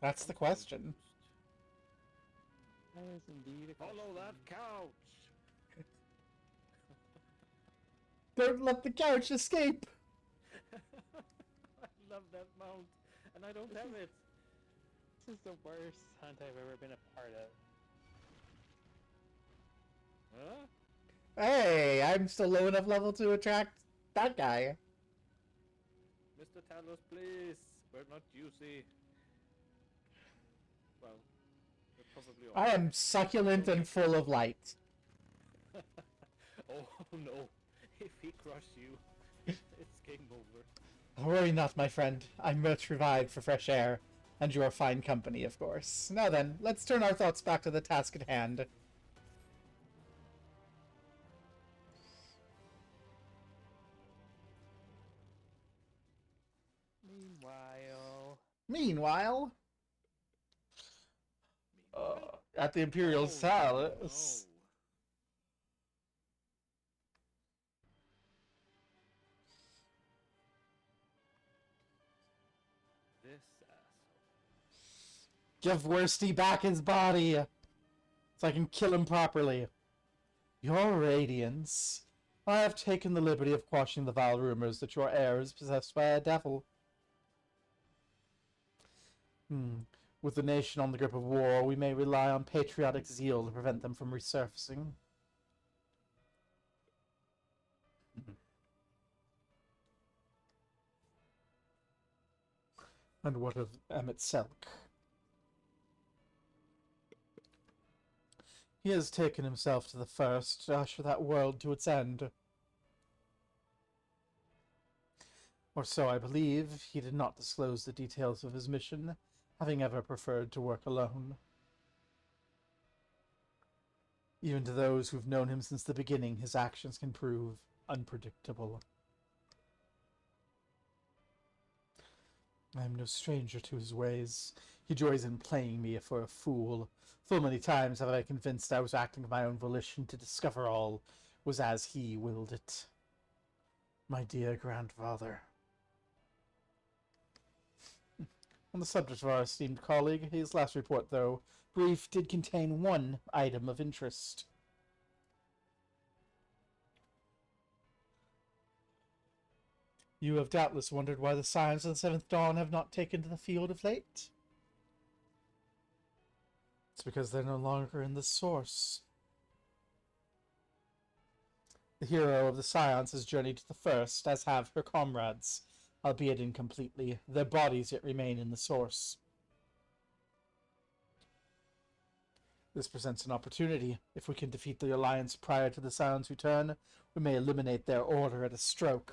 That's the question. That is indeed a question. Follow that couch! Don't let the couch escape! I love that mount, and I don't have it. This is the worst hunt I've ever been a part of. Huh? Hey, I'm still low enough level to attract that guy. Mr. Talos, please. We're not juicy. Well, we're probably all. I am succulent and full of light. Oh no. If he crushes you, it's game over. Worry not, my friend. I'm much revived for fresh air, and your fine company, of course. Now then, let's turn our thoughts back to the task at hand. Meanwhile, at the Imperial Palace. This asshole. Give Worsty back his body, so I can kill him properly. Your Radiance. I have taken the liberty of quashing the vile rumors that your heir is possessed by a devil. With the nation on the grip of war, we may rely on patriotic zeal to prevent them from resurfacing. And what of Emmett Selk? He has taken himself to the first to usher that world to its end. Or so I believe. He did not disclose the details of his mission, having ever preferred to work alone. Even to those who've known him since the beginning, his actions can prove unpredictable. I am no stranger to his ways. He joys in playing me for a fool. Full many times have I convinced I was acting of my own volition to discover all was as he willed it. My dear grandfather. On the subject of our esteemed colleague, his last report, though brief, did contain one item of interest. You have doubtless wondered why the Scions of the Seventh Dawn have not taken to the field of late. It's because they're no longer in the Source. The hero of the Scions has journeyed to the First, as have her comrades, albeit incompletely. Their bodies yet remain in the Source. This presents an opportunity. If we can defeat the Alliance prior to the Scions' return, we may eliminate their order at a stroke.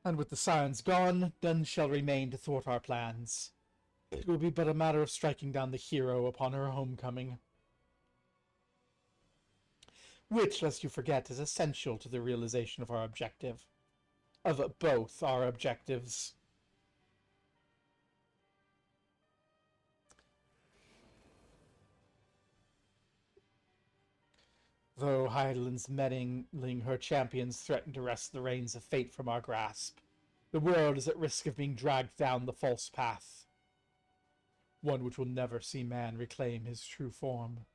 And with the Scions gone, none shall remain to thwart our plans. It will be but a matter of striking down the hero upon her homecoming. Which, lest you forget, is essential to the realization of our objective. Of both our objectives. Though Heidelind's meddling her champions threaten to wrest the reins of fate from our grasp, the world is at risk of being dragged down the false path. One which will never see man reclaim his true form.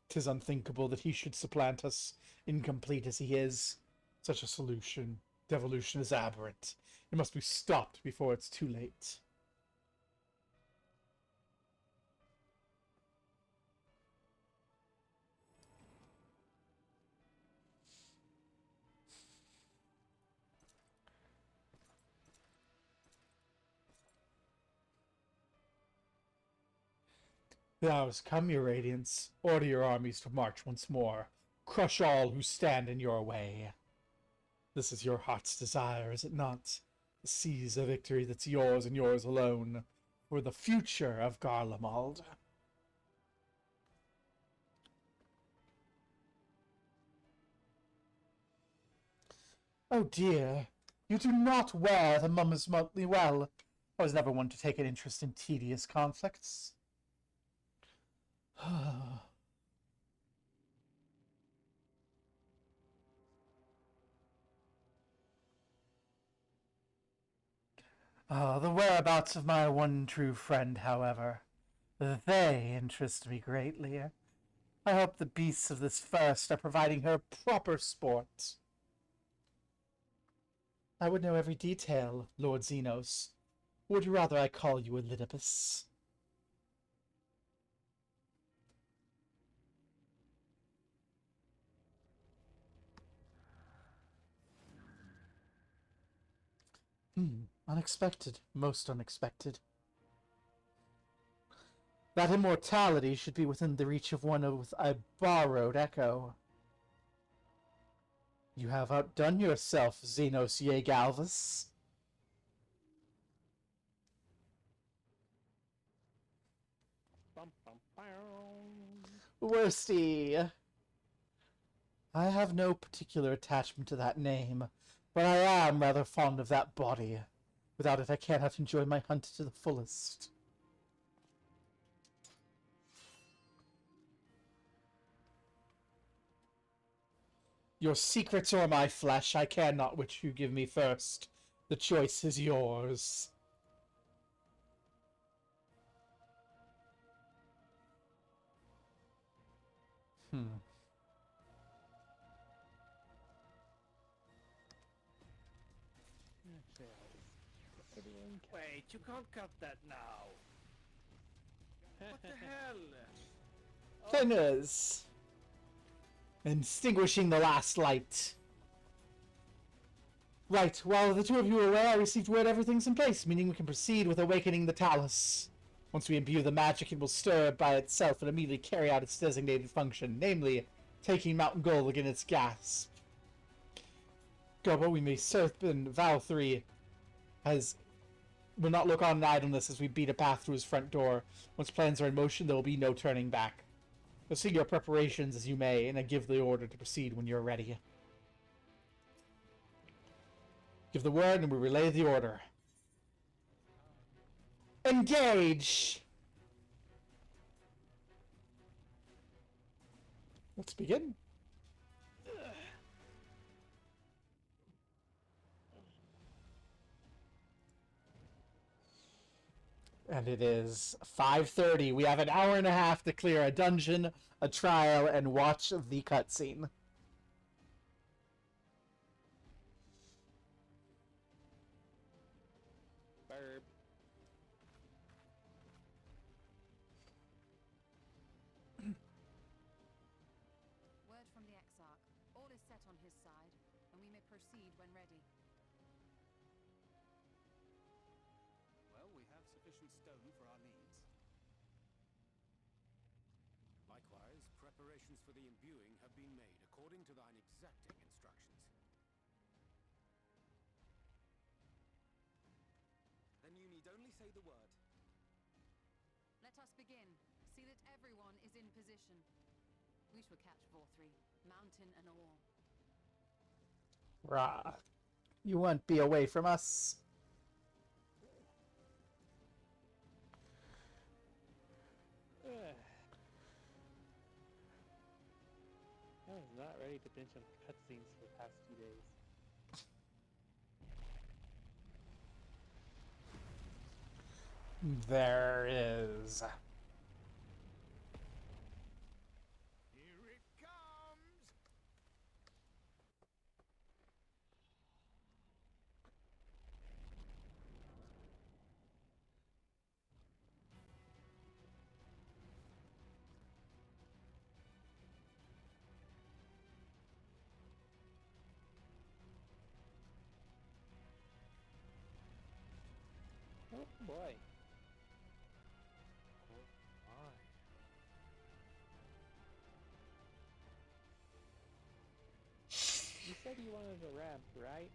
'Tis unthinkable that he should supplant us, incomplete as he is. Such a devolution is aberrant. It must be stopped before it's too late. The hours come, your radiance. Order your armies to march once more. Crush all who stand in your way. This is your heart's desire, is it not? To seize a victory that's yours and yours alone, for the future of Garlemald. Oh dear, you do not wear the mum's monthly well. I was never one to take an interest in tedious conflicts. The whereabouts of my one true friend, however, they interest me greatly. I hope the beasts of this forest are providing her proper sport. I would know every detail, Lord Xenos. Would you rather I call you Elidibus? Unexpected. Most unexpected. That immortality should be within the reach of one with a borrowed echo. You have outdone yourself, Xenos Yegalvis. Worsty. I have no particular attachment to that name, but I am rather fond of that body. Without it, I cannot enjoy my hunt to the fullest. Your secrets or my flesh, I care not which you give me first. The choice is yours. Wait, you can't cut that now. What the hell? Thinners. Extinguishing the last light. Right, while the two of you are away, I received word everything's in place, meaning we can proceed with awakening the Talus. Once we imbue the magic, it will stir by itself and immediately carry out its designated function, namely, taking Mountain Gold in its gasp. Gobo, we may certain Val 3 will not look on in idleness as we beat a path through his front door. Once plans are in motion, there will be no turning back. Proceed your preparations as you may, and I give the order to proceed when you're ready. Give the word and we relay the order. Engage! Let's begin. And it is 5:30. We have an hour and a half to clear a dungeon, a trial, and watch the cutscene. Burp. Word from the Exarch. All is set on his side, and we may proceed when ready. Well, we have sufficient stone for our needs. Likewise, preparations for the imbuing have been made according to thine exacting instructions. Then you need only say the word. Let us begin. See that everyone is in position. We shall catch Vorthri, mountain and all. Rah. You won't be away from us. I was not ready to binge on cutscenes for the past 2 days. There is. Here it comes! Oh boy. Oh my. said you wanted a ramp, right?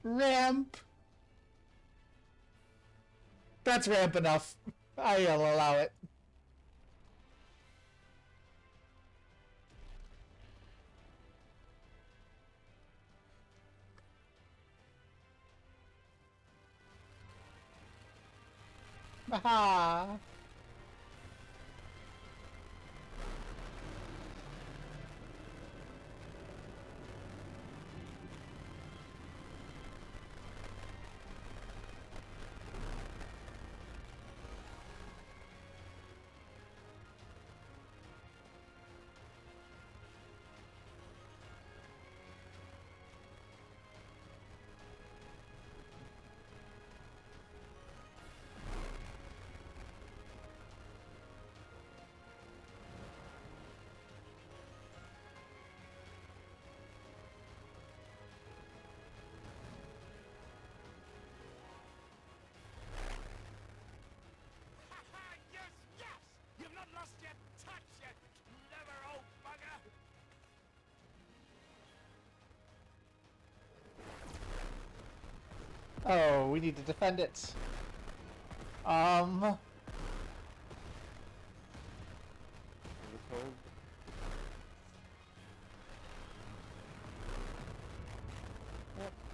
Ramp! That's ramp enough. I'll allow it. Aha! You've not lost your touch yet, clever old bugger! Oh, we need to defend it. Yep,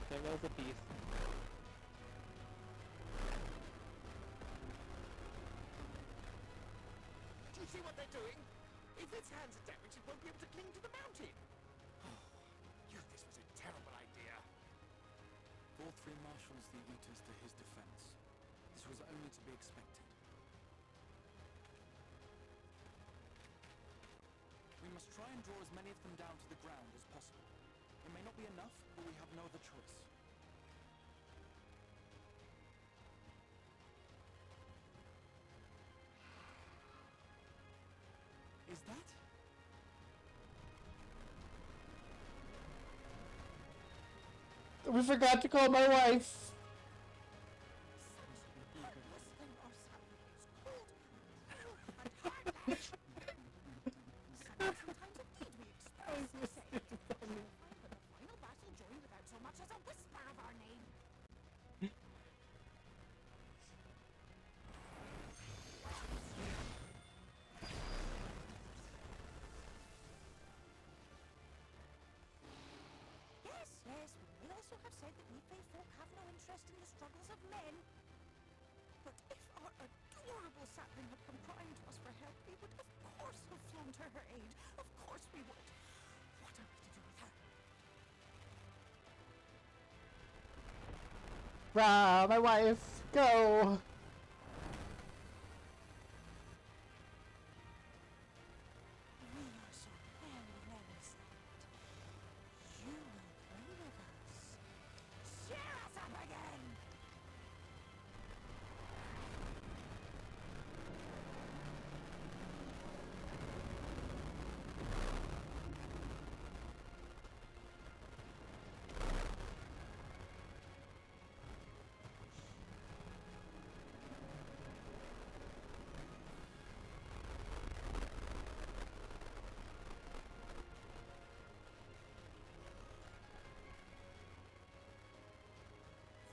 there goes a piece. Do you see what they're doing? If its hands are damaged, it won't be able to cling to the mountain. This was a terrible idea. Vorthri marshals the Eaters to his defense. This was only to be expected. We must try and draw as many of them down to the ground as possible. It may not be enough, but we have no other choice. Is that? We forgot to call my wife. Yes, we may also have said that we Fae folk have no interest in the struggles of men. But if our adorable sapling had come crying to us for help, we would of course have flown to her aid. Of course we would. What are we to do with her? Rah, my wife, go! We are so very, very sad. You will play with us. Cheer us up again!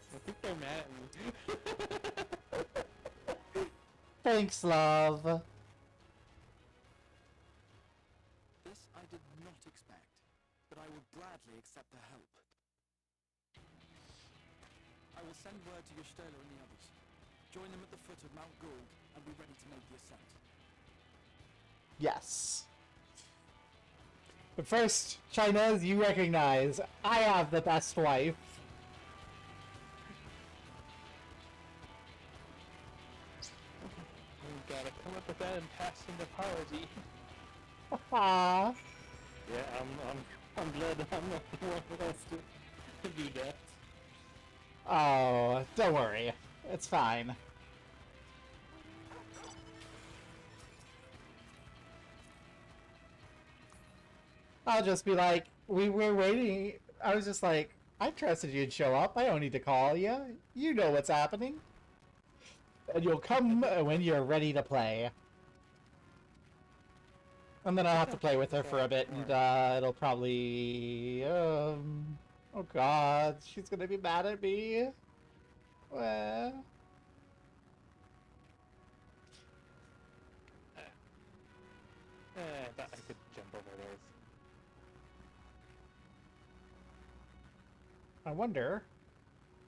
I think they're mad at me. Thanks, love. This I did not expect, but I will gladly accept the help. I will send word to Y'shtola and the others. Join them at the foot of Mount Gould and be ready to make the ascent. Yes. But first, Chinese, you recognize I have the best wife. We gotta come up with that impassioned apology. Aww. Yeah, I'm glad I'm not the one who has to do that. Oh, don't worry. It's fine. I'll just be like, we were waiting. I was just like, I trusted you'd show up. I don't need to call you. You know what's happening. And you'll come when you're ready to play. And then I'll have to play with her for a bit, and it'll probably... oh god, she's gonna be mad at me. Well... But I could jump over those. I wonder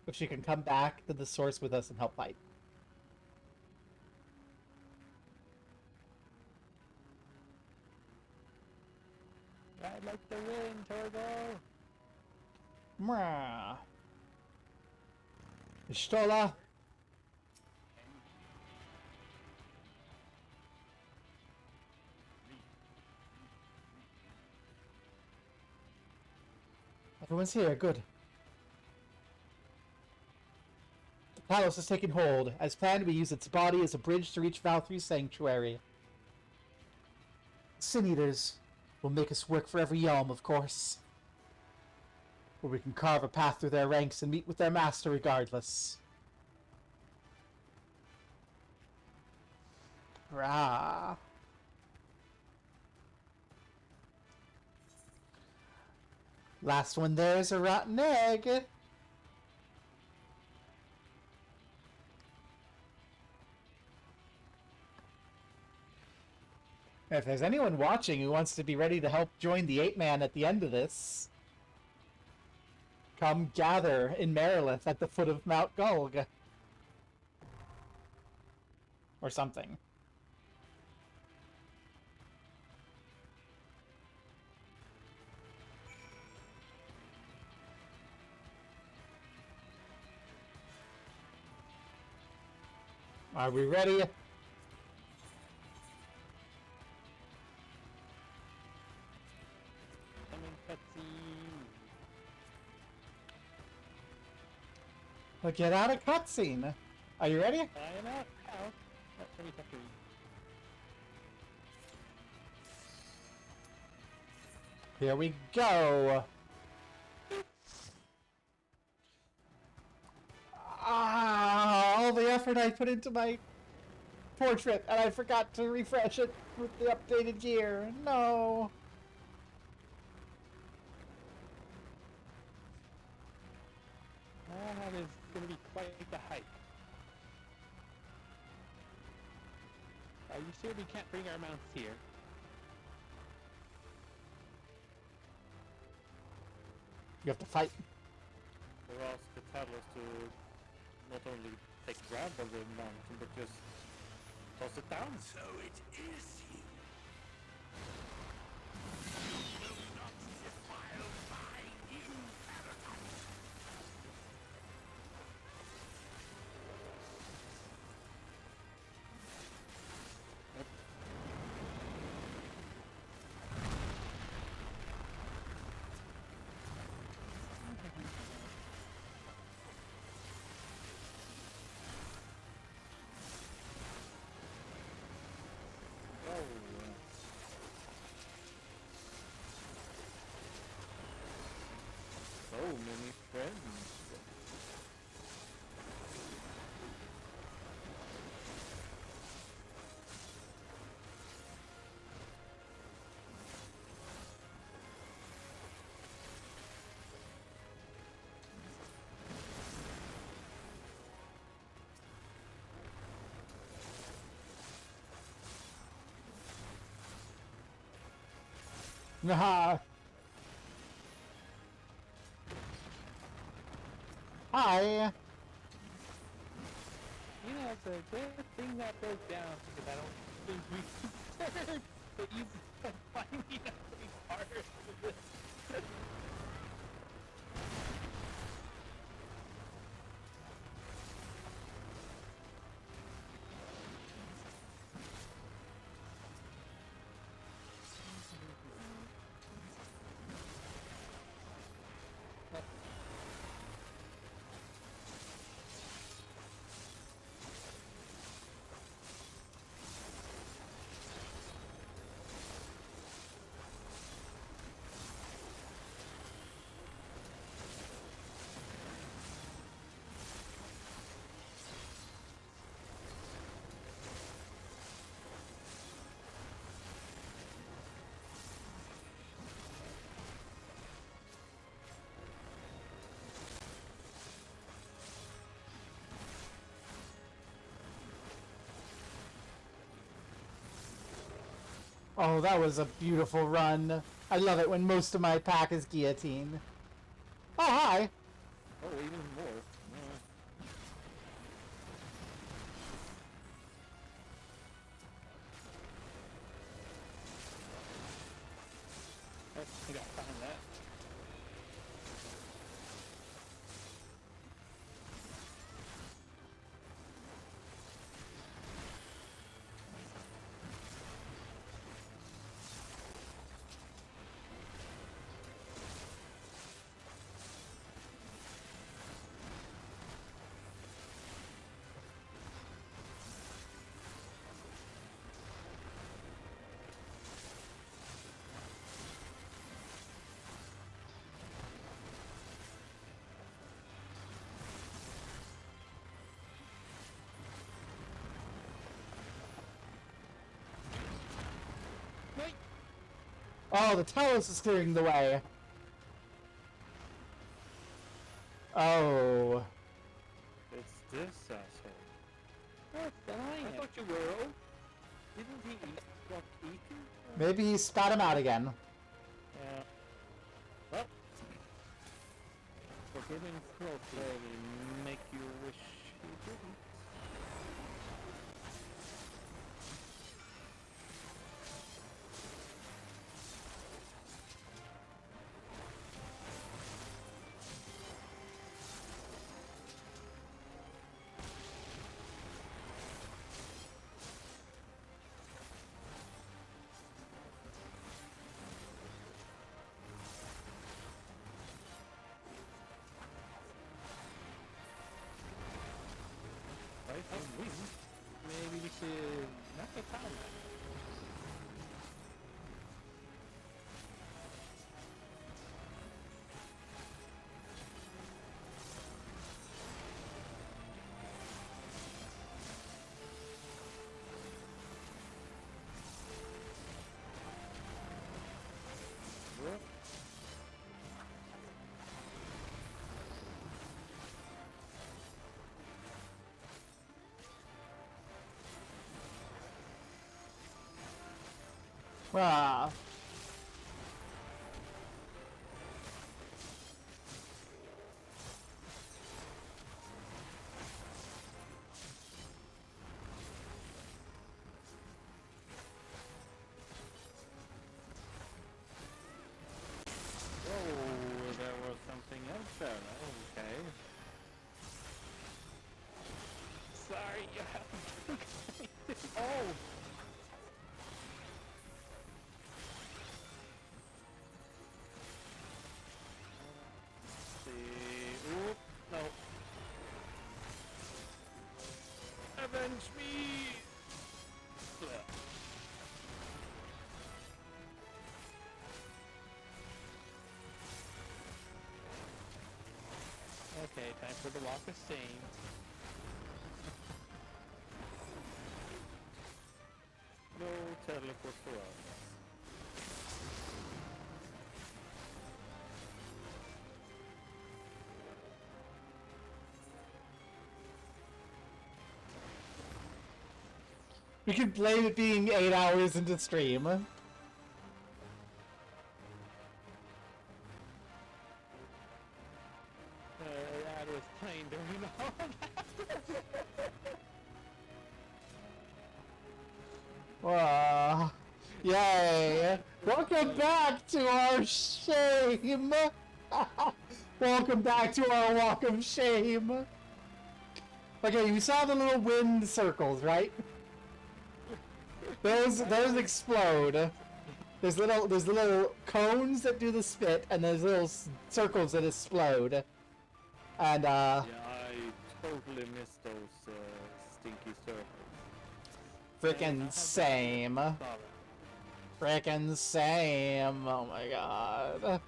if she can come back to the source with us and help fight. Ride like the wind, Torgo! Mwah. Stola. Everyone's here, good. The Talos has taken hold. As planned, we use its body as a bridge to reach Valtry's sanctuary. Sin Eaters will make us work for every yalm, of course. Where we can carve a path through their ranks and meet with their master regardless. Rah. Last one there's a rotten egg. If there's anyone watching who wants to be ready to help join the 8-man at the end of this, come gather in Marilith at the foot of Mount Gulg. Or something. Are we ready? Well, get out of cutscene. Are you ready? I am out. Ow. Let me talk to you. Here we go. All the effort I put into my portrait, and I forgot to refresh it with the updated gear. No. That is going to be quite the hike. Are you sure we can't bring our mounts here? You have to fight. Or ask the Talos to not only take grab of the mountain, but just toss it down. So it is you. You will not defile my new paradise. So many friends. Nah. Hi. You know, it's a good thing that broke down because I don't think we deserve that you find me to be part of this. Oh, that was a beautiful run. I love it when most of my pack is guillotine. Oh, hi! Oh, even more. Oh, I got behind that. Oh, the Talos is clearing the way. Oh. It's this asshole. That's annoying. I thought you were old. Didn't he got eaten? Maybe he spat him out again. Yeah. Well, forgiving closer will make you wish he didn't. Maybe we should knock it down. Ah. Oh, there was something else there. Okay. Sorry, you have to. Oh! Oop, no. Avenge me! Ugh. Okay, time for the walk of shame. No teleport for us. We could blame it being 8 hours into stream. That was plain during all that. Yay! Welcome back to our shame! Welcome back to our walk of shame! Okay, you saw the little wind circles, right? Those explode. There's little cones that do the spit, and there's little circles that explode. And yeah, I totally missed those stinky circles. Frickin' same. Frickin' same. Oh my god.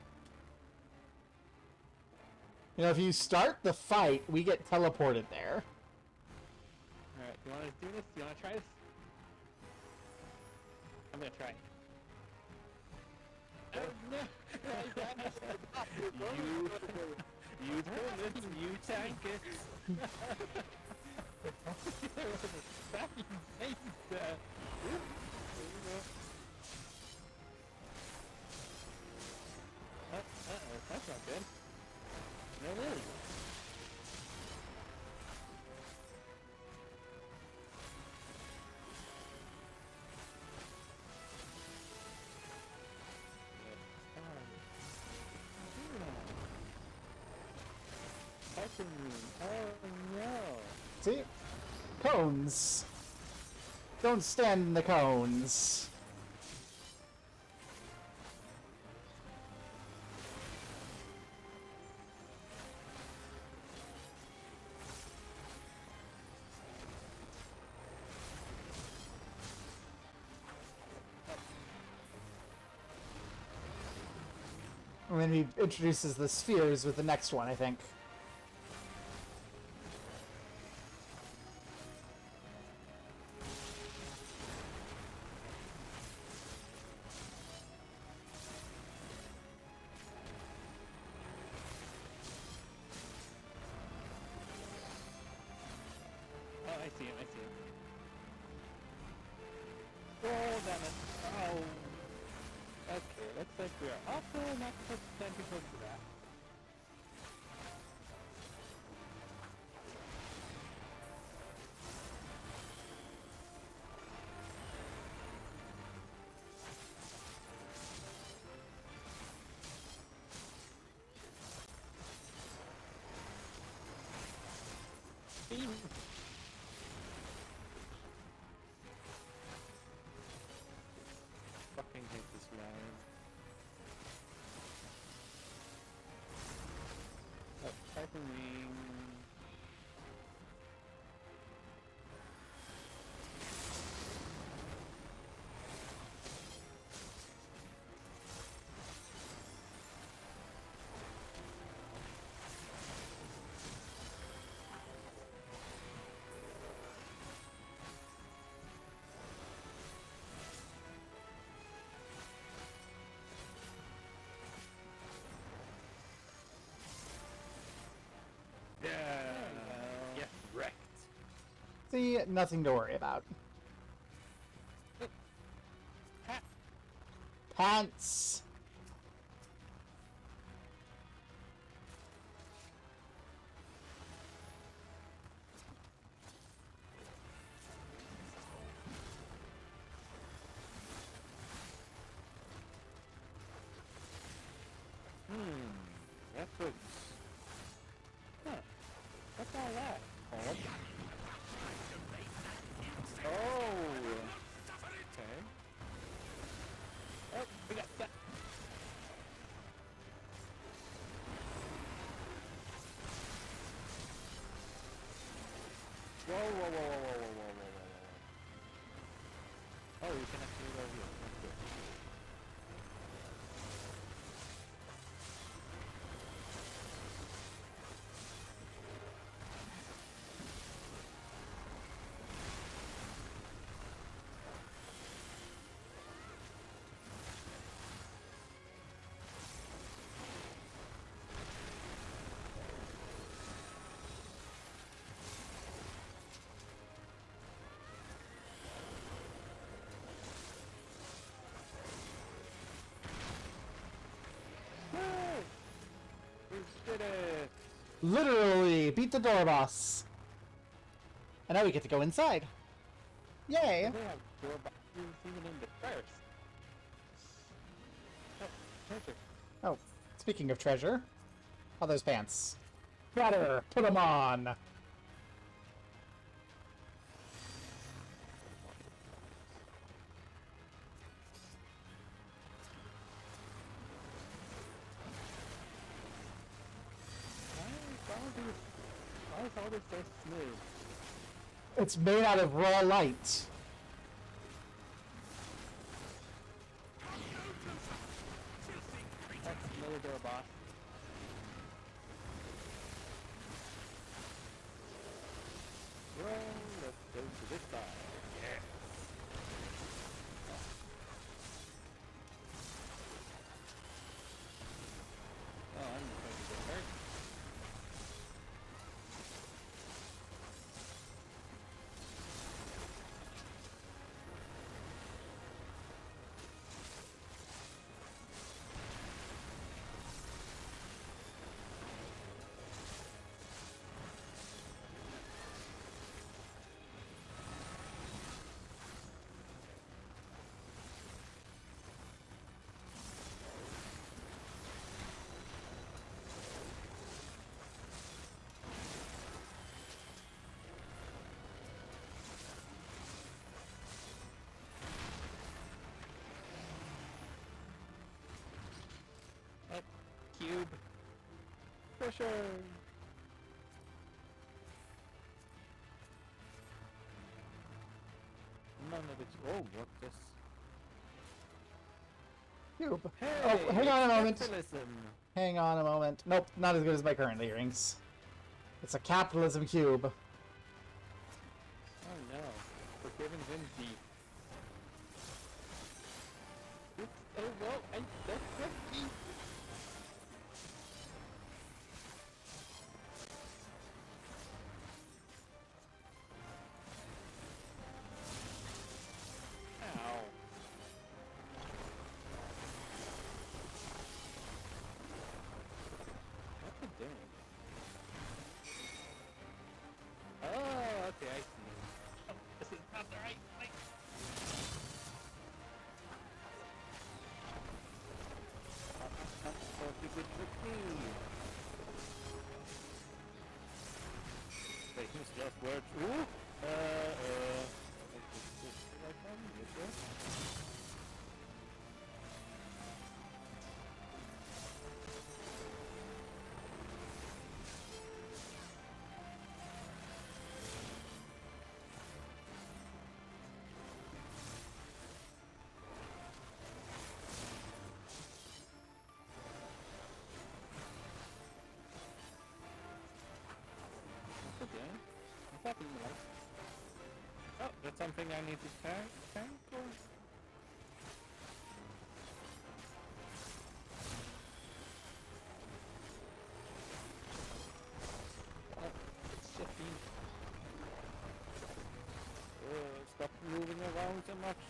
You know, if you start the fight, we get teleported there. Alright, you wanna do this? You wanna try this? I'm gonna try. You do it, you tank it. attacking me. Oh no. See? Cones. Don't stand in the cones. And then he introduces the spheres with the next one, I think. Oh, I see him, I see him. Oh, damn it. Oh. Okay, looks like we are also not supposed to send people to that. Fucking hate this line. Oh, Titan Wing. Yeah. Get wrecked. See, nothing to worry about. Pants. Efforts. Huh. What's all that? Oh. Okay. Oh, we got that. Whoa, whoa, whoa, whoa, whoa, whoa, whoa, whoa, whoa, whoa. Oh, you can actually go here. That's good. We did it! Literally beat the door boss. And now we get to go inside. Yay! They have door boxes even in the first. Oh, treasure. Oh, speaking of treasure, how are those pants? Better put them on. Why is all this so smooth? It's made out of raw light. That's another door boss. Well, let's go to this side. Yeah. Oh, I'm going to get hurt. cube. Pressure. None of it. Oh, what this? Cube. Hey, Oh, hang on a moment. capitalism. Hang on a moment. Nope, not as good as my current earrings. It's a capitalism cube. Oh no. Forgiven Vinci. Oops. Oh well, and that's cookie. Ow. What the doing? Oh, okay, I see. Oh, this is not the right place. That's so good for me. Wait, who's just words? Ooh! Is this the right one? You sure? Okay. What's happening, right? Oh, that's something I need to tank or? Oh, it's shifting. Stop moving around so much.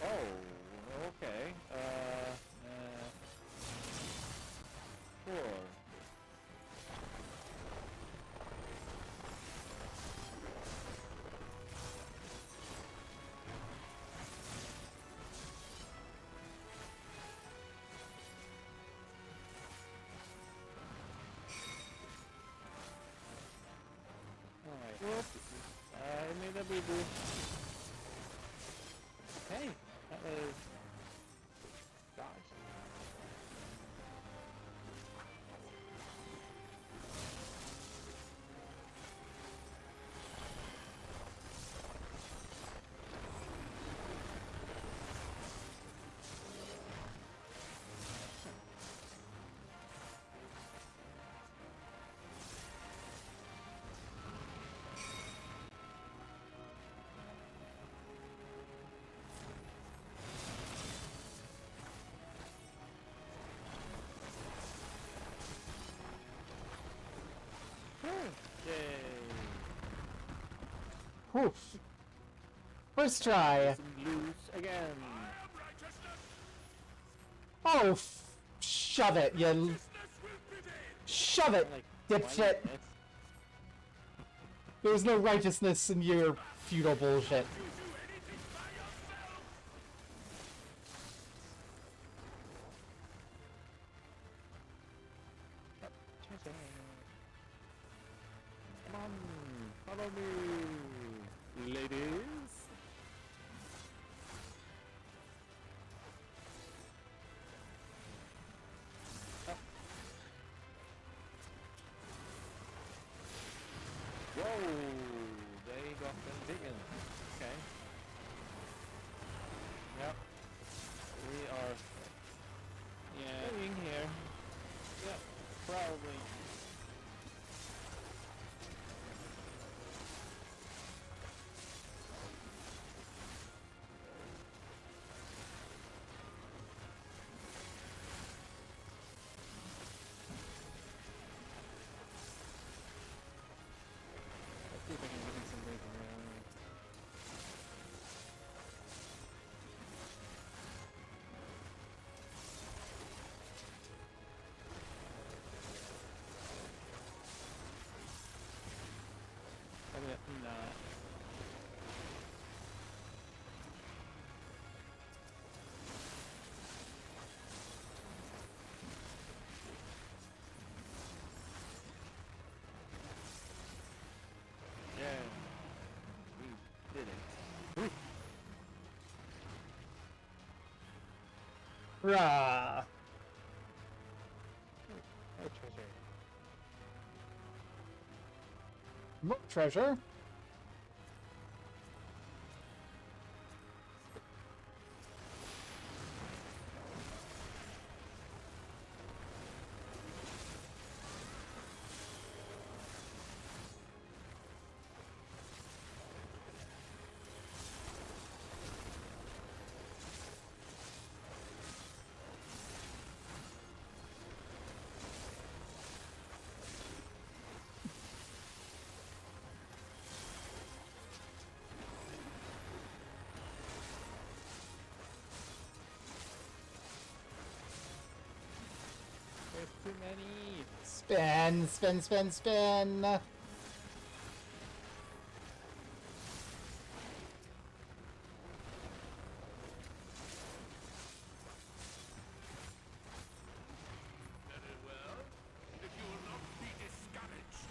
Oh, okay. Sure. Alright. Whoops. I made a boo-boo. Hey, that was... Gosh. Yay! Oof. First try. Some loose again. Oh, shove it, you. Shove it, dipshit. There's no righteousness in your feudal bullshit. Come on, follow me, ladies. Whoa, they got them digging. Okay. Yep. We are staying here. Yep, probably. Rah! Oh, treasure. More treasure. There's too many. Spin, spin, spin, spin. Very well. If you will not be discouraged.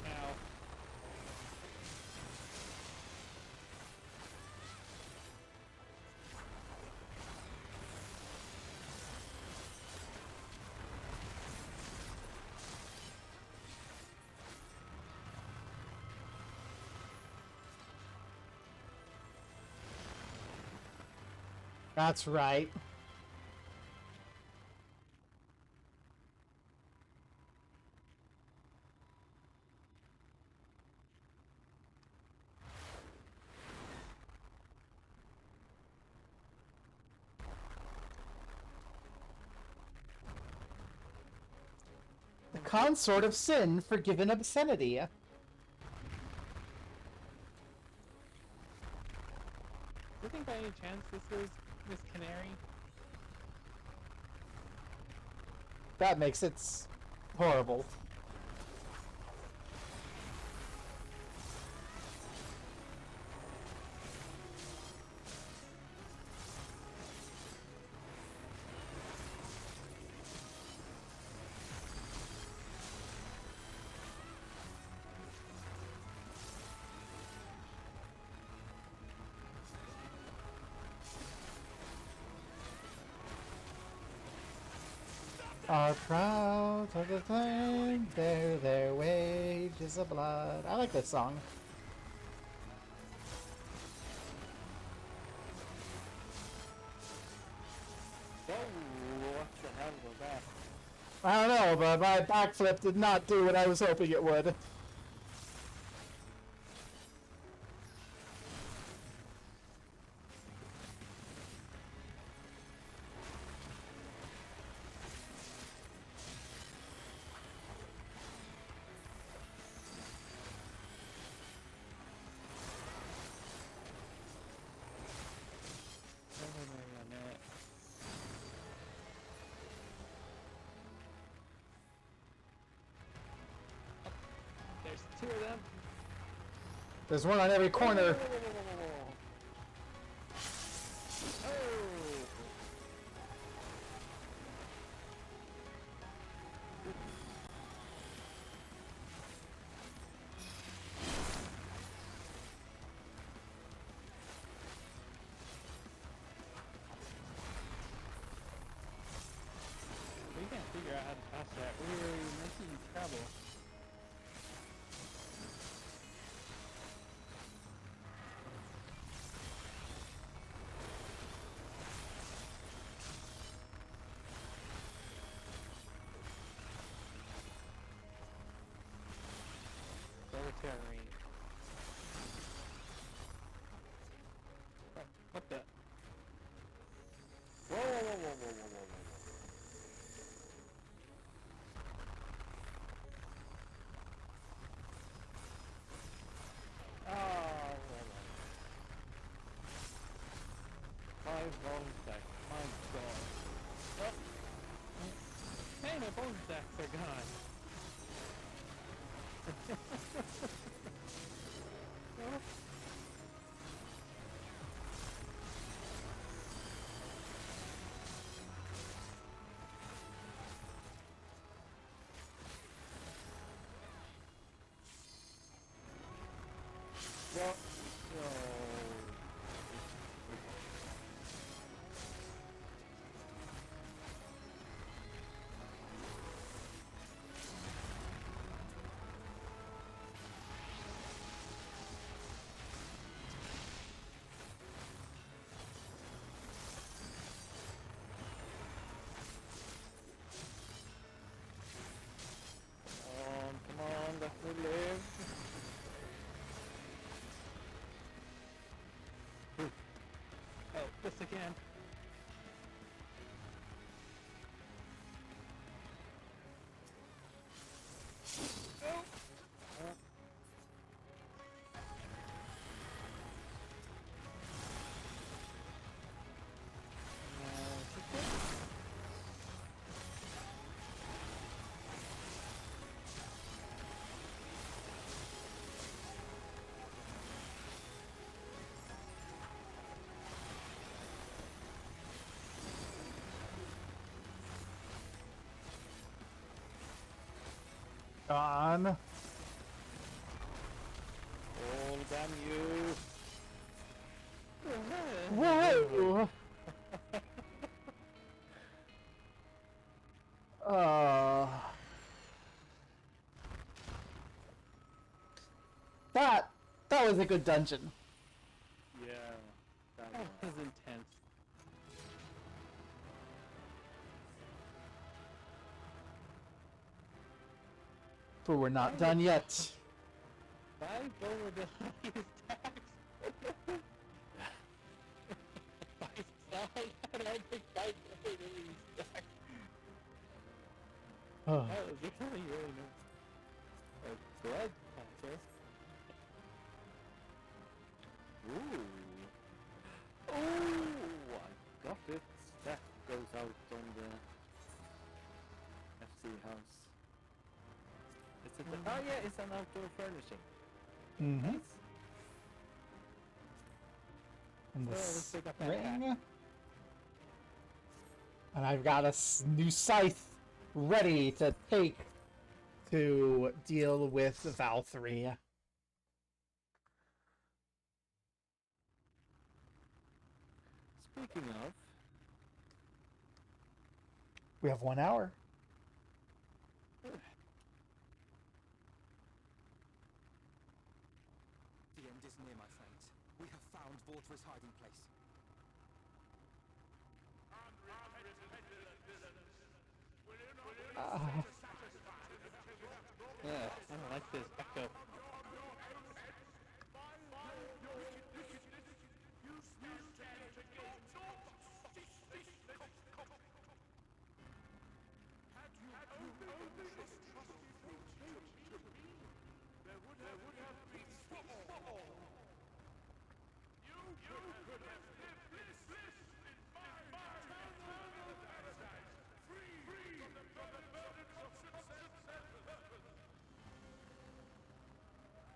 Ow. That's right. The consort of sin, forgiven obscenity. Do you think by any chance this is Miss Canary? That makes it horrible. Are proud of the flame, their wages of blood. I like this song. Whoa, what the hell was that? I don't know, but my backflip did not do what I was hoping it would. There's two of them. There's one on every corner. We can't figure out how to pass that. We're making trouble. Military. What the? Whoa, whoa, whoa, whoa, whoa, whoa, whoa, whoa. Oh, five bone stacks. My god. Oh. Hey, my bone stacks are gone. Oh. What? No. Come on, let me live. Oh, this again. On. Oh, damn you. Whoa! That was a good dungeon. Yeah. That was intense. But we're not done yet. 5 vulnerability stacks. 5 side and I think 5 vulnerability stacks. Oh. That was really nice. A blood contest. Ooh. Oh, I got it. That goes out on the FC house. Is it? Oh yeah, it's an outdoor furnishing. Mm-hmm. Nice. And So let's this pick up that ring. And I've got a new scythe ready to take to deal with Val3. Speaking of, We have 1 hour. The end is near, my friends. We have found Vorthra's hiding place. Yeah, I don't like this echo.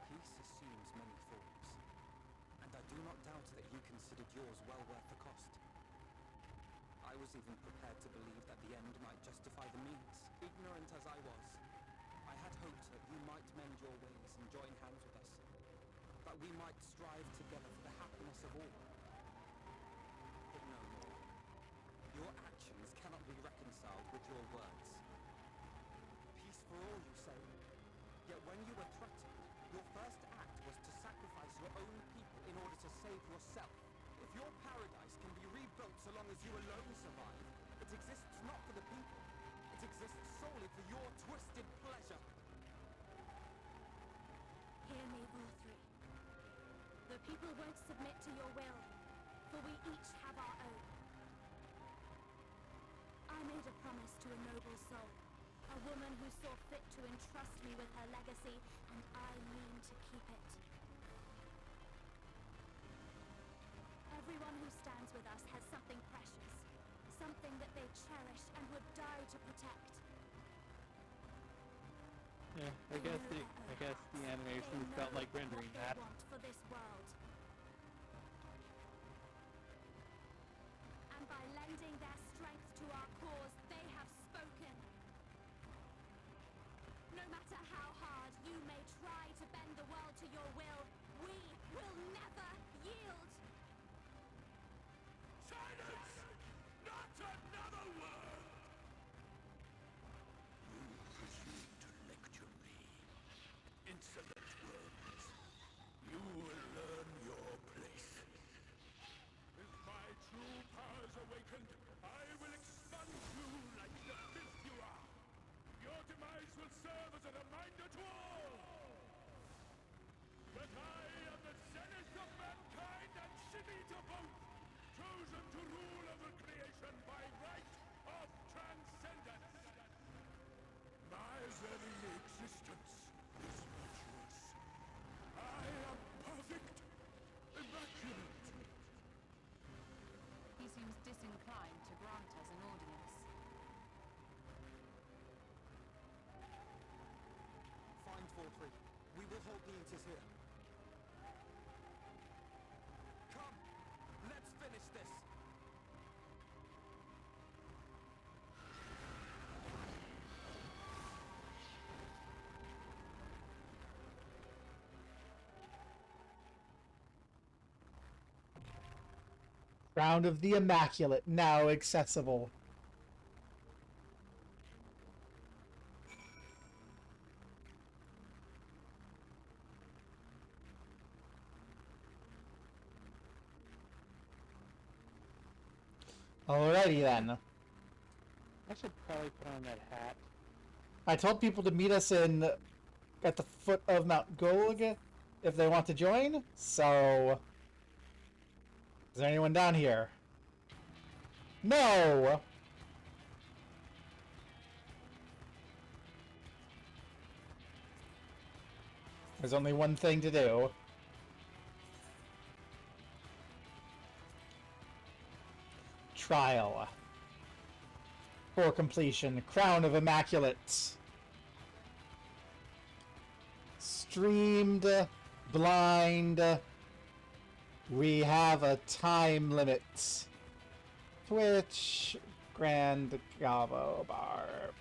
Peace assumes many forms, and I do not doubt that you considered yours well worth the cost. I was even prepared to believe that the end might justify the means, ignorant as I was. I had hoped that you might mend your ways and join hands with us, that we might strive together for the happiness of all. But no more. Your actions cannot be reconciled with your words. Peace for all, you say, yet when you were threatened, your first act was to sacrifice your own people in order to save yourself. If your paradise can be rebuilt so long as you alone survive, it exists not for the people. It exists solely for your twisted pleasure. Hear me, Vorthri. The people won't submit to your will, for we each have our own. I made a promise to a noble soul, a woman who saw fit to entrust me with her legacy, and I mean to keep it. Everyone who stands with us has something precious, something that they cherish and would die to protect. Yeah, I guess the animation felt like rendering that. Want for this world. And by lending their strength to our cause, they have spoken. No matter how hard you may try to bend the world to your will, we chosen to rule over creation by right of transcendence. My very existence is virtuous. I am perfect, immaculate. He seems disinclined to grant us an audience. Find Vortri. We will hold the Eaters here. Come! Let's finish this! Crown of the Immaculate, now accessible. Alrighty then. I should probably put on that hat. I told people to meet us at the foot of Mount Golg if they want to join, so... Is there anyone down here? No! There's only one thing to do. Trial. For completion. Crown of Immaculate. Streamed. Blind. We have a time limit. Twitch. Grand Gavo Barb.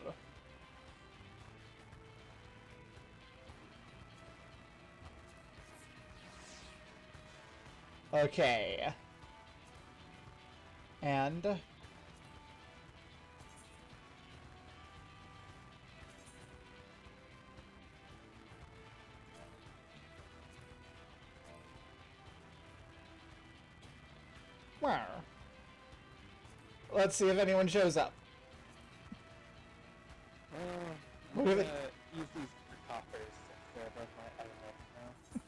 Okay. And where? Let's see if anyone shows up. I'm gonna use these coffers since they're above my element now.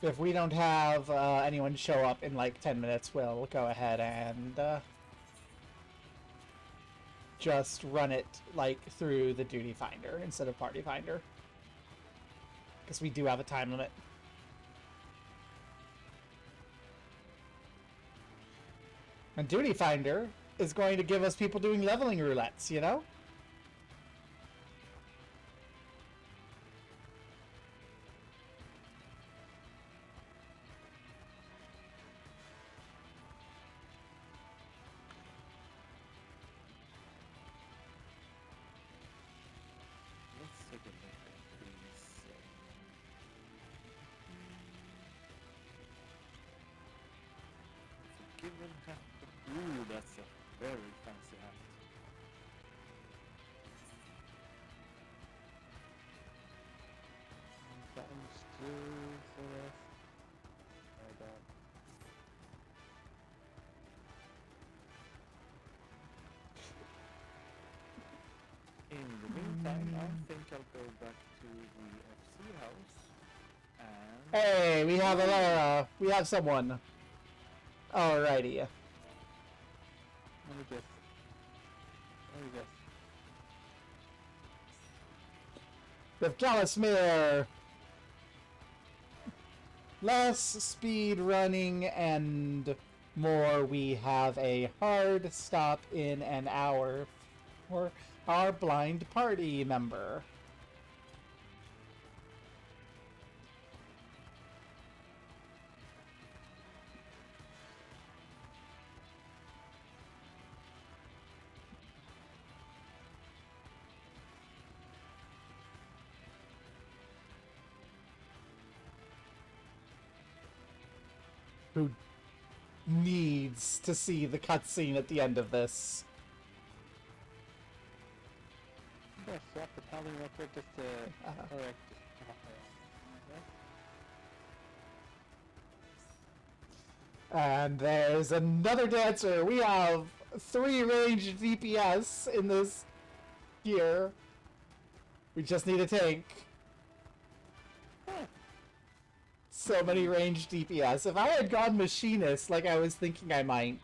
If we don't have anyone show up in like 10 minutes, we'll go ahead and just run it like through the duty finder instead of party finder. Because we do have a time limit. And duty finder is going to give us people doing leveling roulettes, you know? Let's take a look at these. It's a given hat. Ooh, that's a very fancy hat. Buttons too for this. I don't. In the meantime, I think I'll go back to the FC house and... Hey, we have Alara. We have someone. Alrighty. Let me guess. With Galasmere. Less speed running and more, we have a hard stop in an hour for our blind party member. Who needs to see the cutscene at the end of this? I'm gonna swap the paladin real quick just to... Alright, just off my own. And there's another dancer. We have 3 ranged DPS in this here. We just need a tank. So many ranged DPS. If I had gone machinist like I was thinking I might,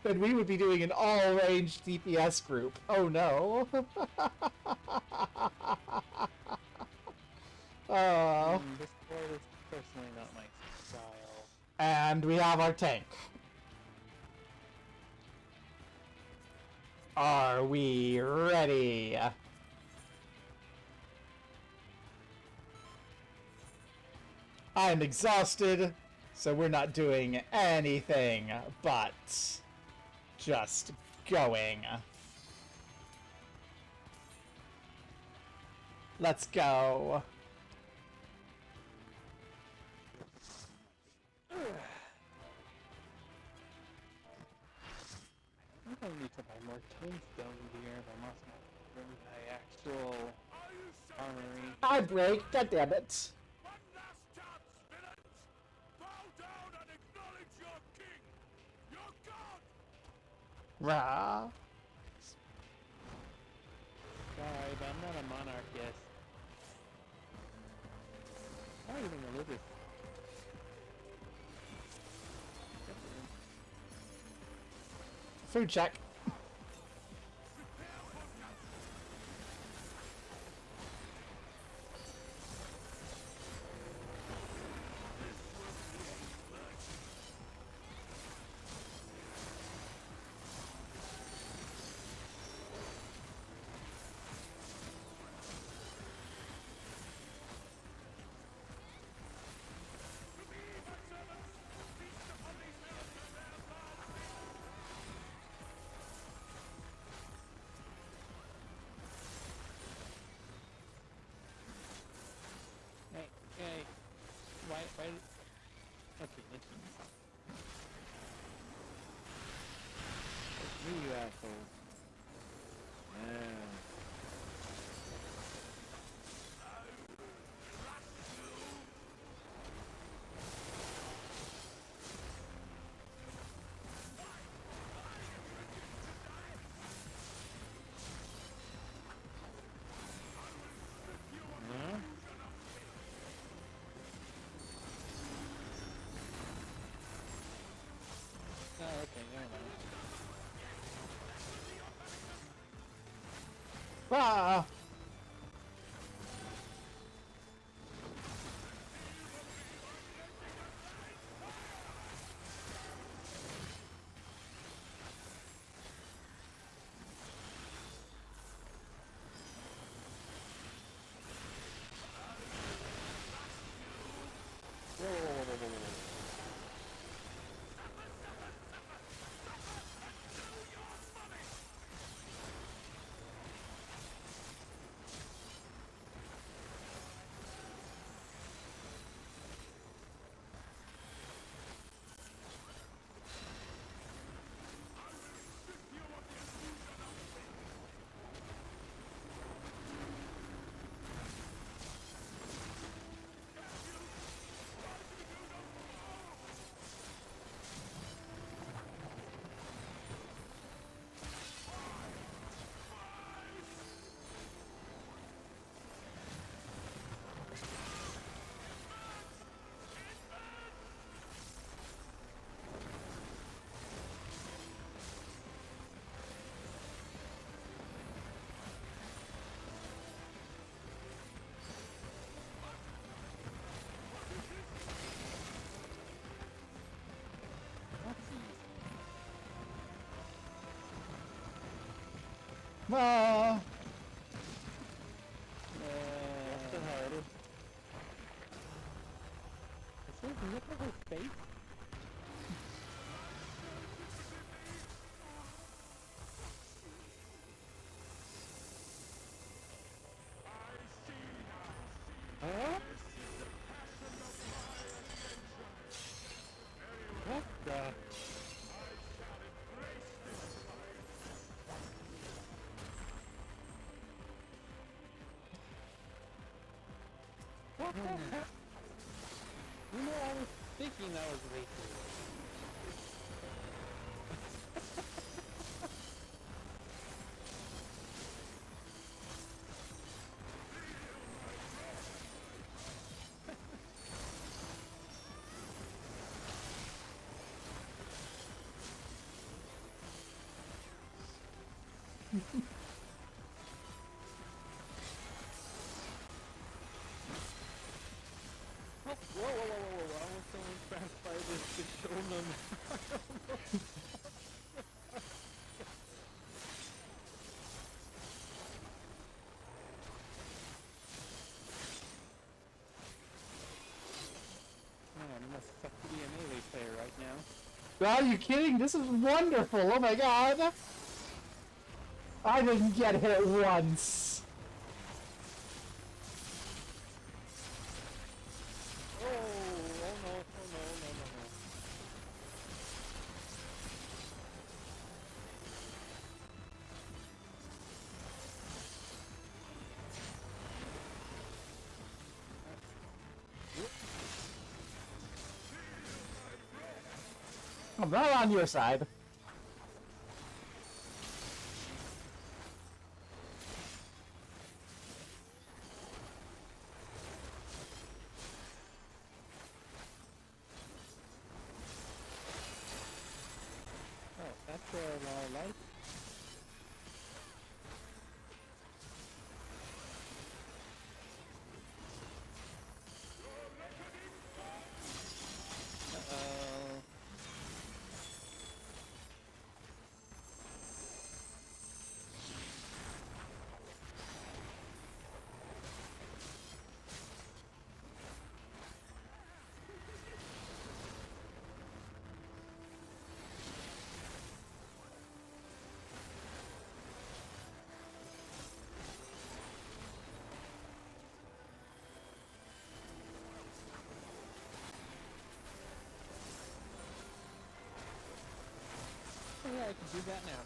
then we would be doing an all-ranged DPS group. Oh no. Oh. This board is personally not my style. And we have our tank. Are we ready? I'm exhausted, so we're not doing anything but just going. Let's go. I don't need to buy more tombstone gear, but I must bring my actual armory. I break, god damn it. Rah. Sorry, but I'm not a monarchist. I'm not even religious. Food check. Hey, why, okay, listen. It's me, you asshole. Yeah. Oh, okay, never mind. Ah. Ah. What's the hardest? Is this look at her face? Huh? What the? What the heck? You know, I was thinking that was way too Whoa, whoa, whoa, whoa, whoa, I was so impressed by this shonen. Man, it must suck to be a melee player right now. Are you kidding? This is wonderful! Oh my god! I didn't get hit once! Oh no, oh no, no, no, no. I'm not on your side. Oh, that's my life. Uh-oh. Oh yeah, I can do that now.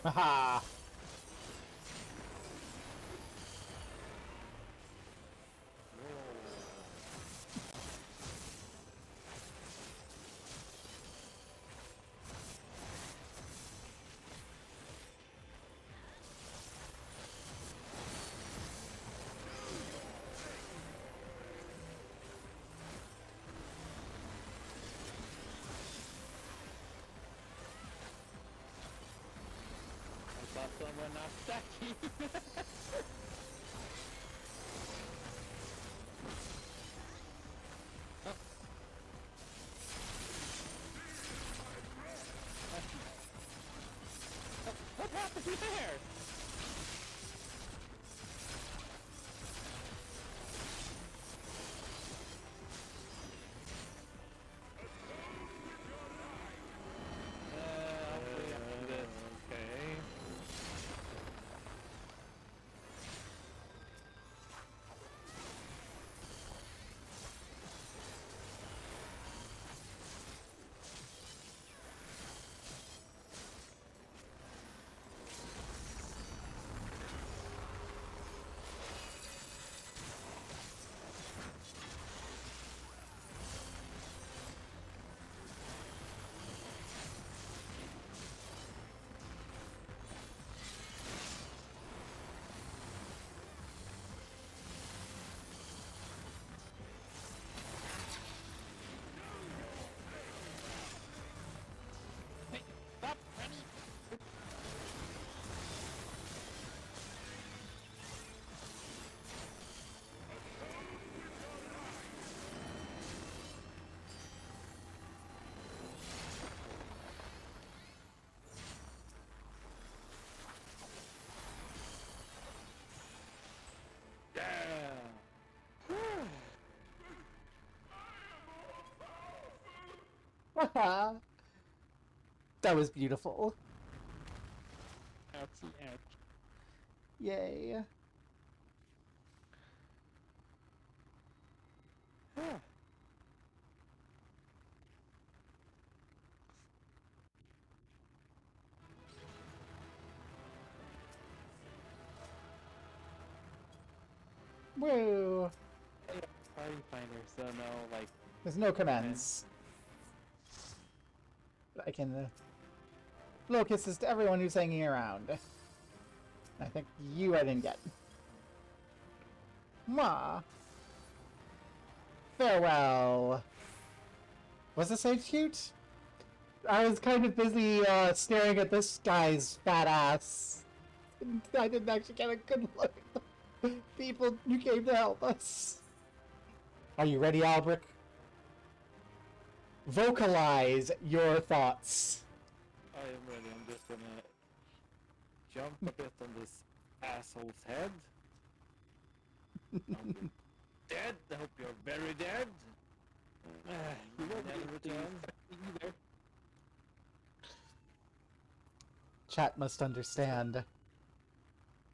Haha! I saw someone not stacking. What happened there? Okay. Stop, Remy! Haha! That was beautiful. Ouchie, ouch. Yay. Woo! Party finder, so no, like... There's no commands. But I can blow kisses to everyone who's hanging around. I think you I didn't get. Mwah! Farewell! Was this age cute? I was kind of busy staring at this guy's fat ass. I didn't actually get a good look at the people who came to help us. Are you ready, Albrecht? Vocalize your thoughts. I am ready. I'm just gonna jump a bit on this asshole's head. I'm dead. I hope you're very dead. You will never return. Chat must understand.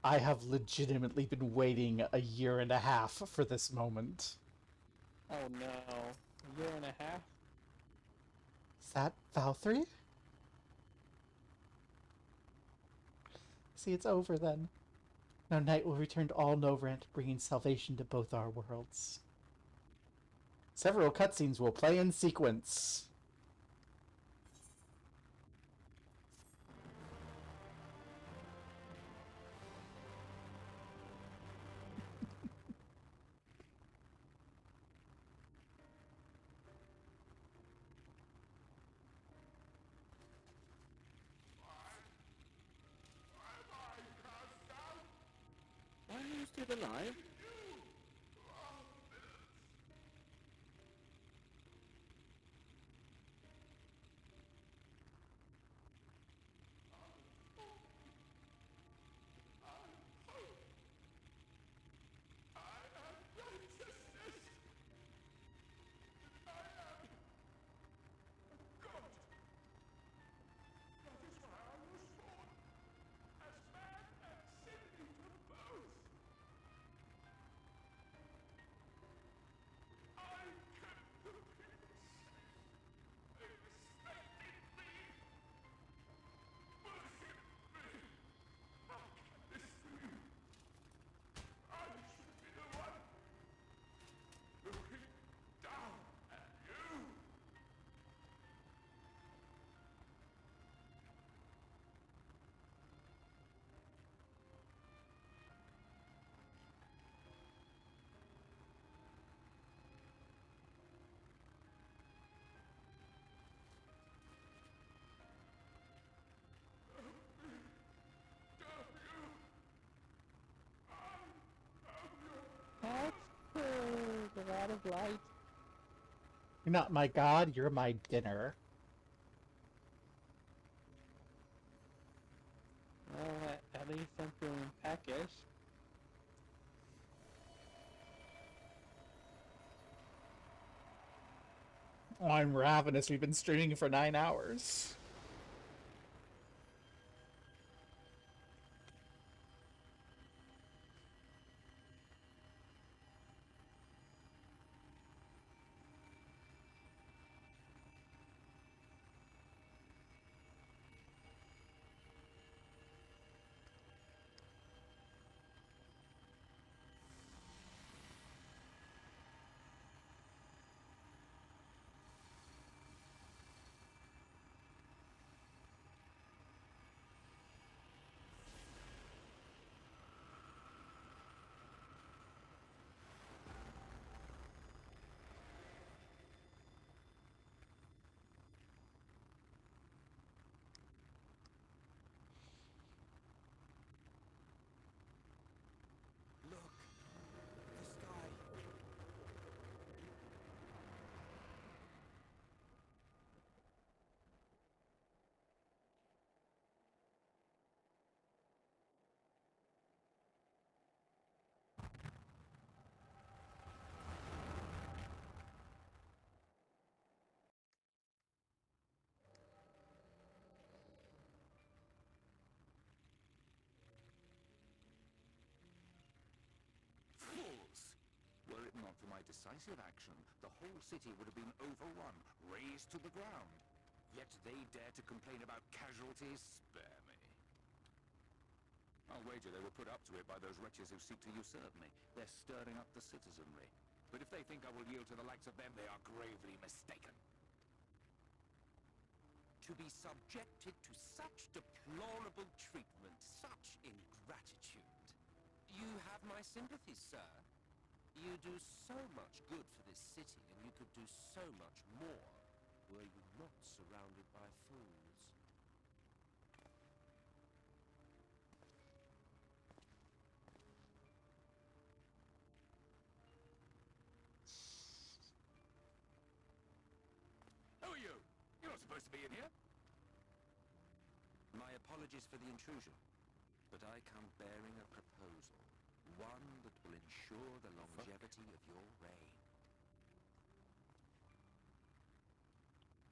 I have legitimately been waiting a year and a half for this moment. Oh no. A year and a half? Is that Valkyrie? See, it's over then. Now night will return to all Novrant, bringing salvation to both our worlds. Several cutscenes will play in sequence. Why are you still alive? A lot of light. You're not my god, you're my dinner. Well, at least I'm feeling peckish. Oh, I'm ravenous. We've been streaming for 9 hours. Were it not for my decisive action, the whole city would have been overrun, razed to the ground. Yet they dare to complain about casualties? Spare me. I'll wager they were put up to it by those wretches who seek to usurp me. They're stirring up the citizenry. But if they think I will yield to the likes of them, they are gravely mistaken. To be subjected to such deplorable treatment, such ingratitude. You have my sympathies, sir. You do so much good for this city, and you could do so much more were you not surrounded by fools. Who are you? You're not supposed to be in here. My apologies for the intrusion, but I come bearing a proposal. One that will ensure the longevity of your reign.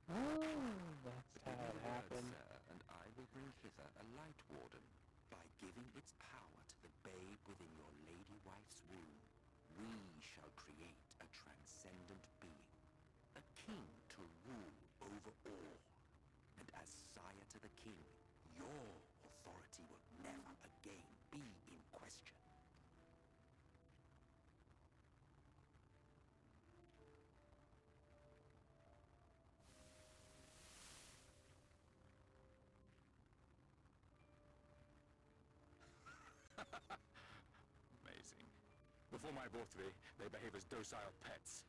That's how Give me it the word, happened. sir, and I will bring hither a light warden. By giving its power to the babe within your lady wife's womb, we shall create a transcendent being. A king to rule over all. And as sire to the king, your authority will never again be in question. Amazing. Before my Vorthri, they behave as docile pets.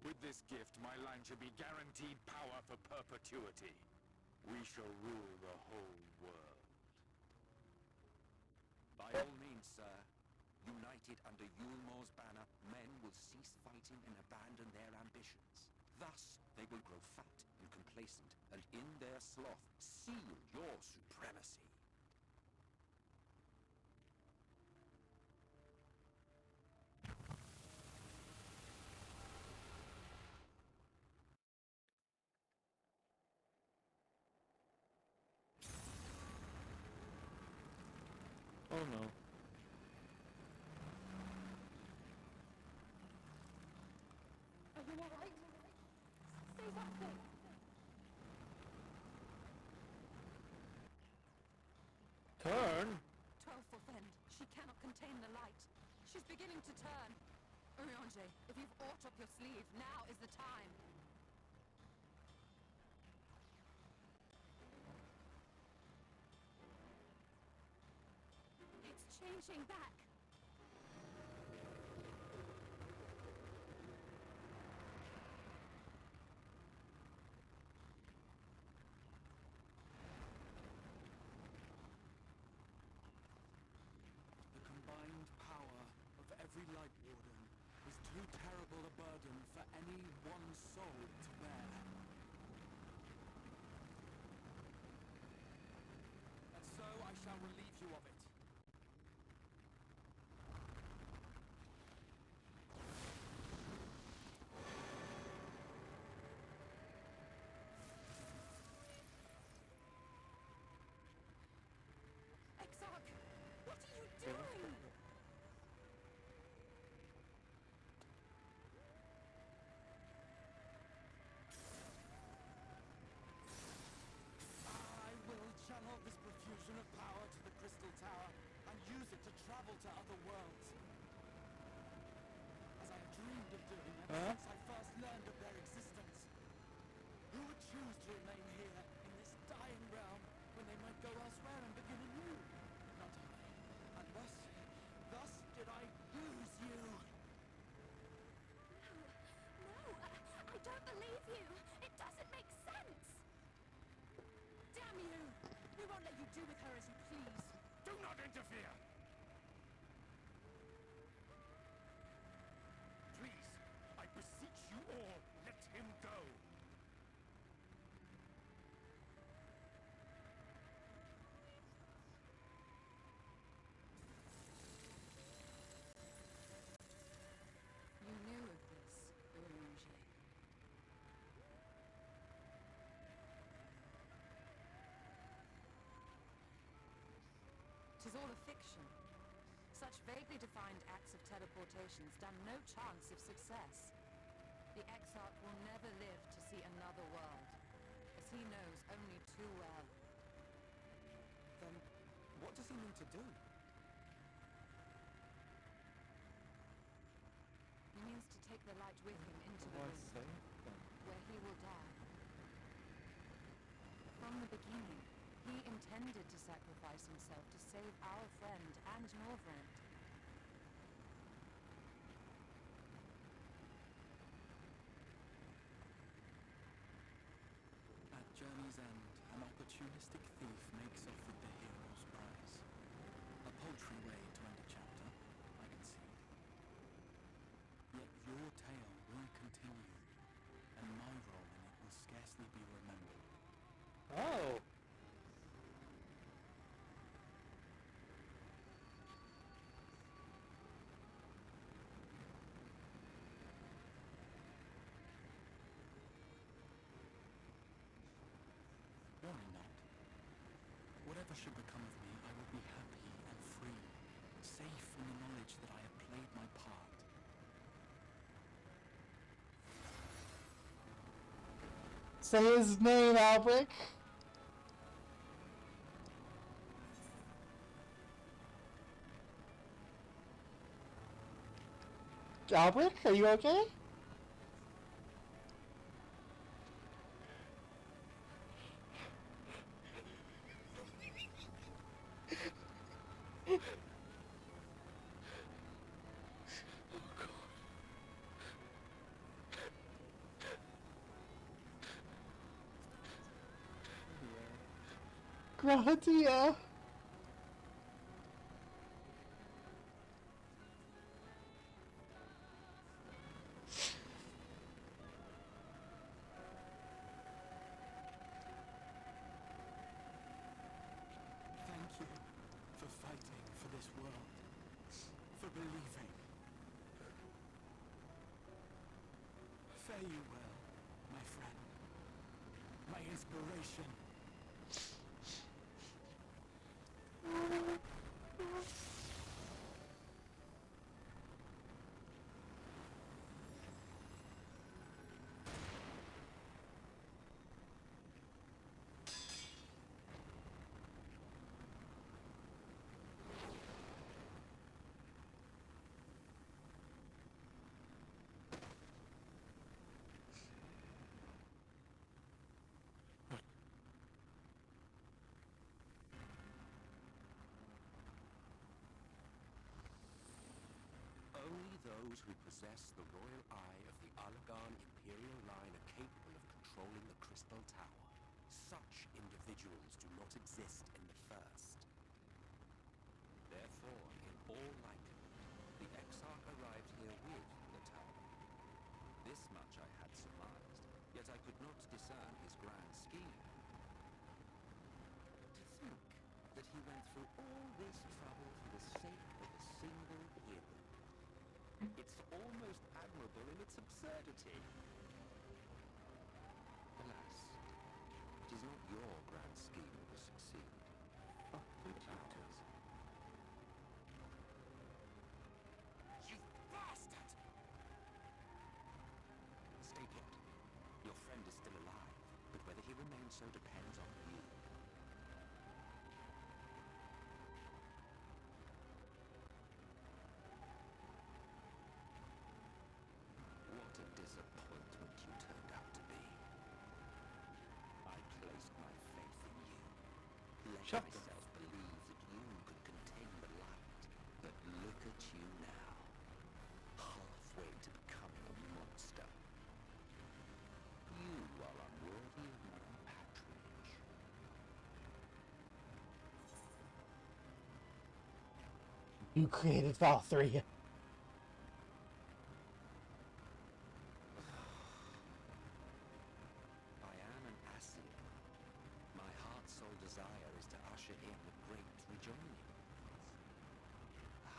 With this gift, my line shall be guaranteed power for perpetuity. We shall rule the whole world. By all means, sir. United under Yulmor's banner, men will cease fighting and abandon their ambitions. Thus, they will grow fat and complacent, and in their sloth, seal your supremacy. Oh no. Are you alright? Say something! Turn? 12 for Fend. She cannot contain the light. She's beginning to turn. Urianger, if you've aught up your sleeve, now is the time. It's changing back. The combined power of every Light Warden is too terrible a burden for any one soul to bear. And so I shall relieve you of it. Exarch, what are you doing? I will channel this profusion of power to the Crystal Tower and use it to travel to other worlds. As I have dreamed of doing ever since I first learned of their existence. Who would choose to remain here in this dying realm when they might go elsewhere and begin anew? Not I. And thus did I lose you. No, I don't believe you. It doesn't make sense. Damn you! We won't let you do with her as you please. Do not interfere! Please, I beseech you all, let him go! You knew of this, Urianger. Tis all a fiction. Such vaguely defined acts of teleportation stand no chance of success. The Exarch will never live to see another world, as he knows only too well. What does he mean to do? He means to take the light with him into the room, where he will die. From the beginning, he intended to sacrifice himself to save our friend and Norvrend. At journey's end, an opportunistic thief makes off with the hero's prize. A paltry way to end a chapter, I concede. Yet your tale will continue, and my role in it will scarcely be remembered. Oh! Worry not. Whatever should become of me, I will be happy and free, safe in the knowledge that I have played my part. Say his name, Albrecht. Albrecht, are you okay? Gratia. Thank you for fighting for this world, for believing. Fare you well, my friend, my inspiration. Only those who possess the royal eye of the Alagan Imperial line are capable of controlling the Crystal Tower. Such individuals do not exist in the First. Therefore, in all likelihood, the Exarch arrived here with the tower. This much I had surmised, yet I could not discern his grand scheme. To think that he went through all this trouble for the sake of a single hero. It's almost admirable in its absurdity. Alas, it is not your grand scheme that will succeed, but ours. You bastard! Stay put. Your friend is still alive, but whether he remains so depends on you. What a disappointment you turned out to be. I placed my faith in you. Let myself believe that you could contain the light. But look at you now. Halfway to becoming a monster. You are unworthy of my patronage. You created all three. I am an Asir. My heart's sole desire is to usher in a great rejoining.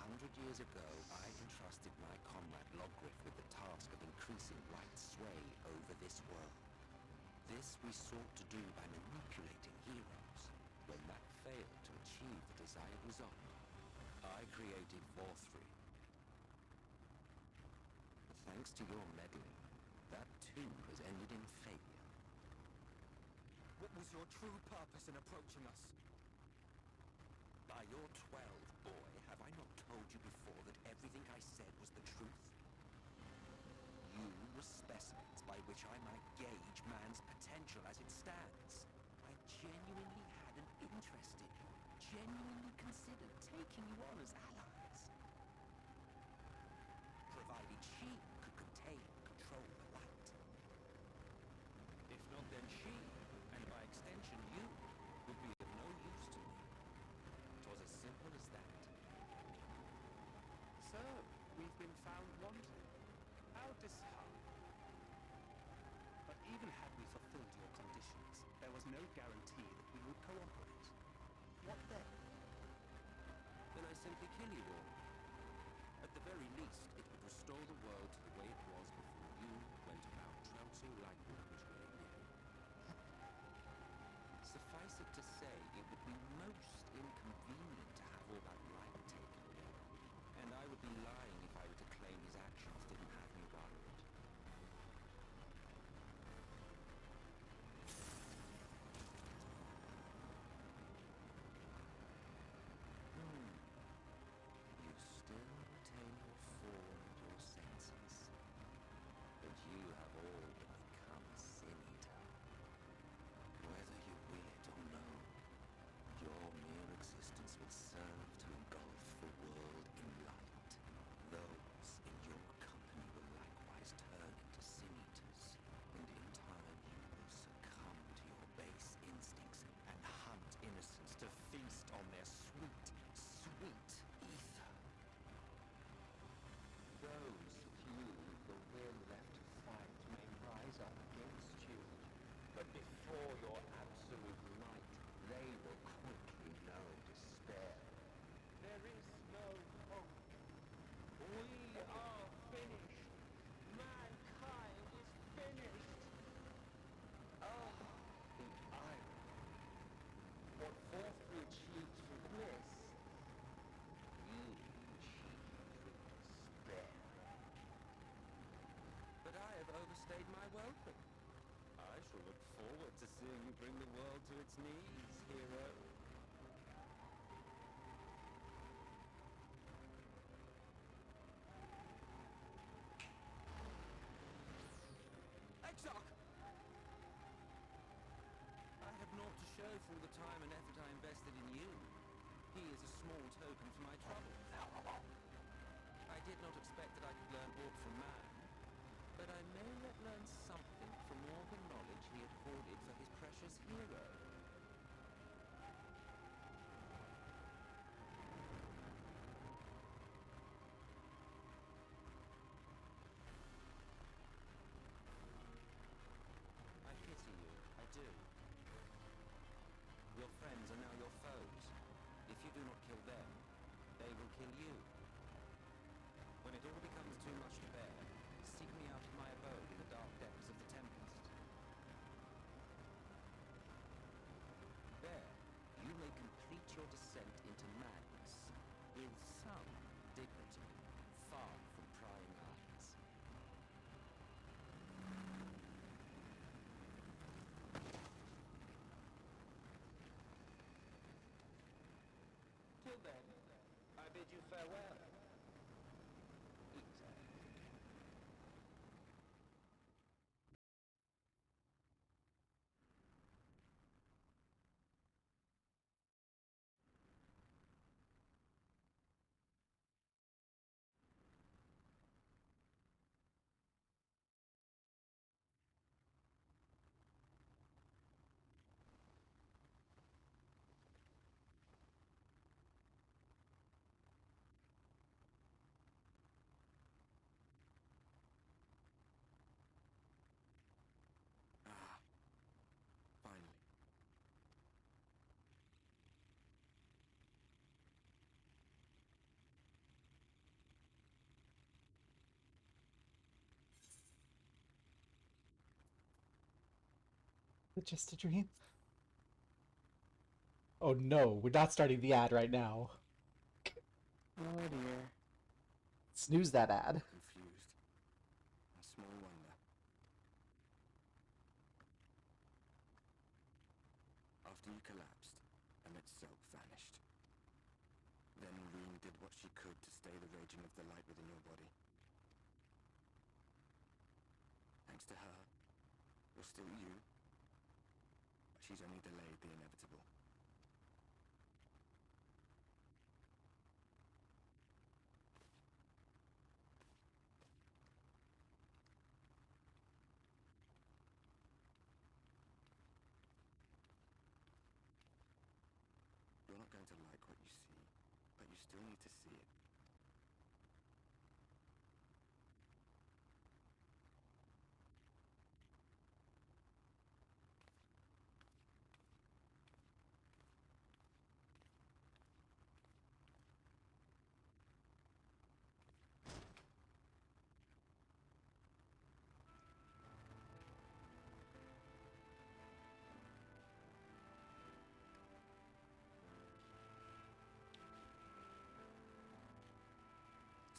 100 years ago, I entrusted my comrade Logriff with the task of increasing light's sway over this world. This we sought to do by manipulating heroes. When that failed to achieve the desired result, I created Vorthri. Thanks to your meddling, that too has ended in failure. What was your true purpose in approaching us? I By your 12, boy, have I not told you before that everything I said was the truth? You were specimens by which I might gauge man's potential as it stands. I genuinely had an interest in you, genuinely considered taking you on as allies. Provided she could contain and control the light. If not, then she, and by extension you, would be of no use to me. 'Twas as simple as that. Sir, we've been found wanting. How disheartening. But even had we fulfilled your conditions, there was no guarantee that we would cooperate. What then? Then I simply kill you all. At the very least, it would restore the world to the way it was before you went about trouncing Lightwood willy-nilly. Suffice it to say, it would be most inconvenient to have all that light taken away. And I would be lying if I were to claim his actions didn't have me worried. You still retain your form and your senses, but you have all but become a sin-eater. Whether you will it or no, your mere existence will serve to engulf the world in light. Those in your company will likewise turn into sin-eaters, and in time you will succumb to your base instincts and hunt innocents to feast on their sweet, sweet ether. Those few with the will left to fight may rise up against you, but before your absolute might, they will quickly know despair. There is no hope. We are finished. Mankind is finished. Ah, the irony. What Forthree achieved through bliss, you achieved through despair. But I have overstayed my welcome. I shall look forward to seeing you bring the world to its knees, hero. Exarch! I have naught to show for all the time and effort I invested in you. He is a small token for my troubles. I did not expect that I could learn aught from man, but I may yet learn something from all the knowledge he had hoarded for his precious hero. I pity you, I do. Your friends are now your foes. If you do not kill them, they will kill you. When it all becomes too much to bear, seek me out of my abode in the dark depths of the Tempest. There, you may complete your descent into madness, with some dignity, far from prying eyes. Till then, I bid you farewell. Eater. Finally. Just a dream. Oh no, we're not starting the ad right now. Oh dear. Snooze that ad. Confused. And small wonder. After you collapsed, and itself vanished, Then Rune did what she could to stay the raging of the light within your body. Thanks to her, you're still you, but she's only delayed the inevitable. You're not going to like what you see, but you still need to see it.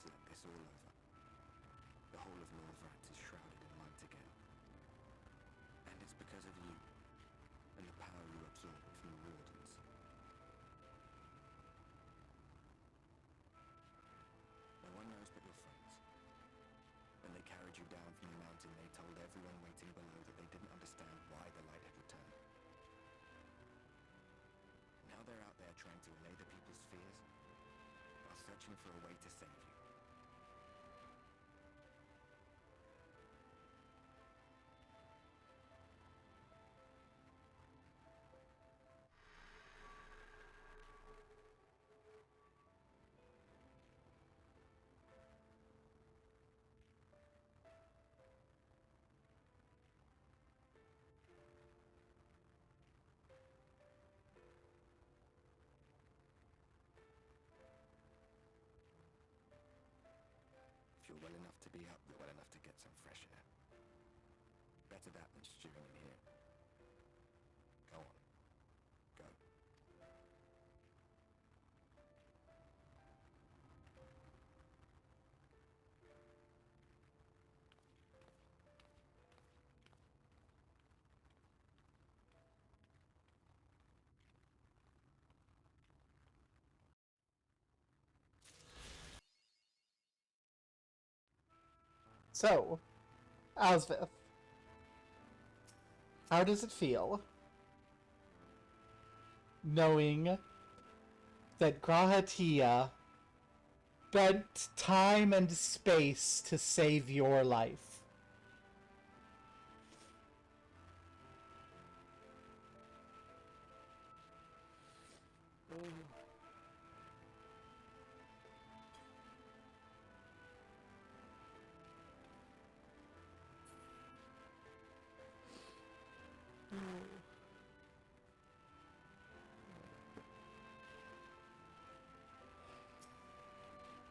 It's like this all over. The whole of Norvrat is shrouded in light again. And it's because of you, and the power you absorbed from the Wardens. No one knows but your friends. When they carried you down from the mountain, they told everyone waiting below that they didn't understand why the light had returned. Now they're out there trying to allay the people's fears, while searching for a way to save you. If you're well enough to be up, you're well enough to get some fresh air. Better that than stewing in here. Go on. Go. So, Osvith, how does it feel knowing that Grahatia spent time and space to save your life?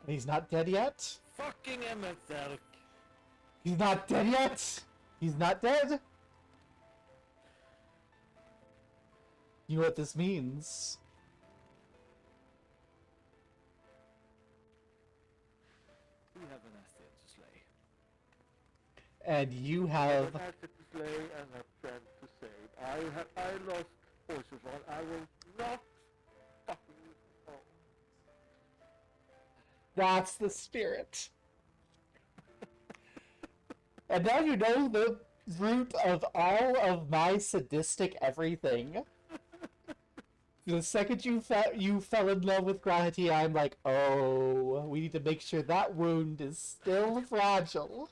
He's not dead yet? Fucking Emethel! He's not dead yet? He's not dead? You know what this means? We have an asset to slay. And you have... An asset to slay and a friend to save. I lost Orsifon. I will not fucking fall. That's the spirit. And now you know the root of all of my sadistic everything. The second you fell in love with Grahatia, I'm like, oh, we need to make sure that wound is still fragile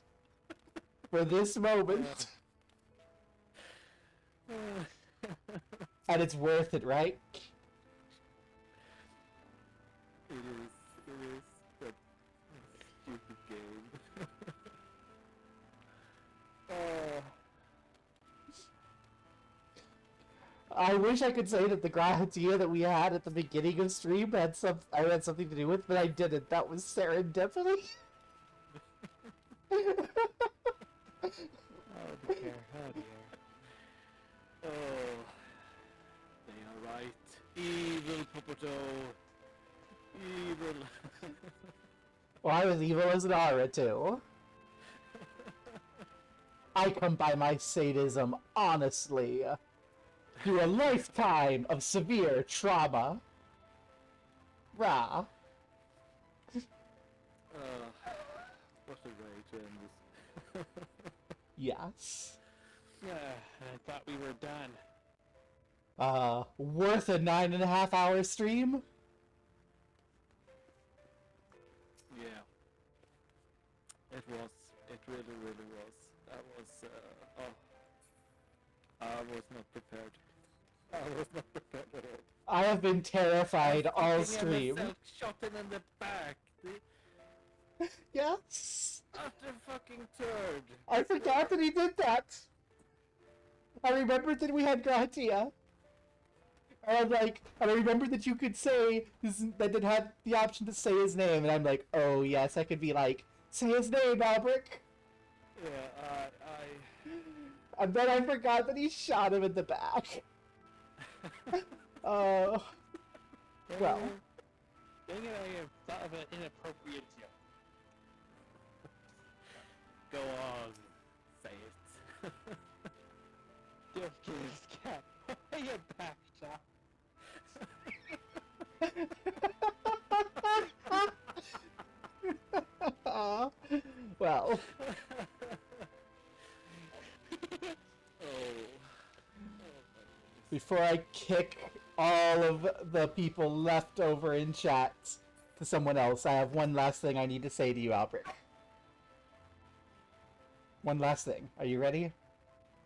for this moment. And it's worth it, right? It is that stupid game. Oh. I wish I could say that the Grahatia that we had at the beginning of stream had something to do with, but I didn't. That was serendipity. Oh dear, oh dear. Oh, they are right. Evil Popoto. Evil. Well, I was evil as an aura, too. I come by my sadism honestly. Through a lifetime of severe trauma. Rah. What a way to end this. Yes. I thought we were done. Worth a 9.5-hour stream? Yeah. It was. It really, really was. I was not prepared. I was not prepared at all. I have been terrified all Fucking stream. MSL shot him in the back. Yes. Utter fucking turd. I forgot that he did that. I remembered that we had Gratia. And I'm like, and I remembered that you could say that it had the option to say his name, and I'm like, oh yes, I could be like, say his name, Albrecht. Yeah, And then I forgot that he shot him in the back. Well. Dang it, I thought of an inappropriate joke. Go on, say it. Just give his cat your back shot. Well. Before I kick all of the people left over in chat to someone else, I have one last thing I need to say to you, Albrecht. One last thing. Are you ready?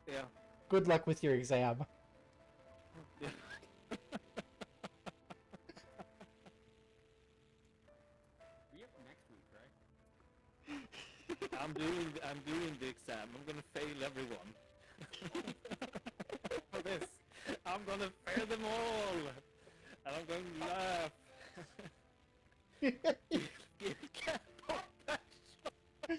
Yeah. Good luck with your exam. Yeah. next week, right? I'm doing the exam. I'm gonna fail everyone. For this, I'm gonna fail them all, and I'm going to laugh. You can't put that shot.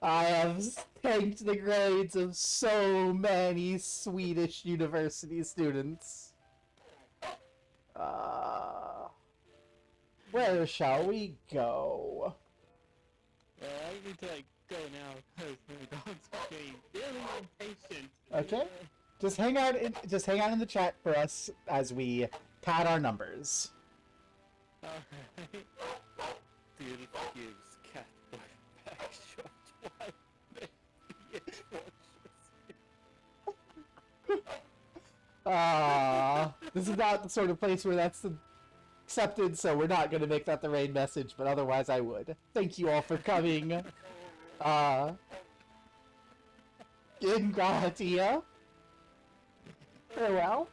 I have tanked the grades of so many Swedish university students. Where shall we go? I need to go now because my dog's getting really impatient. Okay. Just hang out in the chat for us as we pad our numbers. Alright. Still gives cat back shot while This is not the sort of place where that's accepted, so we're not going to make that the raid message, but otherwise I would. Thank you all for coming. In Gratia. Farewell.